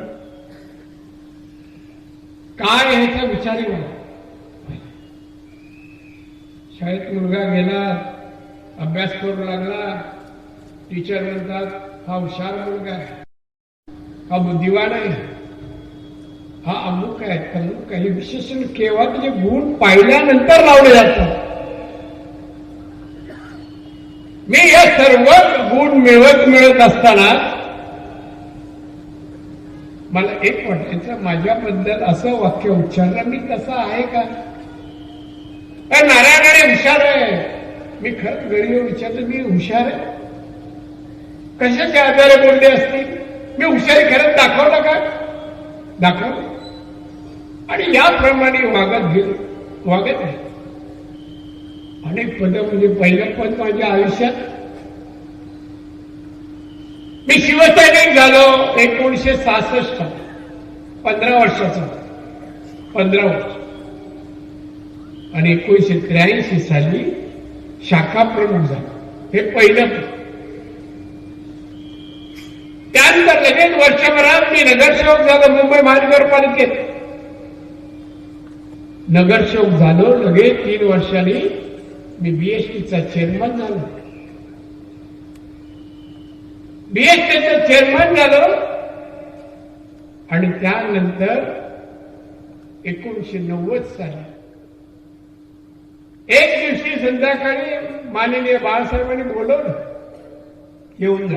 [SPEAKER 10] काय ह्याचा विचारही मला. शाळेत मुलगा गेला, अभ्यास करू लागला, टीचर म्हणतात हा हुशार मुलगा आहे, हा बुद्धिवान आहे, हा अमुक आहे, तमुक आहे. हे विशेषण केव्हा म्हणजे गुण पाहिल्यानंतर लावले जातात. मी हे सर्व गुण मिळत असताना मला एक वाटायचं, माझ्याबद्दल असं वाक्य उच्चारलं मी तसं आहे का? नारायणाने हुशार आहे. मी खरंच गरीब विचारलं, मी हुशार आहे? कशाच्या आधारे बोलले असतील? मी हुशारी खरंच दाखवलं का? दाखवलं. आणि याप्रमाणे वागत आहे. अनेक पद, म्हणजे पहिलं पद माझ्या आयुष्यात, मी शिवसैनिक झालो 1966, 15 वर्षाचा, 15 वर्ष. आणि 1983 साली शाखा प्रमुख झालो. हे पहिलं पद. त्यानंतर लगेच वर्षभरात मी नगरसेवक झालो मुंबई महानगरपालिकेत. नगरसेवक झालो लगेच 3 वर्षांनी मी बीएसटीचा चेअरमन झालो. बीएसटीचं चेअरमन झालो आणि त्यानंतर 1990 साली एक दिवशी संध्याकाळी माननीय बाळासाहेबांनी बोलवलं, येऊन जा.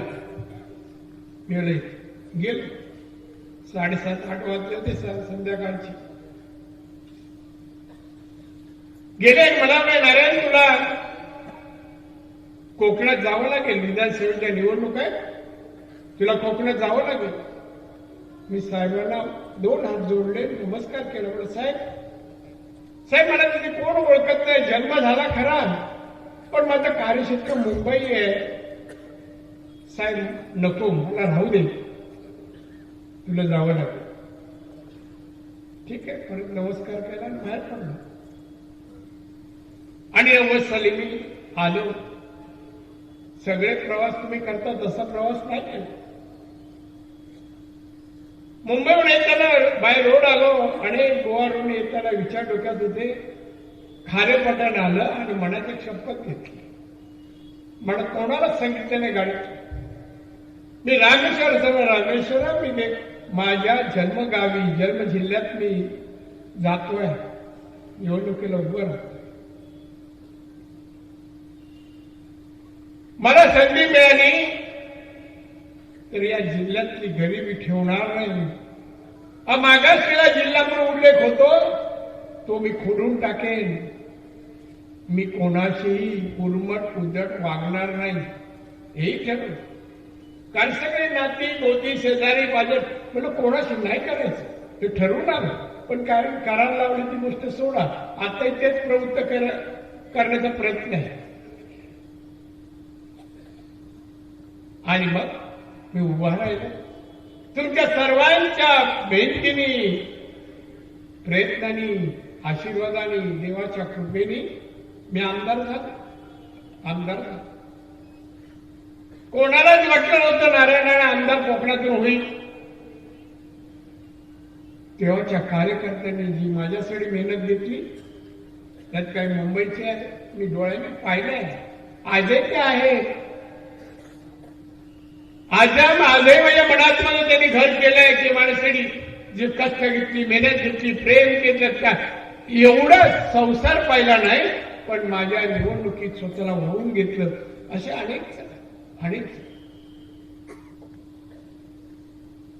[SPEAKER 10] मी गेलो. 7:30-8 वाजले होते संध्याकाळची. गेले मला नारायण, तुला कोकणात जावं लागेल, विधानसभेच्या निवडणूक आहे, तुला कोकणात जावं लागेल. मी साहेबांना 2 हात जोडले, नमस्कार केला. म्हणलं साहेब मला तिथे कोण ओळखत नाही, जन्म झाला खरा, पण माझं कार्यक्षेत्र मुंबई आहे. साहेब नको, मला राहू दे, तुला जावं लागेल. ठीक आहे, परत नमस्कार केला आणि बाहेर पडलो. आणि 90 साली मी आलो. सगळे प्रवास तुम्ही करता तसा प्रवास नाही केला. मुंबईहून येताना बाय रोड आलो आणि गोवावरून येताना विचार डोक्यात होते. खारेपाटण आलं आणि मनात एक शपथ घेतली, मला कोणालाच सांगितलं नाही गाडीत. मी रामेश्वर मी माझ्या जन्मगावी, जन्म जिल्ह्यात मी जातोय, निवडणुकीला उभं राहतो. मला संधी मिळाली तर या जिल्ह्यातली गरिबी ठेवणार नाही. मागासलेला जिल्हा म्हणून उल्लेख होतो तो मी खोडून टाकेन. मी कोणाशीही उर्मट उद्धट वागणार नाही, हेही ठरवलं. कारण सगळे नाती गोती शेजारी बाजू म्हणून कोणाशी नाही करायचं, ते ठरवून आलं. पण कारण करायला लावली ती गोष्ट सोडा, आता तेच प्रवृत्त करण्याचा प्रयत्न आहे. आणि मग मी उभा राहिलो. तुमच्या सर्वांच्या बेनतीने, प्रयत्नांनी, आशीर्वादाने, देवाच्या कृपेने मी आमदार झालो. कोणालाच वाटलं नव्हतं नारायणाने आमदार कोकणातून होईल. तेव्हाच्या कार्यकर्त्यांनी जी माझ्यासाठी मेहनत घेतली, त्यात काही मुंबईचे आहे, मी डोळ्याने पाहिलंय. आजही ते आहे. आजही माझ्या मनात मला त्यांनी घर केलंय की माझ्यासाठी जी कष्ट घेतली, मेहनत घेतली, प्रेम केलं, का एवढा संसार पाहिला नाही, पण माझ्या निवडणुकीत स्वतःला होऊन घेतलं. असे अनेक.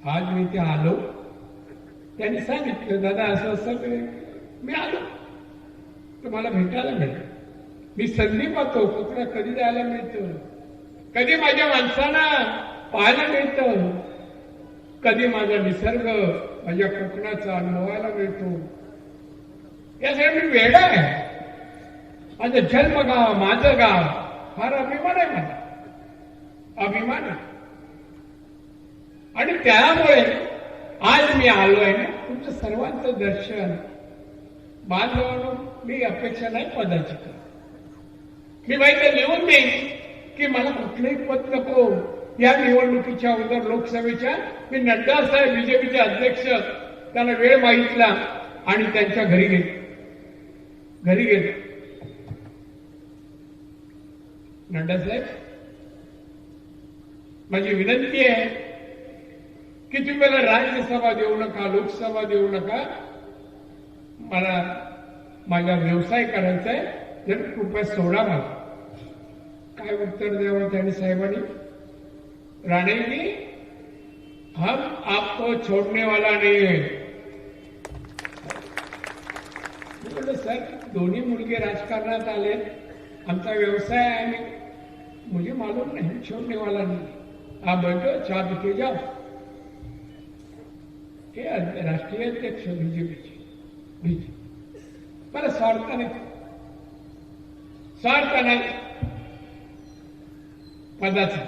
[SPEAKER 10] आज मी ते आलो, त्यांनी सांगितलं दादा असं असं, मी आलो तर मला भेटायला मिळालं. मी संधी पाहतो, कोकणात कधी जायला मिळतं, कधी माझ्या माणसांना पाहायला मिळतं, कधी माझा निसर्ग माझ्या कोकणाचा अनुभवायला मिळतो. यासाठी मी वेडा आहे. माझं जन्मगाव, माझं गाव, फार अभिमान आहे माझा, अभिमान आहे. आणि त्यामुळे आज मी आलोय ना, तुमचं सर्वांचं दर्शन. बांधवांनो, मी अपेक्षा नाही पदाची करत. मी माहिती लिहून देईन की मला कुठलंही पद नको. या निवडणुकीच्या अगोदर लोकसभेच्या मी नड्डा साहेब, बीजेपीचे अध्यक्ष, त्यांना वेळ मागितला आणि त्यांच्या घरी गेलो. नड्डा साहेब, माझी विनंती आहे की तुम्ही मला राज्यसभा देऊ नका, लोकसभा देऊ नका, मला माझा व्यवसाय करायचा आहे, जर कृपया सोडा मला. काय उत्तर द्यावं त्यांनी साहेबांनी? राणे जी, हम आपको छोड़ने वाला नहीं है. बोललो सर, दोन्ही मुलगे राजकारणात आले, आमचा व्यवसाय आहे, मुझे मालूम नहीं, छोड़ने वाला नहीं. आप बैठो, चहा पीके जाओ. हे राष्ट्रीय अध्यक्ष बीजेपीचे. मला स्वार्थ नाही पदाचा.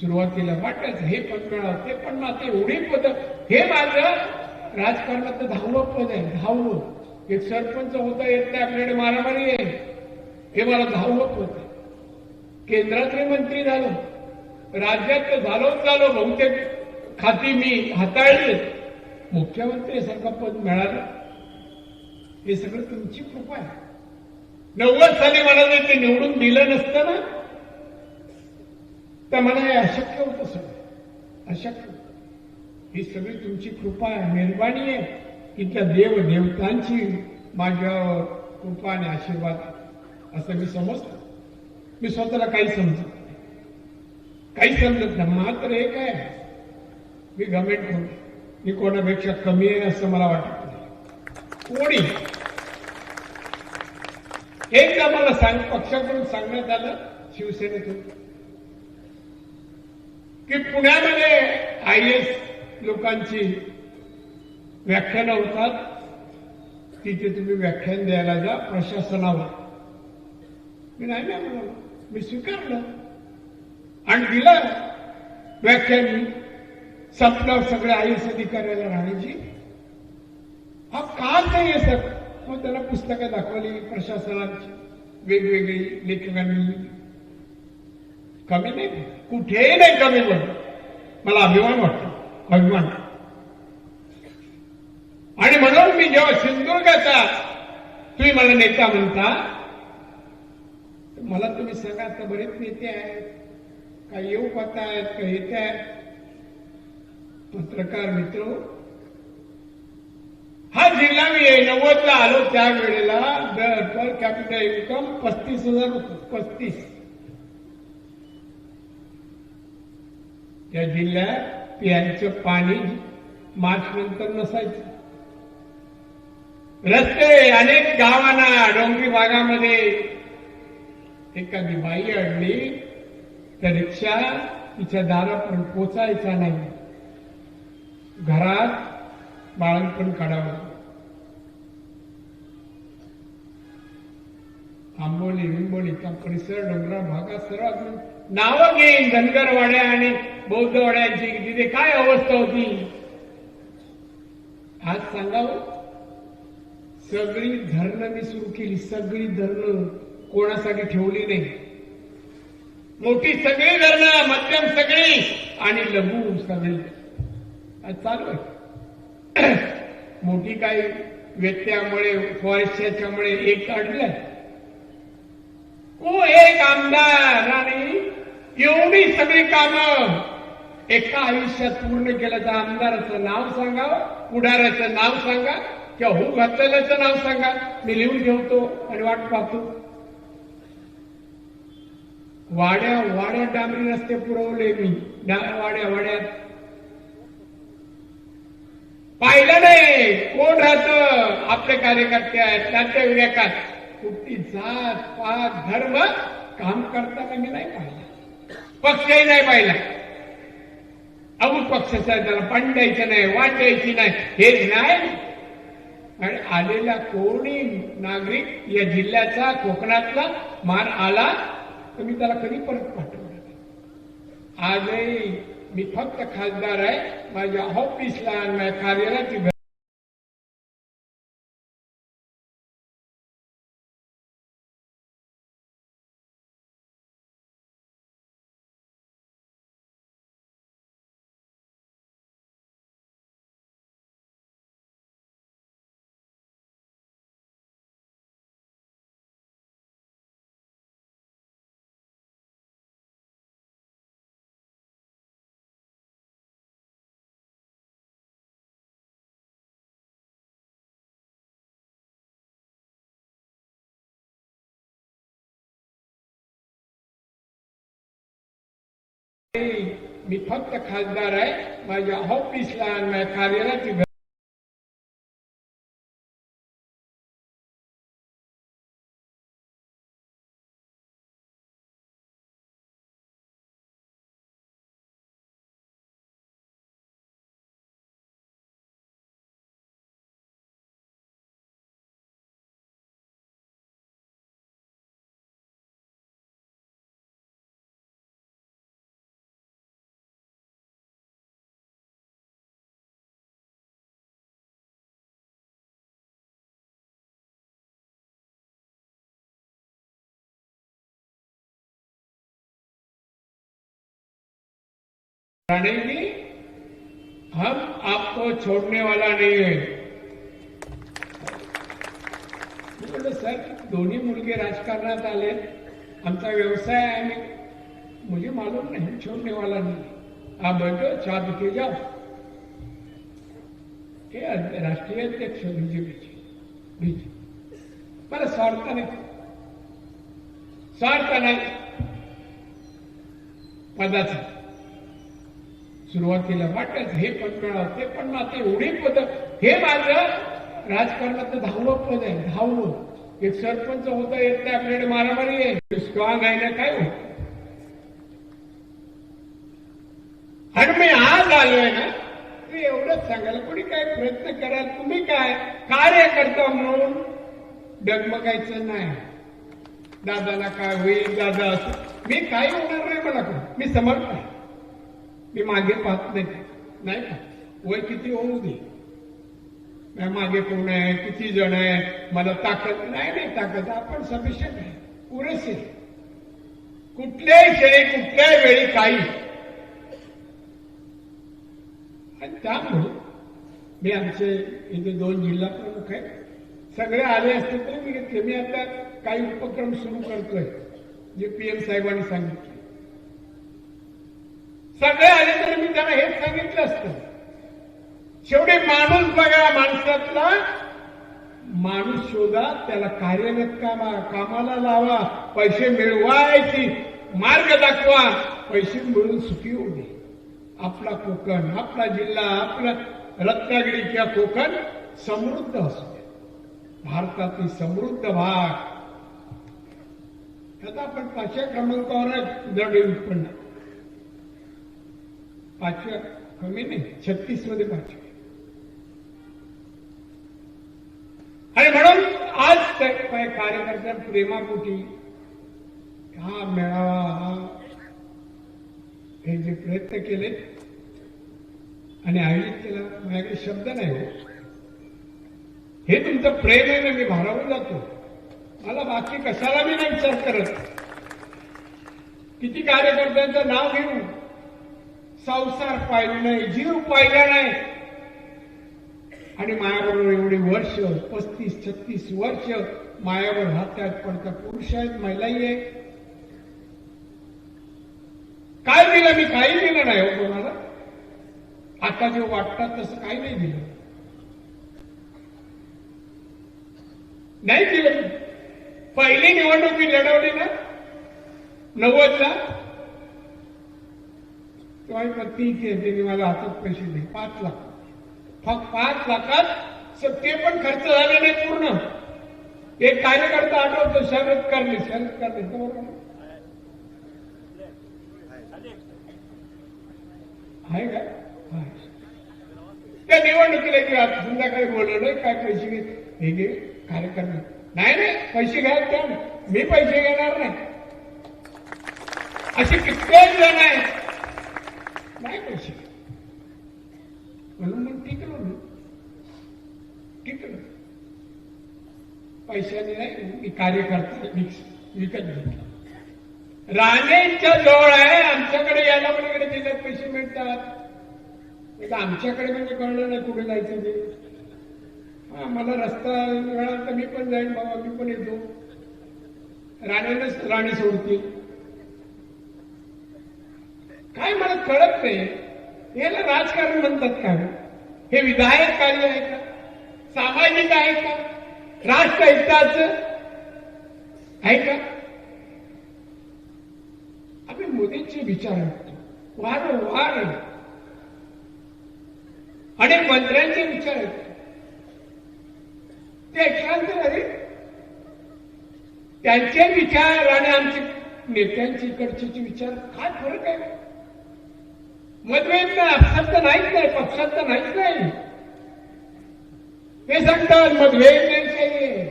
[SPEAKER 10] सुरुवातीला वाटायचं हे पद मिळावं, ते पण आता एवढी पद, हे माझं राजकारणाचं 10वं पद आहे. 10वं. एक सरपंच होता येत नाही, आपल्याकडे मारामारी आहे. हे मला 10वं पद आहे. केंद्रातले मंत्री झालो, राज्यात झालो, बहुतेक खाती मी हाताळली, मुख्यमंत्री सारखं पद मिळालं. हे सगळं तुमची कृपा आहे. 90 साली मला जर ते निवडून दिलं नसतं ना तर मला हे अशक्य होतं सगळं, अशक्य. ही सगळी तुमची कृपा आहे, मेहरबानी आहे, इथल्या देवदेवतांची माझ्यावर कृपा आणि आशीर्वाद असं मी समजतो. मी स्वतःला काही समजत नाही. मात्र एक आहे, मी गव्हर्नमेंट करू, मी कोणापेक्षा कमी आहे असं मला वाटत नाही. कोणी एकदा मला पक्षाकडून सांगण्यात आलं, शिवसेनेतून, की पुण्यामध्ये IAS लोकांची व्याख्यानं होतात, तिथे तुम्ही व्याख्यान द्यायला जा प्रशासनावर. मी नाही म्हणालो, मी स्वीकारलं आणि दिलं व्याख्यान. मी संपलं सगळ्या IAS अधिकाऱ्याला राहण्याची. हा का नाही आहे सर? मग त्याला पुस्तकं दाखवली प्रशासनाची, वेगवेगळी लेखकांनी. कमी नाही, कुठेही नाही कमी पडलं. मला अभिमान वाटतो, अभिमान. आणि म्हणून मी जेव्हा सिंधुदुर्गाचा तुम्ही मला नेता म्हणता, मला तुम्ही सांगा, आता बरेच नेते आहेत, काही येऊ पाहत आहेत, काही येत आहेत. पत्रकार मित्र, हा जिल्हा मी 90ला आलो त्यावेळेला पर कॅपिटल इन्कम 35,000 होतं. 35. या जिल्ह्यात प्यायचं पाणी मार्च नंतर नसायचं. रस्ते अनेक गावांना, डोंगरी भागामध्ये एखादी बाई अडली तर रिक्षा तिच्या दारापर्यंत पोचायचा नाही. घरात बाळंतपण काढावं. आंबोली विंबोलीचा परिसर, डोंगराळ भागात सर्वात नावं घेईन धनगरवाड्या आणि बौद्धवाड्यांची, तिथे काय अवस्था होती आज सांगावं. सगळी धरणं मी सुरू केली, सगळी धरणं, कोणासाठी ठेवली नाही. मोठी सगळी धरणं, मध्यम सगळी आणि लघु सगळी आज चालू आहे. मोठी काही व्यत्ययामुळे, फॉरेस्टच्यामुळे एक अडलंय. एक आमदाराने एवढी सगळी कामं एका आयुष्यात पूर्ण केलं तर आमदाराचं नाव सांगावं, पुढाऱ्याचं नाव सांगा, किंवा होऊ घातलेल्याचं नाव सांगा. मी लिहून ठेवतो आणि वाट पाहतो. वाड्या डांबरी रस्ते पुरवले मी, वाड्यात पाहिलं नाही कोण राहतं. आपले कार्यकर्ते आहेत, नातेवाईक आहेत, कुठली जात पात धर्म काम करताना मी नाही पाहिलं. पक्षही नाही पाहिला. अमुक पक्षाचा आहे, त्याला पण द्यायचं नाही, वाट द्यायची नाही, हेच नाही. आणि आलेला कोणी नागरिक या जिल्ह्याचा, कोकणातला मान आला तर मी त्याला कधी परत पाठवलं. आजही मी फक्त खासदार आहे, माझ्या ऑफिसला आणि माझ्या कार्यालयाची मी फक्त खासदार आहे, माझ्या ऑफिसला आणि माझ्या कार्यालयाची राणेजी, हम आपको छोड़ने वाला नहीं है. बोललो सर दोन्ही मुलगे राजकारणात आले, आमचा व्यवसाय आहे, मुझे मालूम नहीं, छोड़ने वाला नहीं, आप बैठो चाय पी के जाओ. हे राष्ट्रीय अध्यक्ष बीजेपीचे, मला स्वार्थ नाही, स्वार्थ नाही पदाचा. सुरुवातीला वाटायचं हे पण मिळावं ते पण ना, ते एवढी पद, हे माझं राजकारणात 10वं पद आहे, 10वं. एक सरपंच होता येत नाही, आपल्याकडे मारामारी आहे, स्ट्रॉंग आहे ना काय होत. आणि मी आज आलोय ना, मी एवढंच सांगायला, कोणी काय प्रयत्न कराल, तुम्ही काय कार्यकर्ता म्हणून डगमगायचं नाही. दादाला काय होईल, दादा असं, मी काही होणार नाही, मला कोण, मी समर्थ आहे, मी मागे पाहत नाही का, वय किती होऊ दे, मागे कोण आहे, किती जण आहे, मला ताकद नाही ताकद, आपण सफिशियंट आहे, पुरेसे, कुठल्याही क्षणी कुठल्याही वेळी काही. आणि त्यामुळे मी आमचे इथे 2 जिल्हा प्रमुख आहेत, सगळे आले असते तरी मी घेतले. मी आता काही उपक्रम सुरू करतोय जे PM साहेबांनी सांगितले. सगळे आले तरी मी त्यांना हेच सांगितलं असतं, शेवटी माणूस बघा, माणसातला माणूस शोधा, त्याला कार्यरत कामाला लावा, पैसे मिळवायची मार्ग दाखवा, पैसे मिळून सुखी होऊ दे. आपला कोकण, आपला जिल्हा, आपला रत्नागिरी किंवा कोकण समृद्ध असू दे, भारतातील समृद्ध भाग. आता आपण 5व्या क्रमांकावर द्रव्य उत्पन्न, 5व्या कमी नाही, 36 मध्ये 5व्या. आणि म्हणून आज कार्यकर्त्या प्रेमापोटी हा मेळावा, हे जे प्रयत्न केले आणि आयोजित केला, माझ्याकडे शब्द नाही हो. हे तुमचं प्रेम आहे ना, मी भारावून जातो. मला बाकी कशाला मी नाही विचार करत. किती कार्यकर्त्यांचं नाव घेऊन संसार पाहिलं नाही, जीव पाहिला नाही, आणि मायाबरोबर एवढी वर्ष, 35-36 वर्ष मायावर हातात पडता पुरुष आहेत, महिलाही आहे. काय दिलं मी? काही दिलं नाही हो कोणाला. आता जे वाटतात तसं काही नाही दिलं, नाही दिलं. पहिली निवडणूक मी लढवली ना 90ला, तेव्हा ती त्यांनी मला हातात पैसे दिले 5 लाख. फक्त 5 लाखात ते पण खर्च झाले नाही पूर्ण. एक कार्यकर्ता आठवतो, शरद करणे बरोबर आहे का? त्या निवडणुकीला की संध्याकाळी बोलवलं, काय पैसे हे घे कार्यकर्ता, नाही पैसे घ्या, त्या मी पैसे घेणार नाही. असे कित्येक जण आहेत, नाही पैसे, म्हणून मग टिकलो. पैशाने नाही, मी कार्यकर्ता विकत घेतला. राणेंच्या जवळ आहे, आमच्याकडे यायला पण इकडे जिल्ह्यात पैसे मिळतात. आमच्याकडे म्हणजे कळलं नाही कुठे जायचं ते. मला रस्ता मिळाला तर मी पण जाईन बाबा, मी पण येतो. राणेनंच राणे सोडतील काय मला कळत नाही. याला राजकारण म्हणतात का? हे विधायक कार्य आहे का? सामाजिक आहे का? राष्ट्रहिताचं आहे का? आम्ही मोदींचे विचार ऐकतो वारंवार, अनेक मंत्र्यांचे विचार ऐकतो. ते ऐकल्यानंतर अरे त्यांचे विचार आणि आमचे नेत्यांचे इकडचे विचार काय फरक आहे? मतभेद नाही, अपसात तर नाहीच नाही, पक्षात तर नाहीच नाही. ते सांगतात मतभेद नाही चाहिए,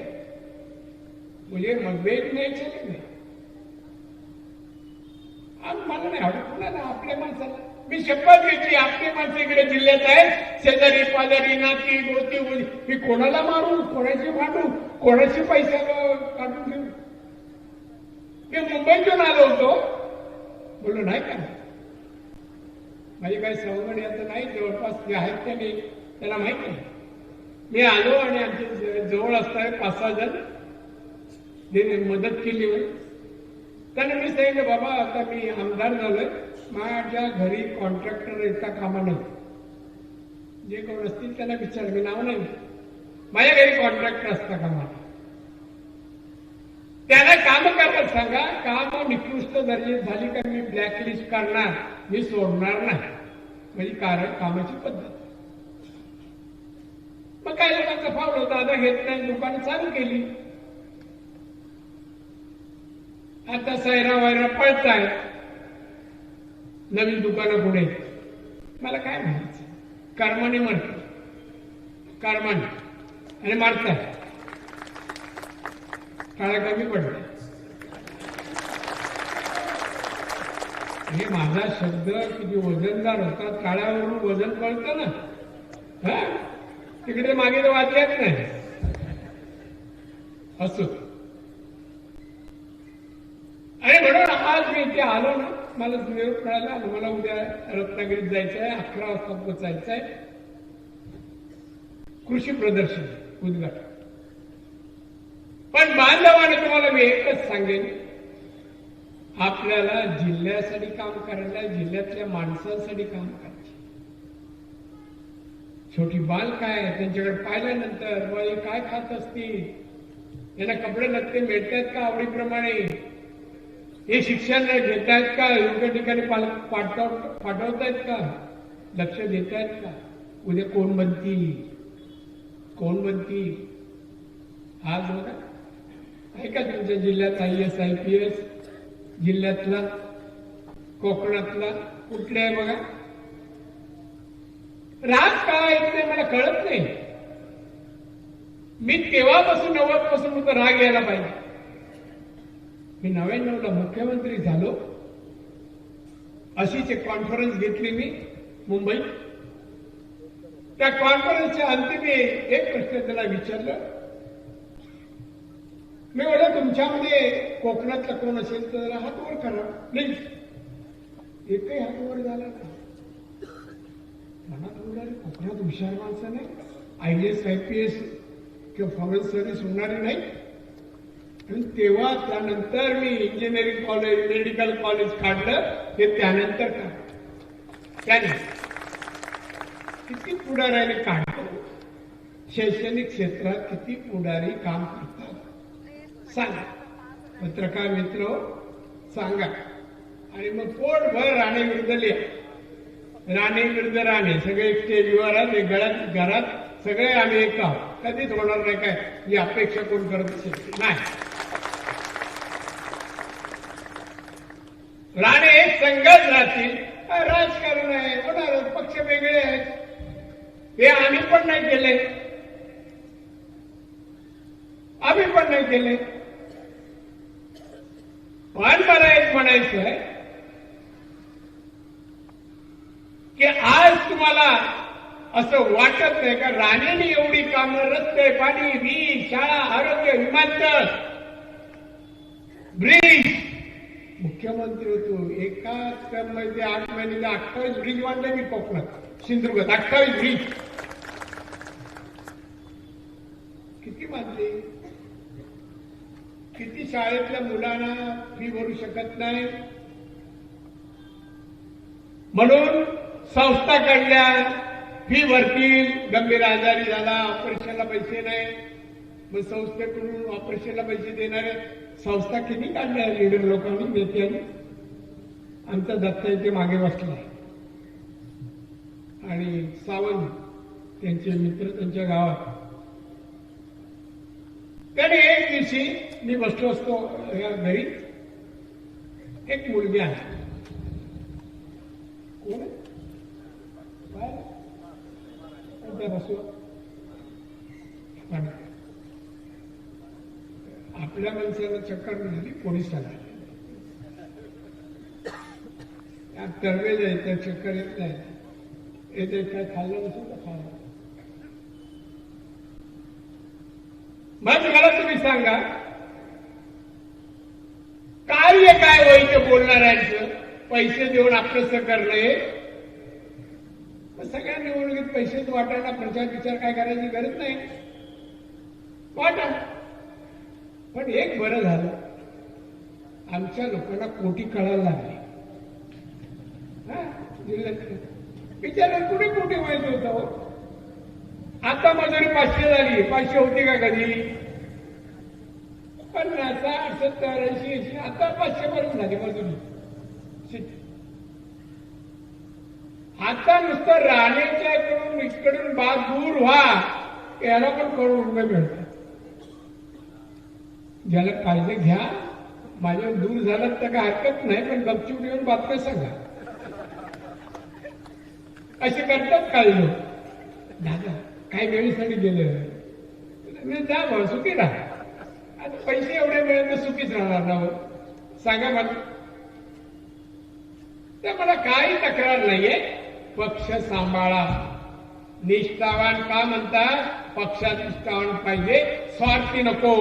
[SPEAKER 10] मुझे मतभेद नाही चाहिए. मला नाही आवडत कोणाला, आपल्या माणसाला. मी शपथ घेतली, आपली माणसं इकडे जिल्ह्यात आहेत, शेजारी पाजारी नाती गोती, मी कोणाला मारू, कोणाशी भांडू, कोणाशी पैसा काढून घेऊ. मी मुंबईतून आलो होतो, बोललो नाही का माझी काही सवंगडी आता नाही, जवळपास जे आहेत त्यांना माहिती आहे. मी आलो आणि आमच्या जवळ असताना 5-6 जण मदत केली होती. त्यांना मी सांगितलं बाबा आता मी आमदार झालोय, माझ्या घरी कॉन्ट्रॅक्टर येता कामा नाही. जे कोण असतील त्यांना विचार, मी नाव नाही, माझ्या घरी कॉन्ट्रॅक्टर असता कामा नाही. त्यांना काम करायला सांगा, काम निकृष्ट दर्जे झाली का मी ब्लॅकलिस्ट करणार, मी सोडणार नाही. म्हणजे कामाची पद्धत. मग काही लोकांचा फावल होता, आता घेत नाही, दुकानं चालू केली. आता सैरा वैरा पळताय नवीन दुकानं पुढे. मला काय म्हणायचं, कर्माने म्हणतो, कर्माने आणि मारताय, काळा कमी पडला. हे माझा शब्द किती वजनदार होता, काळावरून वजन कळतं ना. तिकडे मागे तर वाचल्याच नाही. असो. आणि म्हणून आज मी इथे आलो ना, मला निरोप मिळाला, मला उद्या रत्नागिरीत जायचं आहे, 11 वाजता पोचायचं आहे. कृषी प्रदर्शन उद्घाटन. पण बांधवाने तुम्हाला मी एकच सांगेन, आपल्याला जिल्ह्यासाठी काम करायला, जिल्ह्यातल्या माणसांसाठी काम करायचं. छोटी बाल काय, त्यांच्याकडे पाहिल्यानंतर हे काय खात असतील, यांना कपडे लत्ते मिळतात का आवडीप्रमाणे, हे शिक्षण घेत आहेत का, योग्य ठिकाणी पाठवतायत का, लक्ष देत आहेत का, उद्या कोण बनतील, कोण बनतील. आज बघा, आहे का तुमच्या जिल्ह्यात IAS IPS, जिल्ह्यातला, कोकणातला कुठले आहे बघा. राग काय येते मला कळत नाही. मी तेव्हापासून 90 पासून तर राग यायला पाहिजे. मी 99ला मुख्यमंत्री झालो, अशीच एक कॉन्फरन्स घेतली मी मुंबईत. त्या कॉन्फरन्सच्या अंती मी एक प्रश्न त्याला विचारलं, मी म्हटलं तुमच्यामध्ये कोकणातला कोण असेल तर हात वर करा प्लीज. एकही हात वर झाला नाही. मनात बोलणारे कोकणात हुशार माणसं नाही, IAS IPS किंवा फॉरेन सर्व्हिस होणारी नाही. आणि तेव्हा त्यानंतर मी इंजिनिअरिंग कॉलेज, मेडिकल कॉलेज काढलं, हे त्यानंतर काढलं. त्याने किती पुढाऱ्याने काढतो, शैक्षणिक क्षेत्रात किती पुढारी काम करतात सांगा, पत्रकार मित्र सांगा. आणि मग पोटभर राणे विरुद्ध लिहा, राणे विरुद्ध राणे, सगळे स्टेजवर घरात सगळे आम्ही एक आहोत. कधीच होणार नाही काय, ही अपेक्षा कोण करत असेल नाही. राणे एक संघच राहतील, राजकारण आहे, होणार पक्ष वेगळे आहेत, हे आम्ही पण नाही केले, आम्ही पण नाही केले. पण मला एक म्हणायचं आहे की आज तुम्हाला असं वाटत नाही का राणेने एवढी कामं, रस्ते, पाणी, वीज, शाळा, आरोग्य, विमानतळ, ब्रिज, मुख्यमंत्री होतो एका टर्ममध्ये 8 महिन्याला 28 ब्रिज बांधले मी कोकणात, सिंधुदुर्गात 28 ब्रिज. किती बांधले, किती शाळेतल्या मुलांना फी भरू शकत नाही म्हणून संस्था काढल्या, फी भरतील. गंभीर आजारी झाला, ऑपरेशनला पैसे नाही, मग संस्थेकडून ऑपरेशनला पैसे देणारे संस्था किती काढल्या लीडर लोकांनी, नेत्यांनी. आमचा दत्ता इथे मागे बसला आणि सावंत त्यांचे मित्र त्यांच्या गावात. त्याने एक दिवशी मी बसलो असतो या घरी, एक मुलगी आहे, कोण बसलो, आपल्या माणसाला चक्कर मिळाली, पोलिसाला तरवेज आहे, त्या चक्कर येत नाही, येते काय खाल्लं नसेल तर खाल्लं. मग मला तुम्ही सांगा कार्य काय व्हायचं बोलणाऱ्यांचं, पैसे देऊन आपलंसं करणे. सगळ्या निवडणुकीत पैसेच वाटायला प्रचार विचार काय करायची गरज नाही, वाटा. पण एक बरं झालं, आमच्या लोकांना कोटी कळायला लागली. बिचारा कुठे कोटी माहित होता हो. आता मजुरी 500 झाली. 500 होती का कधी? 50, 60, 70, 80, आता 500 पर्यंत झाली मजुरी. आता नुसतं राणेच्या इकडून बाग दूर व्हा, याला पण करोड रुपये मिळतात. ज्याला पाहिजे घ्या, माझ्या दूर झालं तर काय हरकत नाही, पण गपचूप येऊन बातम्या सांगा. असे करतात काही लोक. दादा काही वेळेसाठी गेलं, जा भाऊ सुखी राहा. आता पैसे एवढे मिळेल तर सुखीच राहणार ना हो, सांगा मला. तर मला काही तक्रार नाहीये. पक्ष सांभाळा, निष्ठावान का म्हणतात? पक्षात निष्ठावान पाहिजे, स्वार्थी नको.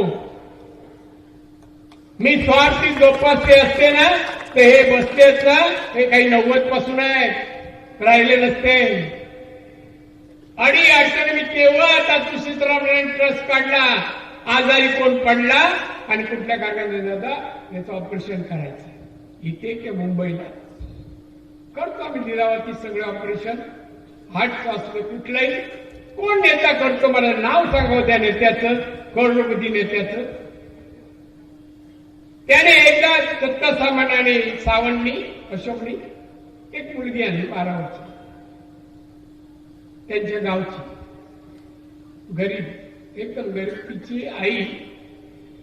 [SPEAKER 10] मी स्वार्थी जोपासते असते ना, तर हे बसतेच ना, हे काही 90 पासून आहेत, राहिले नसते. आणि अडचणी मी केव्हा आता तुळशीराम ट्रस्ट काढला, आजारी कोण पडला आणि कुठल्या कारणाने दादा याचं ऑपरेशन करायचं, इथे की मुंबईला करतो आम्ही लीलावती सगळं ऑपरेशन. हार्टचं असलं कुठलंही, कोण नेता करतो मला नाव सांगावं त्या नेत्याचं, करोडपती नेत्याचं. त्याने एकदा दत्ता सामंत आणि सावंतनी, अशोकनी एक मुलगी आणली 12 वर्ष, त्यांच्या गावची, गरीब, एकदम गरीब. तिची आई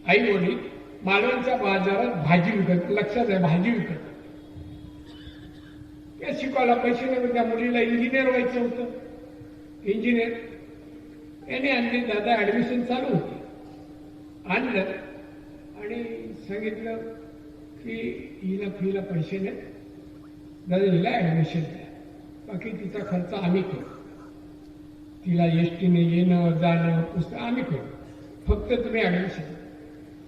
[SPEAKER 10] वडील मालवणच्या बाजारात भाजी विकत, लक्षात आहे भाजी विकत. त्या शिकवायला पैसे नाही, त्या मुलीला इंजिनियर व्हायचं होतं. इंजिनियर याने आणले. दादा ऍडमिशन चालू होती, आणलं आणि सांगितलं की हिला फीला पैसे नाही, दादा हिला ऍडमिशन द्या, बाकी तिचा खर्च आम्ही करू. तिला एसटीने येणं जाणं पुस्तक आम्ही करू, फक्त तुम्ही ऍडमिशन.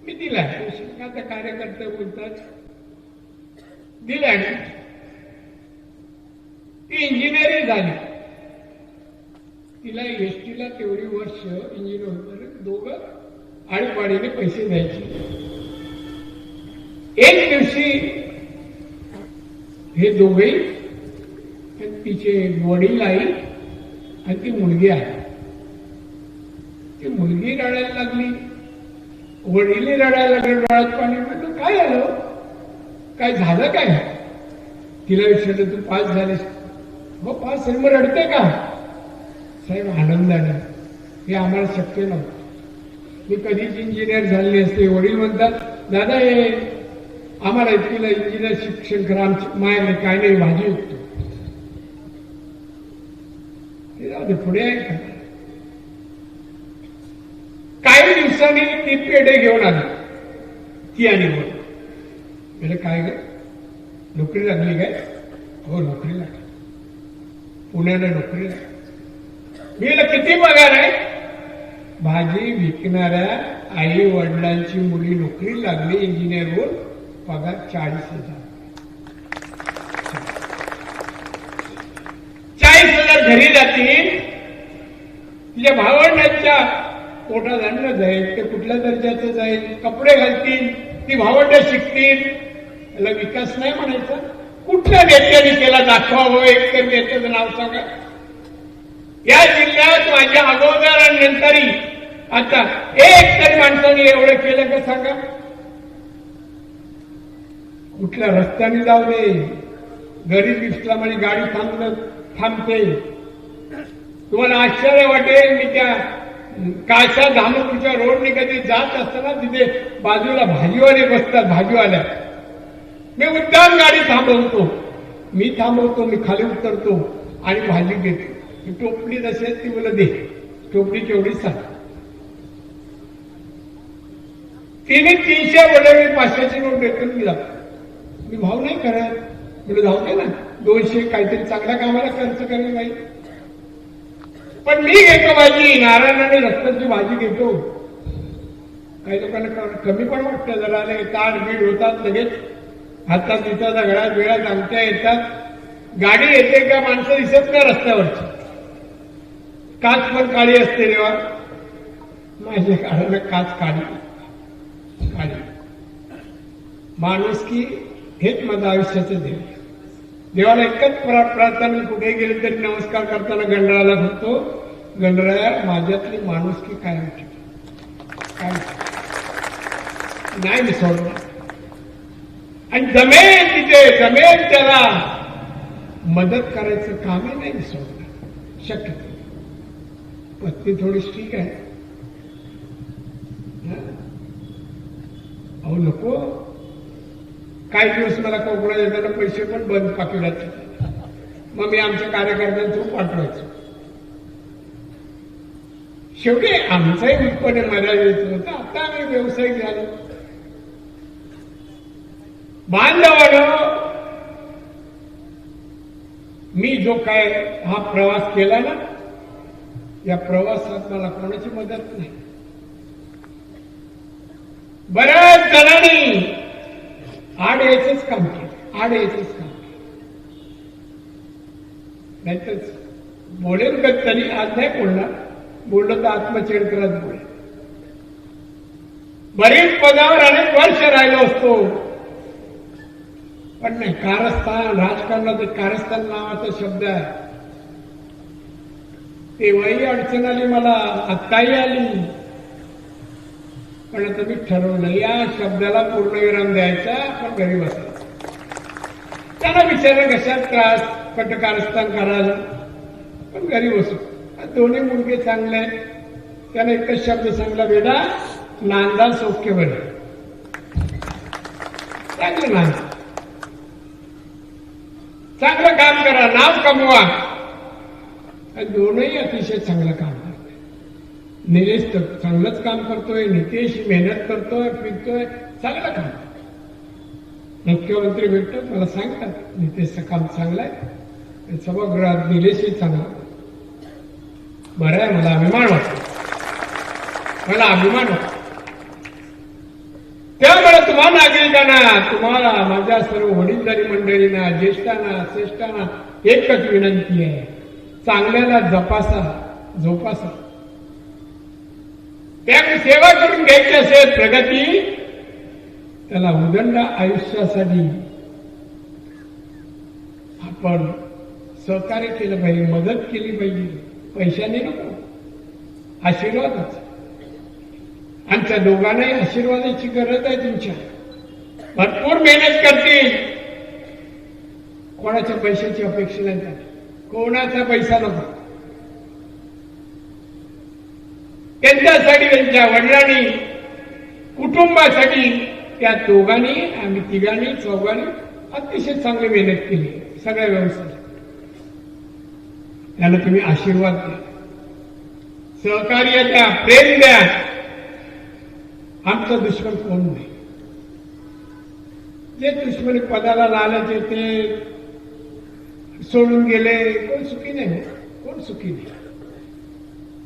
[SPEAKER 10] मी दिलं ऍडमिशन. आता कार्यकर्ते बोलतात, दिलं ऍडमिशन. ती इंजिनिअरिंग झाली. तिला एसटीला तेवढी वर्ष इंजिनियर होतं, दोघं आडीपाडीने पैसे द्यायचे. एक दिवशी हे दोघेही, तिचे वडील आई आणि ती मुलगी आहे, ती मुलगी रडायला लागली, वडील रडायला लागले, डोळ्यात पाणी. म्हटलं काय आलं, काय झालं काय? तिला विचारलं तू पास झालीस? हो पास झाली. मग रडते का? साहेब आनंदाने, हे आम्हाला शक्य नव्हतं, मी कधीच इंजिनियर झाले असते. वडील म्हणतात दादा हे आम्हाला इतकीला इंजिनियर शिक्षण करा, आमची मायाकडे काय नाही, भाजी विकतो. पुढे आहे का? काही दिवसांनी ती पेढे घेऊन आली, ती आणि म्हणजे काय ग नोकरी लागली काय? हो नोकरी लागली, पुण्याला नोकरी लागली. मी किती पगार आहे? भाजी विकणाऱ्या आई वडिलांची मुली नोकरी लागली इंजिनियर होऊन, पगार 40,000. 40,000 घरी जातील, तिच्या भावंडांच्या पोटात अन्न जाईल, ते कुठल्या दर्जाचं जाईल, कपडे घालतील, ती भावंड शिकतील. याला विकास नाही म्हणायचा. कुठल्या नेत्याने केला दाखवावं, एक तर नेत्याचं नाव सांगा. या जिल्ह्यात माझ्या अगोदर आणि नंतरही आता एक तरी माणसाने एवढं केलं का सांगा? कुठल्या रस्त्याने जाऊ दे, गरीब इस्लामाने गाडी थांबते. तुम्हाला आश्चर्य वाटेल, मी त्या काशा धामपूरच्या रोडने कधी जात असताना तिथे बाजूला भाजीवाले बसतात, भाजीवाल्या. मी मुद्दाम गाडी थांबवतो, मी खाली उतरतो आणि भाजी घेतो. टोपली नसेल ती मला दे, टोपली केवढी सांग. तिने 300 बोलले, मी 500ची नोट देतो, मी जातो. मी भाव नाही करत, म्हणजे जाऊ दे ना, 200 काहीतरी चांगल्या कामाला खर्च करेल नाही. पण मी घेतो भाजी, नारायण आणि रक्ताची भाजी घेतो. काही लोकांना कमी पण वाटतं, जरा ताट बीड होतात, लगेच हातात तिथं दगडात वेळात अंगठ्या येतात. गाडी येते का माणसं दिसत का रस्त्यावरची? काच पण काळी असते तेव्हा, माझ्या काळाला काच काढली. काळी. माणुसकी हेच माझं आयुष्याचं देव. देवाला एकच प्रार्थना, कुठे गेले तरी नमस्कार करताना गणरायाला म्हणतो, गणराया माझ्यातली माणुसकी कायम ठेव, काय नाही विसरणार. आणि जमेल तिथे जमेल त्याला मदत करायचं कामही नाही विसरणार शक्यतो. पत्नी थोडीशी ठीक आहे, अहो नको. काही दिवस मला कोकणात येताना पैसे पण बंद पाकिटाचे, मग मी आमच्या कार्यकर्त्यांना पाठवायचो. शेवटी आमचंही उत्पन्न मर्यादित होतं. आता आम्ही व्यावसायिक झालो. बांधवानं मी जो काय हा प्रवास केला ना, या प्रवासात मला कोणाची मदत नाही. बऱ्याच जणांनी आड यायचंच काम केलं, आड यायचंच काम केलं. नाहीतर बोलेल तरी आज नाही बोलणार, बोललं तर आत्मचरित्रात बोलेल. बरीच पदावर अनेक वर्ष राहिलो असतो, पण नाही. कारस्थान, राजकारणात कारस्थान नावाचा शब्द आहे. तेव्हाही अडचण आली मला, आत्ताही आली, पण आता मी ठरवलं या शब्दाला पूर्णविराम द्यायचा, पण घरी बसायचं. त्यांना विचारलं कशात त्रास, कारस्थान करायला, पण घरी बसू. दोन्ही मुलगे चांगले आहेत. त्याने एकच शब्द सांगला, बेटा नांदा सौख्य बरे. चांगलं नांदा, चांगलं काम करा, नाव कमवा. दोनही अतिशय चांगलं काम करतात. निलेश तर चांगलंच काम करतोय, नितेश मेहनत करतोय, फिरतोय, चांगलं काम. मुख्यमंत्री भेटतो, मला सांगतात नितेशचं काम चांगलं आहे, सभागृहात निलेशही चांगला. बरं आहे, मला अभिमान वाटतो, मला अभिमान वाटतो. त्यामुळे तुम्हा नागरिकांना, तुम्हाला, माझ्या सर्व वडीलधारी मंडळींना, ज्येष्ठांना, श्रेष्ठांना एकच विनंती आहे, चांगल्याला जपासा, जोपासा. त्यामुळे सेवा करून घ्यायची असेल प्रगती, त्याला उदंड आयुष्यासाठी आपण सहकार्य केलं पाहिजे, मदत केली पाहिजे. पैशाने नको, आशीर्वादच. आमच्या दोघांनाही आशीर्वादाची गरज आहे तुमच्या. भरपूर मेहनत करतील, कोणाच्या पैशाची अपेक्षा नाही त्याला, कोणाचा पैसा नको. त्यांच्यासाठी, त्यांच्या वडिलांनी, कुटुंबासाठी त्या दोघांनी, आम्ही तिघांनी, चौघांनी अतिशय चांगली मेहनत केली सगळ्या व्यवसायात. त्यांना तुम्ही आशीर्वाद द्या, सहकार्य द्या, प्रेम द्या. आमचा दुश्मन कोण नाही. जे दुश्मनी पदाला लालच येते, सोडून गेले, कोण सुखी नाही, कोण सुखी नाही.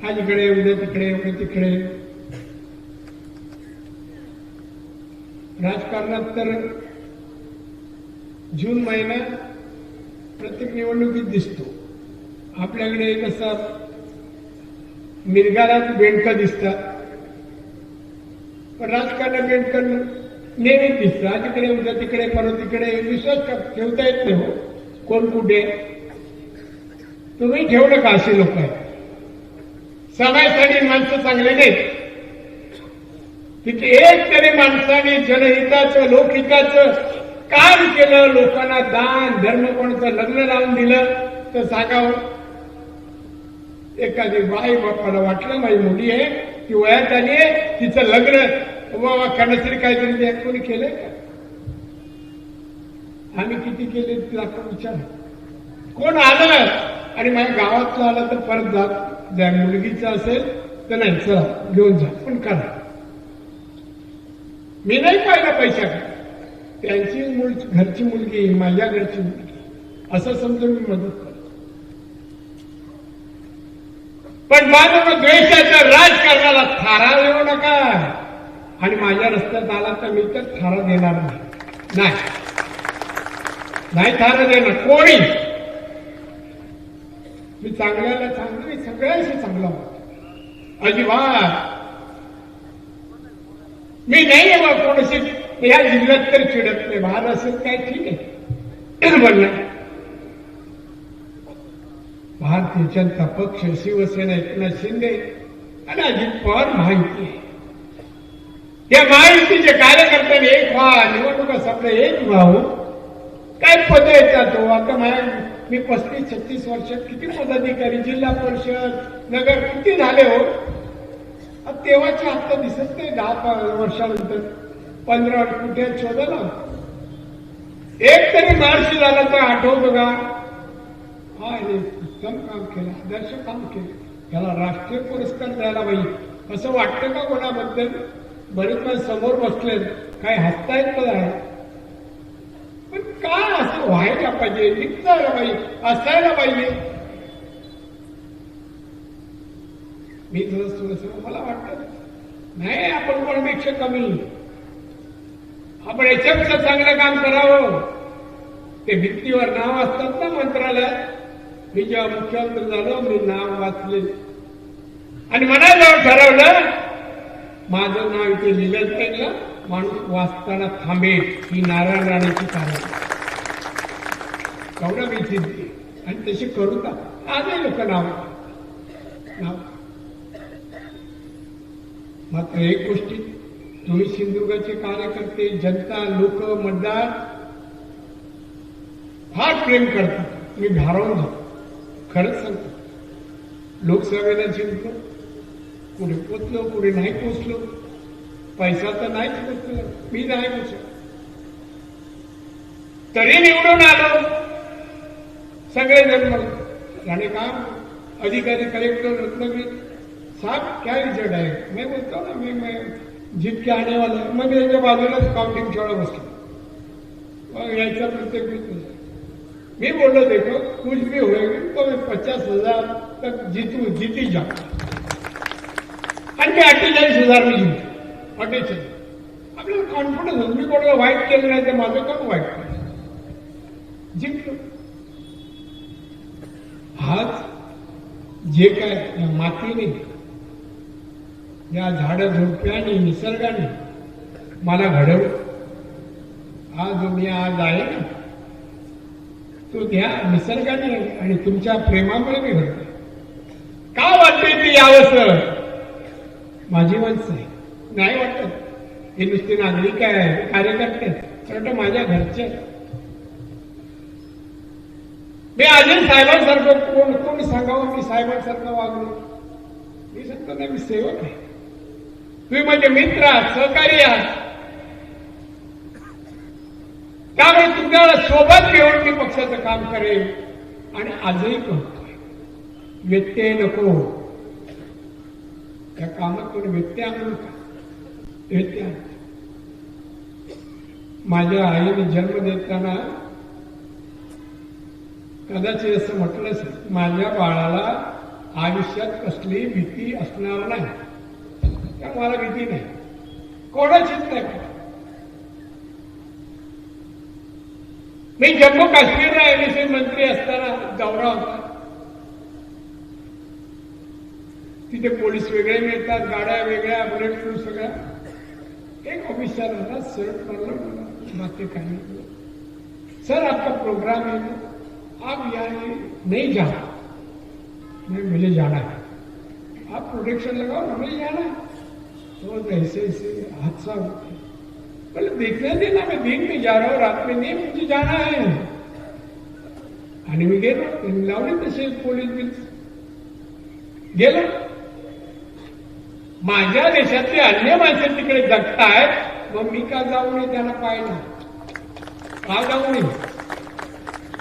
[SPEAKER 10] आज इकडे, उद्या तिकडे, उद्या तिकडे. राजकारणात तर जून महिना प्रत्येक निवडणुकीत दिसतो. आपल्याकडे कसं मिरगाला बेंडकं दिसतात, पण राजकारण बेंडकं नेहमीच दिसतं. आज इकडे, उद्या तिकडे, परत तिकडे. विश्वास ठेवता येत नाही हो, कोण कुठे. तुम्ही ठेवू नका, अशी लोक आहेत. समाजासाठी माणसं चांगले नाहीत. तिथे एक तरी माणसाने जनहिताचं, लोकहिताचं काम केलं, लोकांना दान धर्म, कोणाचं लग्न लावून दिलं तर सांगावं. एखादी बाई बापाला वाटलं माझी मुली आहे, ती वयात आली आहे, तिचं लग्न बाबा करण्यासाठी काहीतरी द्या. कोणी केलंय का? आम्ही किती केले तिला विचार. कोण आलं आणि माझ्या गावातलं आलं तर परत जात द्या. मुलगीचं असेल तर नाही, चला घेऊन जा, पण करा. मी नाही पाहिलं पैशाकडे. त्यांची घरची मुलगी, माझ्या घरची मुलगी, असं समजून मी मदत करतो. पण माझं द्वेषाच्या राजकारणाला थारा येऊ नका. आणि माझ्या रस्त्यात आला तर मी तर थारा देणार नाही, नाही थारा देणार कोणी. मी चांगल्याला चांगलं, मी सगळ्यांशी चांगला होतो, अजिबात. मी नाही आहे बा कोणाशी या जिल्ह्यात तरी चिडत नाही. बाहेर असेल काय ठीक आहे म्हणलं. भारतीय जनता पक्ष, शिवसेना, एकनाथ शिंदे आणि अजित पवार महायुती आहे. या महायुतीचे कार्यकर्त्यांनी एक व्हा, निवडणुका सगळं एक व्हावं. काय पद येतात हो आता मी 35-36 वर्षात किती पदाधिकारी, जिल्हा परिषद, नगर किती झाले हो. तेव्हाचे आता दिसत नाही. 10 वर्षानंतर 15 कुठे शोधायला एक तरी मार्शी झाला तर आठवतो का? हा उत्तम काम केलं, आदर्श काम केलं, त्याला राष्ट्रीय पुरस्कार द्यायला पाहिजे असं वाटतं का कोणाबद्दल? बरेच वेळ समोर बसले, काय हसतायत तर आहे, पण काय असं व्हायला पाहिजे, निघायला पाहिजे, असायला पाहिजे. मी थोडस मला वाटतं नाही आपण कोणापेक्षा कमी, आपण याच्यापेक्षा चांगलं काम करावं. ते भित्तीवर नाव असतात ना मंत्रालयात. मी जेव्हा मुख्यमंत्री झालो मी नाव वाचले आणि म्हणायला ठरवलं माझं नाव इथे लिहिलं पाहिजे, माणूस वाचताना थांबेल. ही नारायण राणेची कारण तेवढं मी चिंते आणि तशी करू का? आजही लोक नाव मात्र एक गोष्टी, तुम्ही सिंधुदुर्गाचे कार्यकर्ते, जनता, लोक, मतदार फार प्रेम करतात. मी भारावून जातो, खरंच सांगतो. लोकसभेला जिंकलो, पुढे पोचलो, पुढे नाही पोचलो, पैसा तर नाहीच पोचलो, मी नाही पोचलो, तरी निवडून आलो. सगळेजण मग आणि काम अधिकारी, कलेक्टर, रत्नागिरी साहब क्या रिजल्ट आहे. मैं बोलतो ना मैं जीत के आने वाला. मग याच्या बाजूलाच काउंटिंग छोड़ा बसलो, मग यायचा प्रत्येक मी बोललो देखो कुछ भी होएगा तो मैं 50,000 तक जीती जाऊ. आणि मी 48,000 मी जिंकतो. 48,000 आपल्याला कॉन्फिडन्स होतो. मी कोणाला वाईट केलं नाही तर माझं कोण वाईट केलं, जिंकलो. आज जे काय या मातीने, या झाडं झुडप्याने, निसर्गाने मला घडवलं. आज जो मी आज आहे ना तो त्या निसर्गाने आणि तुमच्या प्रेमामुळे मी घडतो. का वाटते ती यावंसं? माझी माणसं आहे, नाही वाटत हे नुसते नागरिक आहे, कार्यकर्ते आहेत, माझ्या घरचे. मी अजय साहेबांसारखं कोण सांगावं मी साहेबांसारखं वागलो? मी सांगतो नाही, मी सेवक आहे. तुम्ही म्हणजे मित्र आहात, सहकारी आहात. त्यामुळे तुमच्याला सोबत घेऊन मी पक्षाचं काम करेन आणि आजही करतोय. व्यत्यय नको, त्या कामात कोणी व्यत्यय आणू नका. व्यत्यय आणतो. माझ्या आईने जन्म देताना कदाचित असं म्हटलं असेल, माझ्या बाळाला आयुष्यात कसली भीती असणार नाही. त्या मला भीती नाही, कोणाचीच नाही. मी जम्मू काश्मीरला एमएसए मंत्री असताना दौरा होता. तिथे पोलीस वेगळे मिळतात, गाड्या वेगळ्या, बुलेट प्रूफ सगळ्या. एक ऑफिसर होता, शर्ट मारलं, बाकी काही नहीं. सर आपका प्रोग्राम है, आप यहाँ नहीं जाना. मुझे जाना है, आप प्रोटेक्शन लगाओ, मुझे जाना है. तो ऐसे ऐसे हादसा होता. बोले देखने देना, मैं दिन में जा रहा हूँ, रात में नहीं, मुझे जाना है. आणि मी गेलो, लावले तसे पोलीस बिल, गेलो. माझ्या देशातली अन्य माणसं तिकडे जगतायत, मग मी का जाऊ नये त्यांना पाहिलं? का जाऊ नये?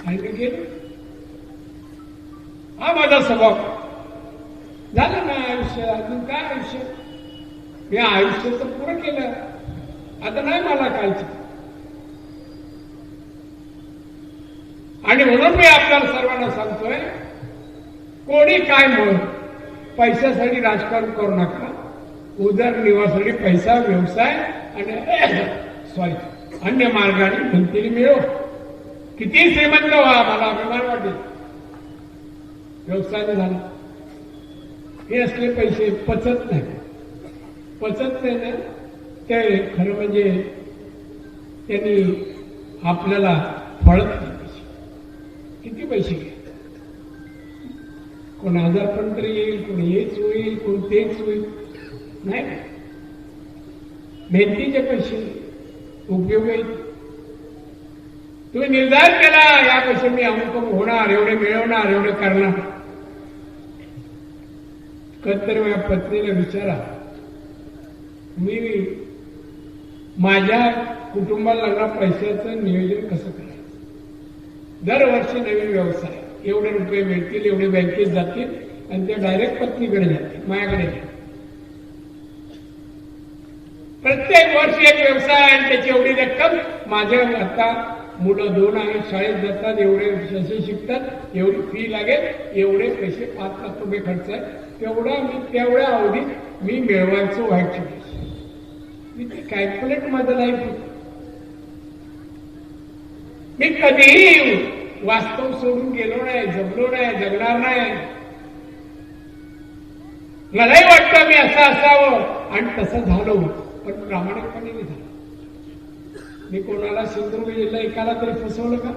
[SPEAKER 10] आणि मी गेलो. हा माझा स्वभाव. झालं ना आयुष्य, अजून काय आयुष्य? मी आयुष्याचं पुरं केलं, आता नाही मला कायचं. आणि म्हणून मी आपल्याला सर्वांना सांगतोय, कोणी काय म्हण, पैशासाठी राजकारण करू नका. उदरनिर्वाहासाठी पैसा, व्यवसाय आणि अन्य मार्गाने म्हणतील मिळो. किती श्रीमंत व्हा, मला अभिमान वाटेल. व्यवसाय झाला, हे असले पैसे पचत नाही ना, ते खरं म्हणजे त्यांनी आपल्याला फळत नाही पैसे. किती पैसे घ्या, कोण आजारपण तरी येईल, कोण हेच होईल, कोण तेच होईल. नाही, मेहनतीचे पैसे उपयोग आहेत. तुम्ही निर्धार केला या पैसे मी अमुक होणार, एवढे मिळवणार, एवढे करणार. कधीतरी माझ्या पत्नीला विचारा, मी माझ्या कुटुंबाला पैशाचं नियोजन कसं करायचं. दरवर्षी नवीन व्यवसाय, एवढे रुपये मिळतील, एवढे बँकेत जातील आणि ते डायरेक्ट पत्नीकडे जातील, माझ्याकडे जातील. प्रत्येक वर्षी एक व्यवसाय आणि त्याची एवढी रक्कम. माझ्या आता मुलं 2 आहेत, शाळेत जातात, एवढे विषय शिकतात, एवढी फी लागेल, एवढे पैसे 5 लाख रुपये खर्च आहे. तेवढ्या अवधीत मी मिळवायचो व्हायचे पैसे. मी ते कॅल्क्युलेट माझं लाईफ होतं. मी कधीही वास्तव सोडून गेलो नाही, जगलो नाही, जगणार नाही. मलाही वाटतं मी असं असावं आणि तसं झालो, पण प्रामाणिकपणे नाही झालं. मी कोणाला सिंधुदुर्ग जिल्हा एकाला तरी फसवलं का?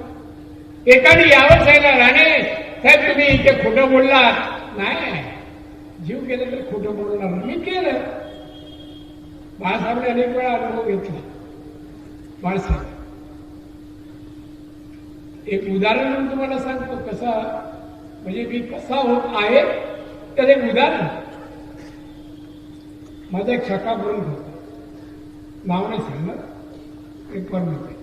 [SPEAKER 10] एकाने यावं सांगितलं, राणे साहेब तुम्ही इथे खोटं बोललात. नाही, जीव गेला तर खोटं बोलणार. मी केलं. बाळासाहेबांनी अनेक वेळा अनुभव घेतला. बाळासाहेब एक उदाहरण म्हणून तुम्हाला सांगतो, कसा म्हणजे मी कसा होत आहे तर एक उदाहरण. माझा एक शाखा प्रमुख होता, नाव नाही सांगणार, एक प्रमुख आहे.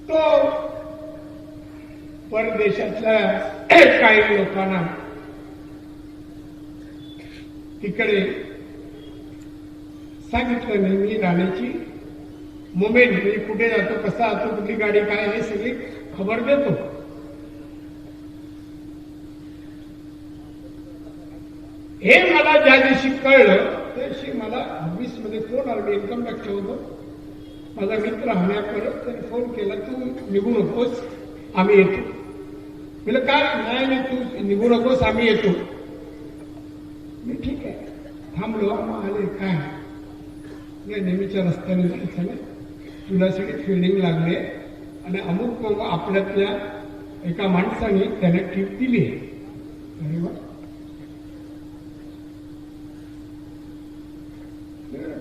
[SPEAKER 10] तो परदेशातल्या काही लोकांना तिकडे सांगितलं नाही, मी राहण्याची मुंबई मी कुठे जातो, कसा जातो, कुठली गाडी काय, हे सगळी खबर देतो. हे मला ज्या दिवशी कळलं त्या दिवशी मला ऑफिसमध्ये फोन आला. मी इन्कम टॅक्स होतो. माझा मित्र हण्यापर्यंत त्याने फोन केला, तू निघू नकोस, आम्ही येतो. म्हणजे काय, नाही तू निघू नकोस, आम्ही येतो. मी ठीक आहे थांबलो. आले, काय नेहमीच्या रस्त्याने जायचं नाही, तुला सगळी फिल्डिंग लागली आणि अमुक मग आपल्यातल्या एका माणसाने त्याने टीप दिली. अरे वा,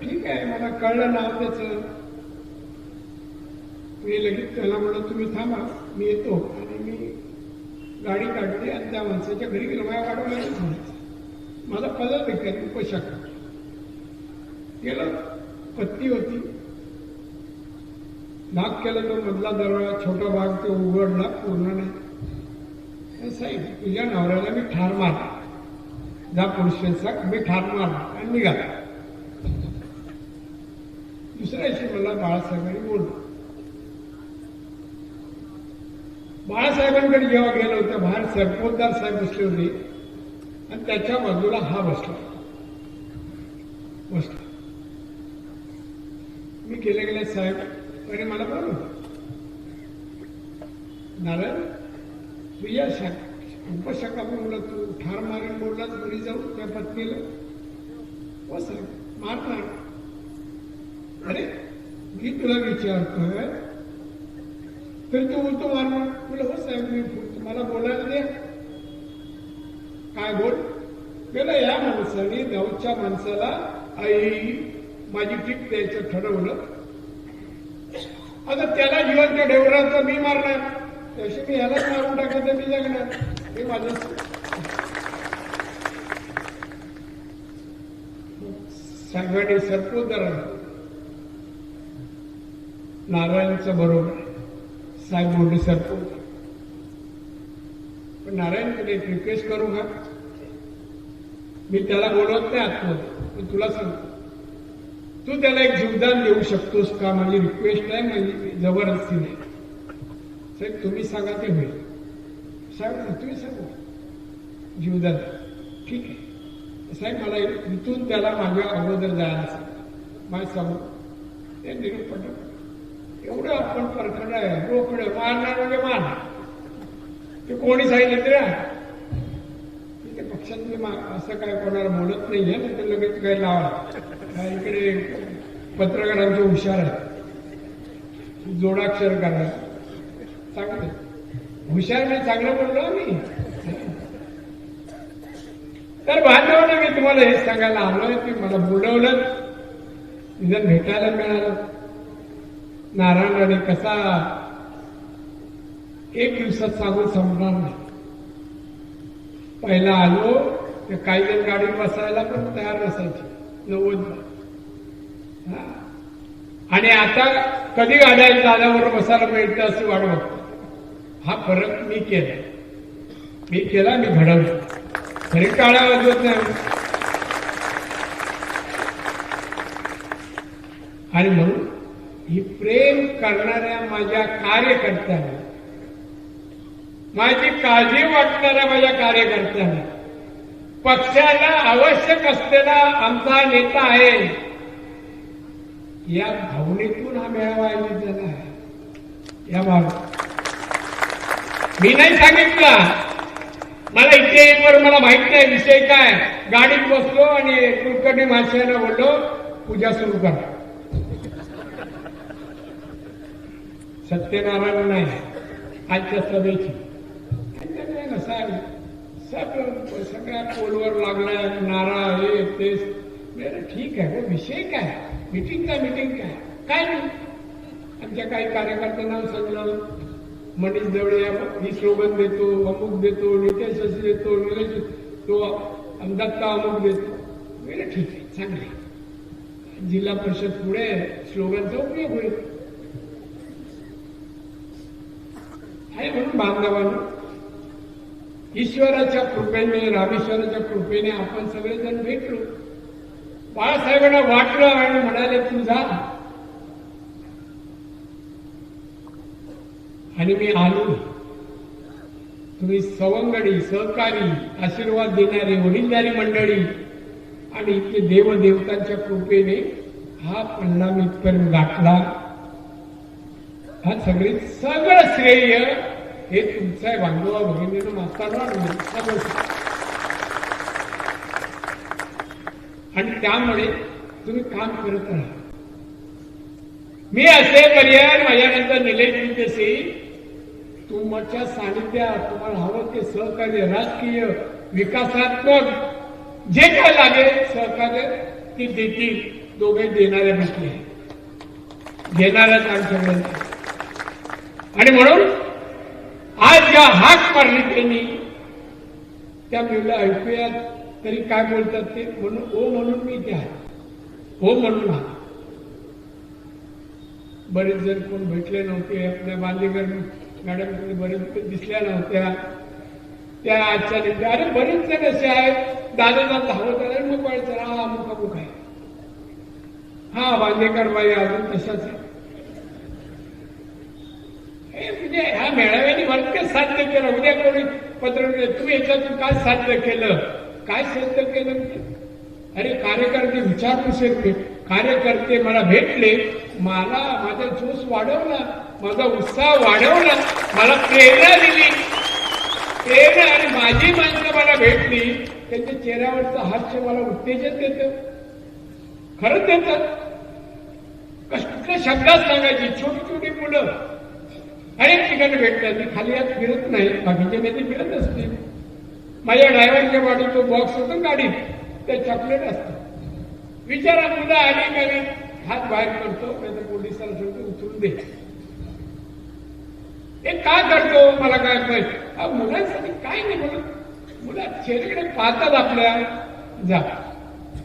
[SPEAKER 10] ठीक आहे. मला कळलं नाव त्याचं. मी लगेच त्याला म्हणलं तुम्ही थांबा, मी येतो. आणि मी गाडी काढली आणि त्या माणसाच्या घरी गेलो. माझ्या गाडीला माझा पदर देखील पोशाख गेलं. पत्नी होती. नाक केलं तो मधला दरवाजा, छोटा भाग तो उघडला, पूर्ण नाही. साहेब तुझ्या नवऱ्याला मी ठार मारला, जा पोलीस स्टेशनला, मी ठार मारला आणि निघाला. दुसऱ्या दिवशी मला बाळासाहेबांनी बोललो. बाळासाहेबांकडे जेव्हा गेलो होतं, बाहेर सरपोतदार साहेब बसले होते आणि त्याच्या बाजूला हा बसला. मी गेले साहेब आणि मला बोलू, नारायण तुझ्या उपशाखा बोलला, तू ठार मारून बोललाच, घरी जाऊ त्या पत्नीला. हो साहेब मारणार. अरे मी तुला विचारतोय तर तू बोलतो मारणार. तुला हो साहेब मी तुम्हाला बोलायला द्या. काय बोल. गेला या माणसाने गावच्या माणसाला आई माझी टीप द्यायचं ठरवलं. आता त्याला जिवंत ठेवणार मी मारणार, तशी मी ह्यालाच मारून टाकायचं, मी जगणार. हे माझं साहेबांनी सरपोतदार नारायणचं बरोबर साहेब बोलले सरपोतदार. पण नारायणकडे एक रिक्वेस्ट करू का. मी त्याला बोलवत नाही आतमध्ये, पण तुला सांगतो तू त्याला एक जीवदान देऊ शकतोस का. माझी रिक्वेस्ट आहे, माझी जबरदस्ती नाही. साहेब तुम्ही सांगा ते होईल. साहेब तुम्ही सांगा जीवदान. ठीक आहे साहेब, मला इथून त्याला माझ्या अगोदर जायला सांगा. माझ्या समोर ते निरूपण एवढं आपण परखड आहे. रोकडं मारणार म्हणजे मारणार. ते कोणी सांगितलं तरी पक्षात मी असं काय कोणाला बोलत नाहीये ना, तर लगेच काय लावा. इकडे पत्रकारांचे हुशार आहे, जोडाक्षर करणार. चांगलं हुशार मी चांगलं बोललो मी. तर बांधवांना मी तुम्हाला हे सांगायला आलोय की मला बोलवलं, निदान भेटायला मिळालं. नारायण राणे कसा एक दिवसात सांगून संपणार नाही. पहिला आलो तर काही जण गाडीत बसायला पण तयार नसायचे, 90. आणि आता कधी गाड्या दादावर बसायला मिळतं अशी वाट बघतो. हा फरक मी केला, मी घडवलं. तरी टाळ्या वाजवत नाही. आणि म्हणून ही प्रेम करणाऱ्या माझ्या कार्यकर्त्यांना, माझी काळजी वाटणाऱ्या माझ्या कार्यकर्त्यांना, पक्षाला आवश्यक असलेला आमचा नेता आहे, या भावनेतून हा मेळावा आयोजित झाला आहे. या भावना मी नाही सांगितला. मला इथे येईवर मला माहित नाही विषय काय. गाडीत बसलो आणि कुलकर्णी महाशयाला बोललो, पूजा सुरू करा. सत्यनारायण नाही आजच्या सभेची सगळ्या पोलवर लागलाय, नारा हे ते. ठीक आहे, विषय काय, मिटिंग काय नाही. आमच्या काही कार्यकर्त्यांना सांगलं, मनीष दवडे ही स्लोगन देतो, अमुक देतो, नितेश असे देतो, निलेश तो दत्ता अमुक देतो. ठीक आहे, चांगले. जिल्हा परिषद पुढे स्लोगनचा उपयोग होईल. आहे म्हणून बांधवांनो, ईश्वराच्या कृपेने, रामेश्वराच्या कृपेने आपण सगळेजण भेटलो. बाळासाहेबांना वाटलं आणि म्हणाले तू जा. आणि मी आलो. तुम्ही सवंगडी, सहकारी, आशीर्वाद देणारी वडीलधारी मंडळी आणि इतके देवदेवतांच्या कृपेने हा परिणाम इथपर्यंत गाठला. हा सगळं श्रेय हे तुमचं आहे बांधवा भगिनीनं, मातांना. आणि त्यामुळे तुम्ही काम करत राहा. मी असे पर्याय माझ्यानंतर निलेश विदेशी तुमच्या सानिध्यात तुम्हाला हवं ते सहकार्य, राजकीय, विकासात्मक जे काय लागेल सहकार्य ती देतील. दोघे देणाऱ्या भेटले, देणाऱ्याच आमच्याकडे. आणि म्हणून आज ज्या हाक मारली त्यांनी, त्या मुलं ऐकूयात तरी काय बोलतात ते. म्हणून ओ म्हणून मी त्या हो म्हणून हा. बरेच जण कोण भेटले नव्हते. आपल्या बांदेकर मॅडम बरेच दिसल्या नव्हत्या. त्या आजच्या दिवशी अरे बरेच जण असे आहेत, दादाला धावत आले, मग कळायचं हा अमुक आहे. हा बांदेकर बाई अजून तशाच आहे. म्हणजे ह्या मेळाव्याने भरपूर साध्य केलं. उद्या कोणी पत्र तुम्ही याच्यातून काय साध्य केलं, काय साध्य केलं म्हणजे अरे कार्यकर्ते विचारपूस येते. कार्यकर्ते मला भेटले, मला माझा जोश वाढवला, माझा उत्साह वाढवला, मला प्रेरणा दिली. प्रेरणा आणि माझी माणसं मला भेटली, त्यांच्या चेहऱ्यावरचं हास्य मला उत्तेजन देतं. खरंच देतात. कुठल्या शब्दात सांगायची. छोटी छोटी मुलं अनेक ठिकाणी भेटतात. मी खाली यात फिरत नाही, बाकीचे नेते फिरत असतील. माझ्या ड्रायव्हरच्या गाडीत तो बॉक्स होतो गाडीत, ते चॉकलेट असतं. विचारा मुलं आली का नाही, हात बाहेर करतो, नाही तर पोलिसाला सांगतो उचलून दे. हे का करतो मला काय माहिती. मुलांसाठी काय नाही बोलत. मुलं चेहऱ्याकडे पाहतात आपल्या. जा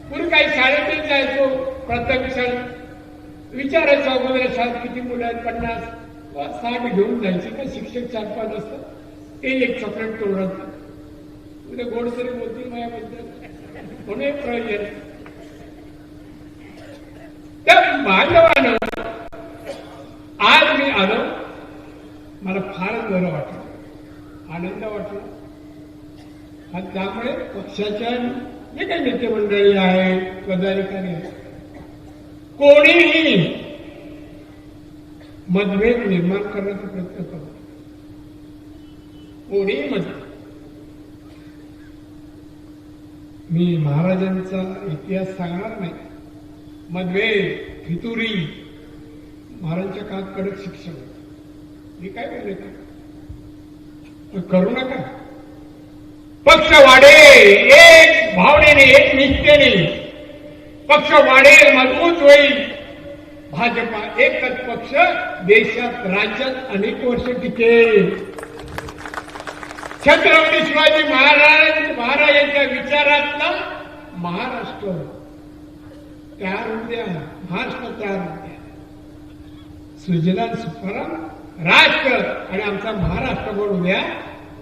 [SPEAKER 10] पूर्वी काही शाळेतच जायचो, प्राथमिक शाळेत विचारायचो अगोदर शाळेत किती मुलं आहेत, 50, 60 घेऊन जायचे. का शिक्षक 4-5 असतात, ते एक चॉकलेट तोडत. उद्या गोड तरी बोलतील माझ्याबद्दल म्हणून एक प्रयोजन. त्या बांधवानं आज मी आलो, मला फारच बरं वाटलं, आनंद वाटला. आणि त्यामुळे पक्षाच्या जे काही नेते मंडळी आहेत, पदाधिकारी आहेत, कोणीही मतभेद निर्माण करण्याचा प्रयत्न करतो. कोणीही मतभेद मी महाराजांचा इतिहास सांगणार नाही. मधवेळ फितुरी महाराजांच्या काळात कडक शिक्षण. मी काय बोलले का करू नका. पक्ष वाढेल, एक भावनेने, एक निष्ठेने पक्ष वाढेल, मजबूत होईल. भाजपा एकच पक्ष देशात, राज्यात अनेक वर्ष टिकेल. छत्रपती शिवाजी महाराजांच्या विचारातला महाराष्ट्र तयार होऊ द्या. महाराष्ट्र तयार होऊ द्या. सुजलाम सुफलाम राष्ट्र आणि आमचा महाराष्ट्र बनवू द्या.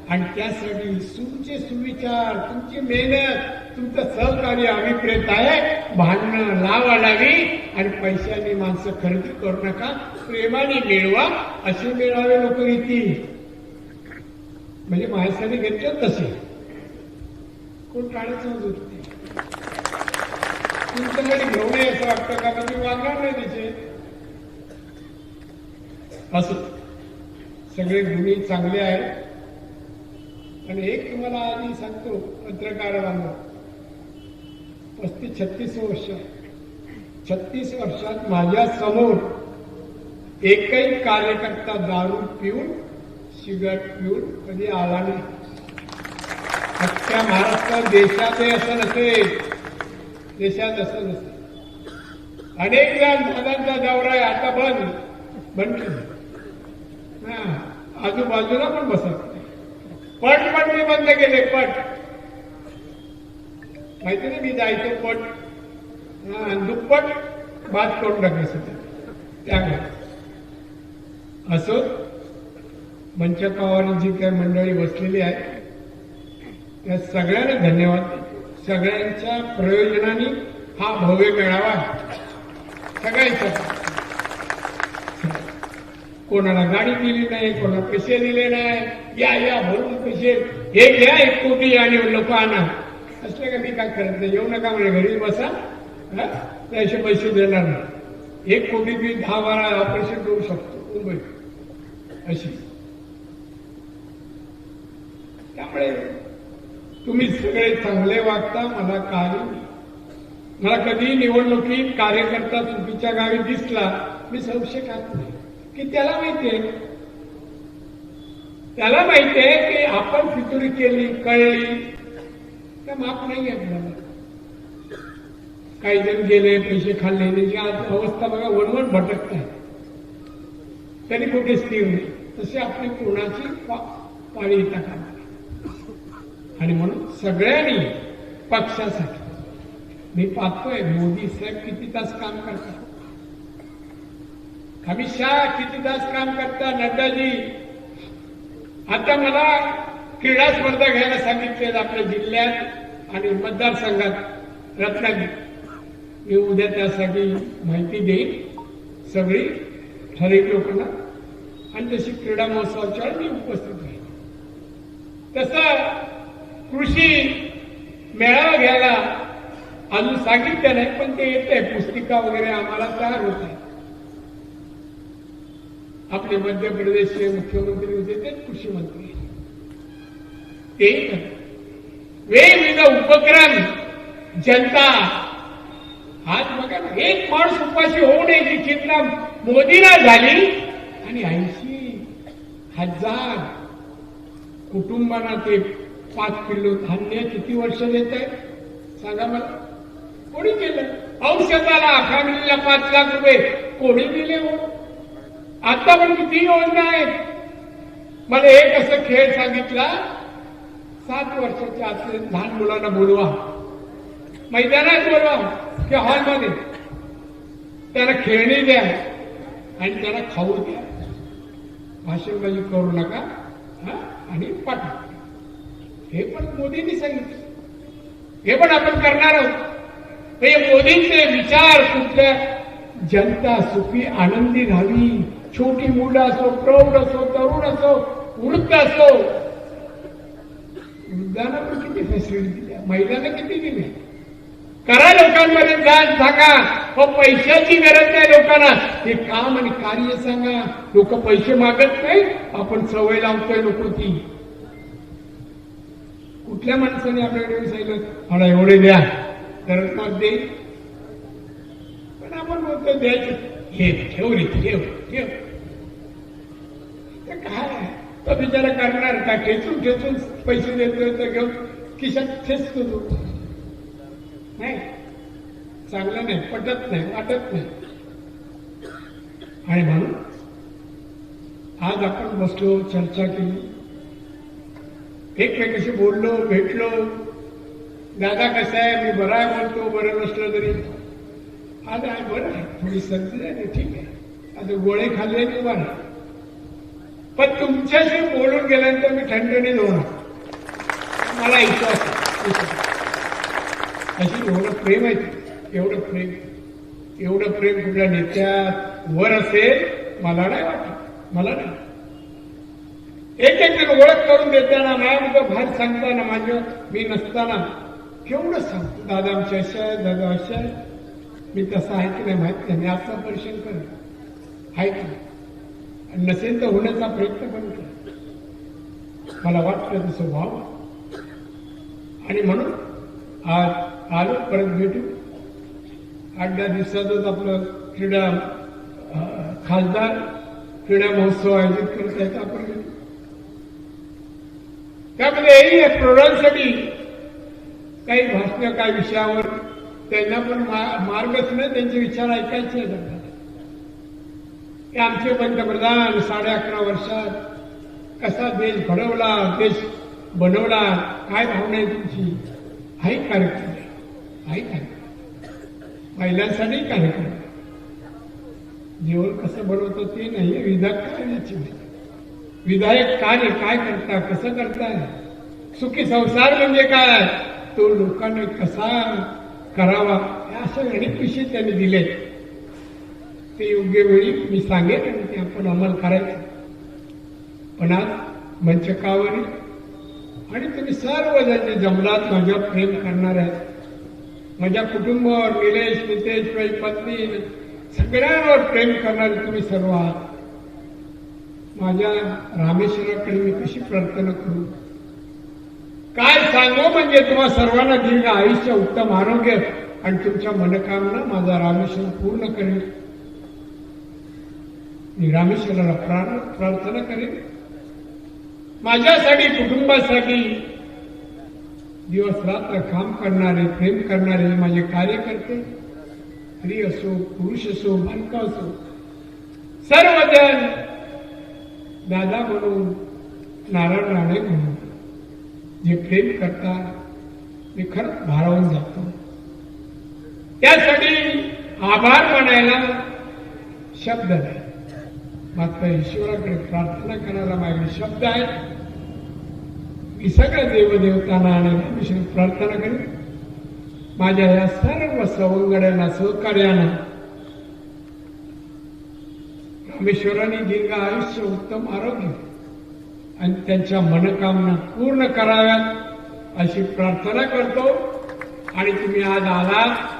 [SPEAKER 10] आणि त्यासाठी तुमचे सुविचार, तुमची मेहनत, तुमचं सहकार्य अभिप्रेत आहे. भांडणं लावालावी आणि पैशाने माणसं खरेदी करू नका. प्रेमाने मिळवा. असे मिळावे लोक येतील. म्हणजे माझ्यासाठी घेतलं तसे कोण काढायचं होते. तुमच्याकडे घेऊन नये असं वाटतं का? मी वागणार नाही तिचे. असं सगळे गुन्हे चांगले आहेत. आणि एक तुम्हाला आधी सांगतो, पत्रकार बांधव 35-36 वर्ष, 36 वर्षात माझ्या समोर एकही कार्यकर्ता दारू पिऊन, सिगारेट पिऊन कधी आला नाही. अख्ख्या महाराष्ट्रात, देशातही असं नसेल. देशात असं नसेल. अनेक जण दादांचा दौरा आहे आता बंद केलं. आजूबाजूला पण बसत पट मी बंद केले. पट माहिती नाही, मी जायचो पट दुप्पट बाद करून टाकायचं त्यामुळे. असो, मंचकावर जी काही मंडळी बसलेली आहे त्या सगळ्यांना धन्यवाद. सगळ्यांच्या प्रयोजनाने हा भव्य मेळावा सगळ्यांचा. कोणाला गाडी दिली नाही, कोणाला पैसे दिले नाही. या भरून पैसे हे घ्या, 1 कोटी आणि लोक आणा. असलं का? मी काय करत नाही. येऊ नका म्हणजे घरी बसा, त्याचे पैसे देणार नाही. 1 कोटी मी 10-12 ऑपरेशन करू शकतो मुंबई अशी. त्यामुळे तुम्ही सगळे चांगले वागता. मला कधी निवडणुकीत कार्यकर्ता चुकीच्या गावी दिसला मी संशय खात नाही की त्याला माहितीये की आपण फितुरी केली, कळली तर माफ नाही आपल्याला. काही जण गेले, पैसे खाल्ले, त्याची आज अवस्था बघा, वणवण भटकत आहे. तरी कुठे स्थिर नाही. तसे आपली कोणाची पाळी येता कामा. आणि म्हणून सगळ्यांनी पक्षासाठी, मी पाहतोय मोदी साहेब किती तास काम करतात, अमित शहा किती तास काम करतात, नड्डाजी. आता मला क्रीडा स्पर्धा घ्यायला सांगितले आपल्या जिल्ह्यात आणि मतदारसंघात रत्नागिरी. मी उद्या त्यासाठी माहिती देईन सगळी ठराविक लोकांना. आणि तशी क्रीडा महोत्सवाच्या मी उपस्थित राहीन. तसं कृषी मेळावा घ्यायला अजून सांगितलं नाही, पण ते येते. पुस्तिका वगैरे आम्हाला तयार होत आहे. आपले मध्य प्रदेशचे मुख्यमंत्री होते ते कृषी मंत्री. ते वेगवेगळे उपक्रम जनता. आज बघा ना, एक माणूस उपाशी होऊ नये जी चिंता मोदीला झाली. आणि 80,000 कुटुंबांना ते 5 किलो धान्य किती वर्ष देत आहे सांगा मला? कोणी केलं? औषधाला फॅमिलीला 5 लाख रुपये कोणी दिले हो? आता पण किती योजना आहेत. मला एक असं खेळ सांगितला, 7 वर्षाच्या आतल्या लहान मुलांना बोलवा, मैदानात बोलवा किंवा हॉलमध्ये, त्याला खेळणी द्या आणि त्याला खाऊ द्या. भाषणबाजी करू नका आणि पाठवा. हे पण मोदींनी सांगितलं. हे पण आपण करणार आहोत. हे मोदींचे विचार कुठल्या जनता सुखी आनंदी राहावी. छोटी मुलं असो, प्रौढ असो, तरुण असो, वृद्ध असो. वृद्धांना पण किती फॅसिलिटी दिल्या, महिलांना किती दिल्या. करा लोकांमध्ये जाण सांगा. पैशाची गरज नाही लोकांना. हे काम आणि कार्य सांगा. लोक पैसे मागत नाही, आपण सवय लावतोय लोक ती. कुठल्या माणसाने आपल्याकडे येऊन सांगितलं मला एवढे द्या तरच मग देईल. पण आपण बोलतो द्यायचं हे ठेव रे ठेव ठेव. तर काय तो बिचारा करणार का? ठेचून ठेचून पैसे देतो तर घेऊन खिशात ठेचतो तो. नाही चांगलं नाही, पटत नाही, वाटत नाही. आणि म्हणून आज आपण बसलो, चर्चा केली, एकमेकाशी बोललो, भेटलो. दादा कसा आहे? मी बरा आहे बोलतो, बरं नसलं तरी आज आहे बरं आहे, थोडी सर्दी आहे, ठीक आहे, आता गोळे खाल्ले की बरं. पण तुमच्याशी बोलून गेल्यानंतर मी ठणठणीत होणार, मला विश्वास आहे. अशी एवढं प्रेम आहे, एवढं प्रेम कुठल्या नेत्यात वर असेल मला नाही वाटत, मला नाही. एक जण ओळख करून देताना माझ्या बाहेर सांगताना माझं मी नसताना केवढं सांगतो, दादा आमच्या अशा आहे, दादा अशा आहे. मी तसं आहे की नाही माहित नाही, मी आत्मपरीक्षण करेन आहे की नाही, नसेल तर होण्याचा प्रयत्न पण करेन. मला वाटतं तसं व्हावं. आणि म्हणून आज आलो, परत भेटू. 8-10 दिवसातच आपलं क्रीडा खासदार क्रीडा महोत्सव आयोजित करत आहेत, आपण भेटू. त्यामध्ये प्रौढांसाठी काही भाषणं, काही विषयावर त्यांना पण मार्गच नाही, त्यांचे विचार ऐकायचे आहेत. की आमचे पंतप्रधान 11.5 वर्षात कसा देश घडवला, देश बनवला, काय भावना आहे तुमची? आहे कार्यक्रम, आहे कार्यक्रम, महिलांसाठी कार्यक्रम. जेवण कसं बनवतं ते नाही, विधायक काय, विधायक कार्य काय करता, कसं करताय, सुखी संसार म्हणजे काय, तो लोकांना कसा करावा, अशा अनेक विषय त्यांनी दिले. ते योग्य वेळी मी सांगेन आणि ते आपण अंमल करायचं. पण आज मंचकावर आणि तुम्ही सर्व जे जमलात, माझ्यावर प्रेम करणार आहे, माझ्या कुटुंबावर, निलेश, नितेश, माझी पत्नी, सगळ्यांवर प्रेम करणारे तुम्ही सर्व आहात. माझ्या रामेश्वराकडे मी कशी प्रार्थना करू, काय सांगू? म्हणजे तुम्हा सर्वांना दीर्घ आयुष्य, उत्तम आरोग्य आणि तुमच्या मनोकामना माझा रामेश्वर पूर्ण करेल. मी रामेश्वराला प्रार्थना करेन. माझ्यासाठी, कुटुंबासाठी दिवस रात्र काम करणारे, प्रेम करणारे माझे कार्यकर्ते, स्त्री असो, पुरुष असो, बालका असो, सर्वजण दादा म्हणून, नारायण राणे म्हणून जे प्रेम करतात, मी खरंच भारावून जातो. त्यासाठी आभार मानायला शब्द नाही, मात्र ईश्वराकडे प्रार्थना करायला माझे शब्द आहेत. मी सगळ्या देवदेवतांना आणि ईश्वर प्रार्थना करेन. माझ्या या सर्व सवंगड्यांना, सहकार्यांना रामेश्वरांनी दीर्घ आयुष्य, उत्तम आरोग्य आणि त्यांच्या मनोकामना पूर्ण कराव्यात अशी प्रार्थना करतो. आणि तुम्ही आज आलात,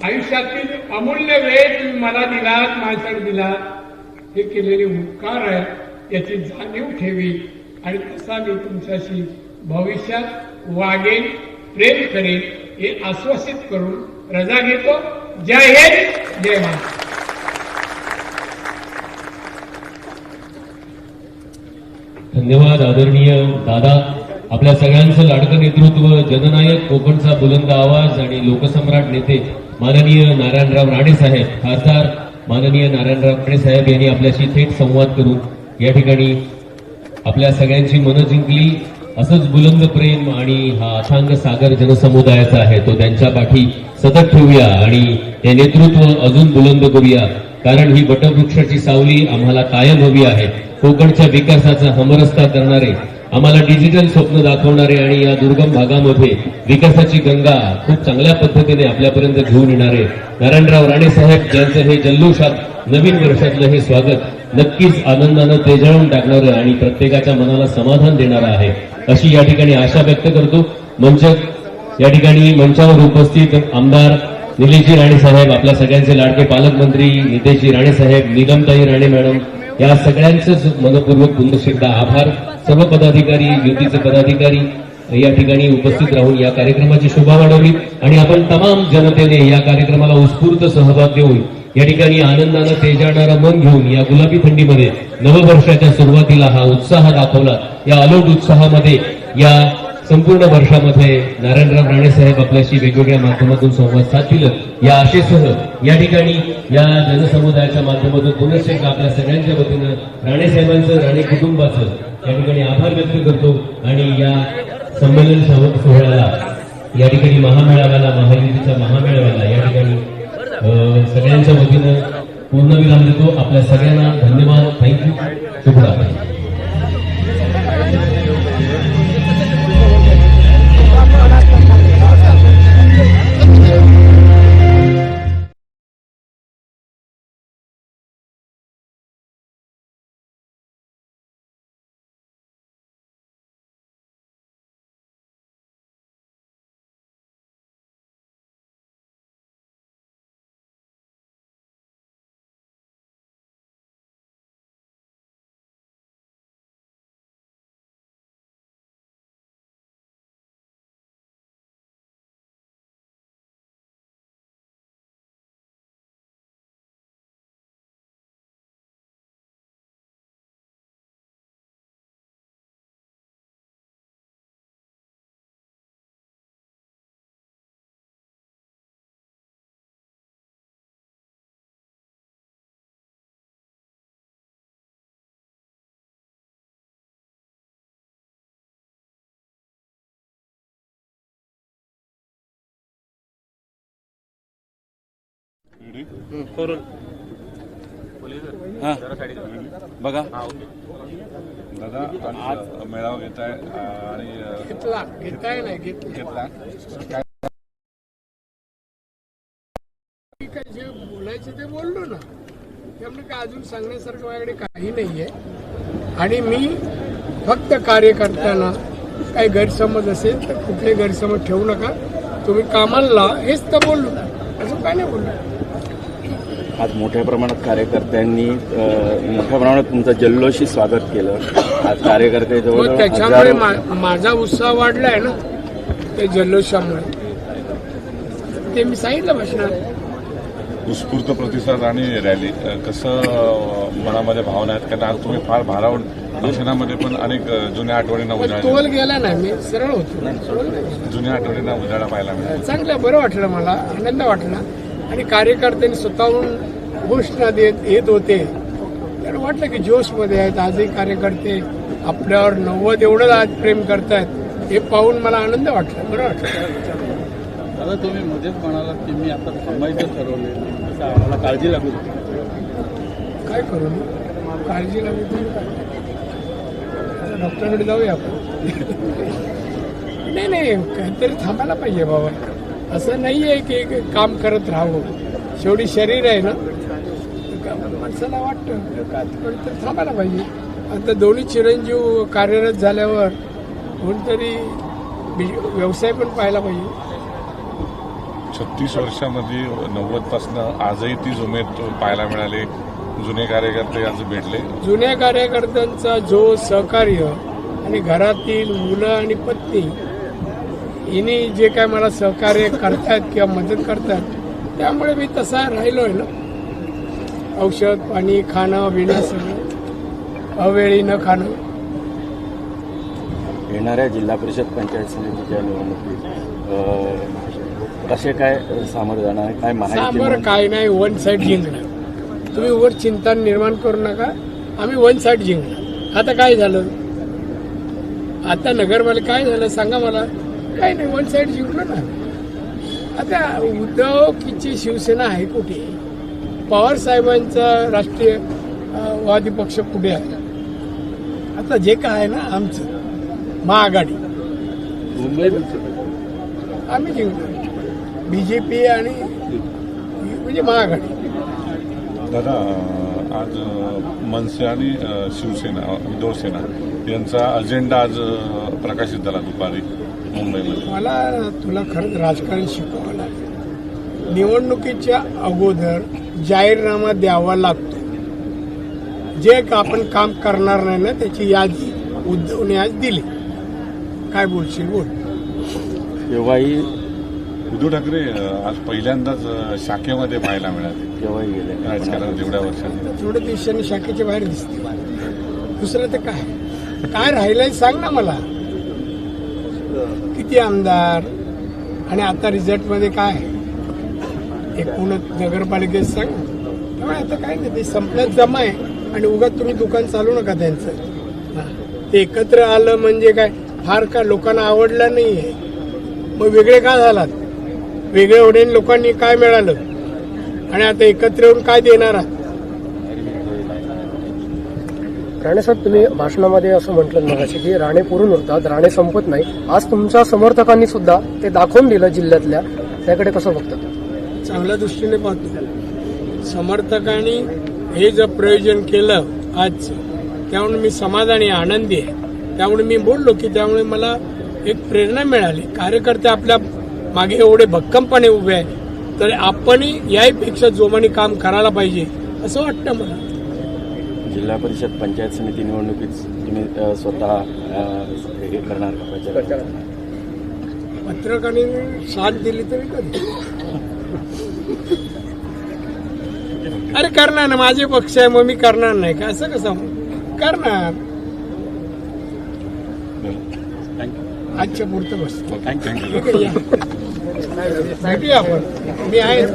[SPEAKER 10] आयुष्यातील अमूल्य वेळ तुम्ही मला दिलात, माझ्याकडे दिलात, हे केलेले उपकार आहेत याची जाणीव ठेवी. आणि तसा मी तुमच्याशी भविष्यात वागेन, प्रेम करेन हे आश्वासित करून रजा घेतो. जय हिंद, जय महाराष्ट्र.
[SPEAKER 8] धन्यवाद आदरणीय दादा. आपल्या सगळ्यांचं लाडकं नेतृत्व, जननायक, कोकणचा बुलंद आवाज आणि लोकसम्राट नेते माननीय नारायणराव राणे साहेब, खासदार माननीय नारायणराव राणे साहेब यांनी आपल्याशी थेट संवाद करून या ठिकाणी आपल्या सगळ्यांची मनं जिंकली. असंच बुलंद प्रेम आणि हा अथांग सागर जनसमुदायाचा आहे, तो त्यांच्या पाठी सतत ठेवूया आणि हे नेतृत्व अजून बुलंद करूया. कारण ही वटवृक्षाची सावली आम्हाला कायम हवी आहे. कोकणच्या विकासाचा हमरस्ता करणारे, आम्हाला डिजिटल स्वप्न दाखवणारे आणि या दुर्गम भागामध्ये विकासाची गंगा खूप चांगल्या पद्धतीने आपल्यापर्यंत घेऊन येणारे नारायणराव राणे साहेब यांचं हे जल्लोषात नवीन वर्षातलं हे स्वागत नक्कीच आनंदानं तेजाळून टाकणारं आणि प्रत्येकाच्या मनाला समाधान देणारं आहे अशी या ठिकाणी आशा व्यक्त करतो. या ठिकाणी मंचावर उपस्थित आमदार निलेशजी राणे साहेब, आपल्या सगळ्यांचे लाडके पालकमंत्री नितेशजी राणे साहेब, निगमताई राणे मॅडम, या सगळ्यांचंच मनपूर्वक पुन्हा एकदा आभार. सर्व पदाधिकारी, युतीचे पदाधिकारी या ठिकाणी उपस्थित राहून या कार्यक्रमाची शोभा वाढवली आणि आपण तमाम जनतेने या कार्यक्रमाला उत्स्फूर्त सहभाग देऊन या ठिकाणी आनंदानं तेजाणारं मन घेऊन या गुलाबी थंडीमध्ये नववर्षाच्या सुरुवातीला हा उत्साह दाखवला. या अलोट उत्साहामध्ये या संपूर्ण वर्षामध्ये नारायणराव राणे साहेब आपल्याशी वेगवेगळ्या माध्यमातून संवाद साधतील या आशेसह या ठिकाणी या जनसमुदायाच्या माध्यमातून पुन्हा एकदा आपल्या सगळ्यांच्या वतीनं राणे साहेबांचं, राणे कुटुंबाचं या ठिकाणी आभार व्यक्त करतो आणि या संमेलन सोहळ्याला या ठिकाणी महामेळाव्याला, महायुतीच्या महामेळाव्याला या ठिकाणी सगळ्यांच्या वतीनं पूर्णविराम देतो. आपल्या सगळ्यांना धन्यवाद. थँक्यू. शुभरात्री.
[SPEAKER 4] बघा दादा, आज मेळावा घेत आहे आणि
[SPEAKER 10] घेताय नाही
[SPEAKER 4] घेतला
[SPEAKER 10] काय जे बोलायचं ते बोललो ना, त्यामुळे काय अजून सांगण्यासारखं माझ्याकडे काही नाहीये. आणि मी फक्त कार्यकर्त्यांना काही गैरसमज असेल तर कुठले गैरसमज ठेवू नका, तुम्ही कामाला लावा, हेच तर बोललो, असं काय नाही बोललो.
[SPEAKER 11] आज मोठ्या प्रमाणात कार्यकर्त्यांनी मोठ्या प्रमाणात तुमचं जल्लोषी स्वागत केलं. आज कार्यकर्ते जवळ
[SPEAKER 10] त्याच्यामुळे माझा उत्साह वाढलाय ना, ते जल्लोषामुळे. ते मी सांगितलं भाषणात.
[SPEAKER 4] उत्स्फूर्त प्रतिसाद आणि रॅली कसं मनामध्ये भावना आहेत? कारण आज तुम्ही फार भारावून भाषणामध्ये पण अनेक जुन्या आठवणींना उजाळा,
[SPEAKER 10] तोल गेला नाही, मी सरळ होतो,
[SPEAKER 4] जुन्या आठवणींना उजाळा पाहायला मिळाला.
[SPEAKER 10] चांगलं बरं वाटलं, मला आनंद वाटला. आणि कार्यकर्त्यांनी स्वतःहून घोषणा येत होते, तर वाटलं की जोशमध्ये आहेत. आजही कार्यकर्ते आपल्यावर 90 एवढं आज प्रेम करतायत, हे पाहून मला आनंद वाटला, बरं वाटलं.
[SPEAKER 9] आता तुम्ही मध्येच म्हणाला की मी आता थांबायचं ठरवले, आम्हाला काळजी लागू
[SPEAKER 10] काय करू, काळजी लागू तुम्ही काय, डॉक्टरकडे जाऊया आपण. नाही काहीतरी थांबायला पाहिजे बाबा. असं नाहीये की काम करत राहावं, शेवटी शरीर आहे ना, माणसाला वाटतं तर थांबायला पाहिजे. आता दोन्ही चिरंजीव कार्यरत झाल्यावर कोणतरी व्यवसाय पण पाहायला पाहिजे.
[SPEAKER 4] 36 वर्षामध्ये 90 आजही ती उमेद पाहायला मिळाली. जुने कार्यकर्ते आज भेटले.
[SPEAKER 10] जुन्या कार्यकर्त्यांचा जो सहकार्य आणि घरातील मुलं आणि पत्नी हिने जे काय मला सहकार्य करतायत किंवा मदत करतात, त्यामुळे मी तसा राहिलोय ना. औषध पाणी, खाणं पिणं सगळं अवेळी न खाणं.
[SPEAKER 11] येणाऱ्या जिल्हा परिषद पंचायत समितीच्या निवडणुकीत कसे काय सामोरं जाणार, काय
[SPEAKER 10] सामोरं काय नाही, वन साईड जिंकणार. तुम्ही वर चिंता निर्माण करू नका, आम्ही वन साईड जिंकणार. आता काय झालं, आता नगरमध्ये काय झालं सांगा मला. काही नाही, वन साईड जिंकलो ना. आता उद्धवची शिवसेना आहे कुठे, पवार साहेबांचा राष्ट्रीयवादी पक्ष पुढे आहे. आता जे काय आहे ना आमचं महाआघाडी, आम्ही जिंकलो. बीजेपी आणि म्हणजे महाआघाडी.
[SPEAKER 4] दादा, आज मनसे आणि शिवसेना, उद्धव सेना यांचा अजेंडा आज प्रकाशित झाला दुपारी मुंबईमध्ये.
[SPEAKER 10] मला तुला खरंच राजकारण शिकवावं लागेल. निवडणुकीच्या अगोदर जाहीरनामा द्यावा लागतो. जे आपण काम करणार नाही ना त्याची यादी उद्धवने आज दिली. काय बोलशील बोल.
[SPEAKER 11] केव्हाही
[SPEAKER 4] उद्धव ठाकरे आज पहिल्यांदाच शाखेमध्ये पाहायला मिळाले
[SPEAKER 11] केव्हाही गेले
[SPEAKER 4] राजकारणात एवढ्या वर्षांनी.
[SPEAKER 10] थोड्या दिवसांनी शाखेच्या बाहेर दिसते. दुसरं तर काय काय राहिलंय सांग ना मला. किती आमदार आणि आता रिझल्टमध्ये काय एकूणच नगरपालिकेत सांग. त्यामुळे आता काय नाही ते संपल्यात जमा आहे आणि उगाच तुम्ही दुकान चालू नका त्यांचं. ते एकत्र आलं म्हणजे काय फार का लोकांना आवडलं नाहीये. मग वेगळे का झालात. वेगळे होणे लोकांनी काय मिळालं आणि आता एकत्र येऊन काय देणार आहात.
[SPEAKER 5] राणे साहेब, तुम्ही भाषणामध्ये असं म्हटलं मगाशी की राणे पुरून उरतात, राणे संपत नाही. आज तुमच्या समर्थकांनी सुद्धा ते दाखवून दिलं जिल्ह्यातल्या. त्याकडे कसं बघतात.
[SPEAKER 10] चांगल्या दृष्टीने पाहतो. समर्थकांनी हे जर प्रयोजन केलं आज त्यामुळे मी समाधानी आनंदी आहे. त्यामुळे मी बोललो की त्यामुळे मला एक प्रेरणा मिळाली. कार्यकर्ते आपल्या मागे एवढे भक्कमपणे उभे आहे तर आपणही याहीपेक्षा जोमाने काम करायला पाहिजे असं वाटतं मला.
[SPEAKER 11] जिल्हा परिषद पंचायत समिती निवडणुकीत तुम्ही स्वतः हे करणार का प्रचार.
[SPEAKER 10] पत्रकारांनी साथ दिली तरी कधी. अरे करणार ना माझे पक्ष आहे मग मी करणार नाही का असं कसं करणार. आजच्या पुरतं बस.
[SPEAKER 4] थँक्यू.
[SPEAKER 10] भेटूया आपण. मी आहे.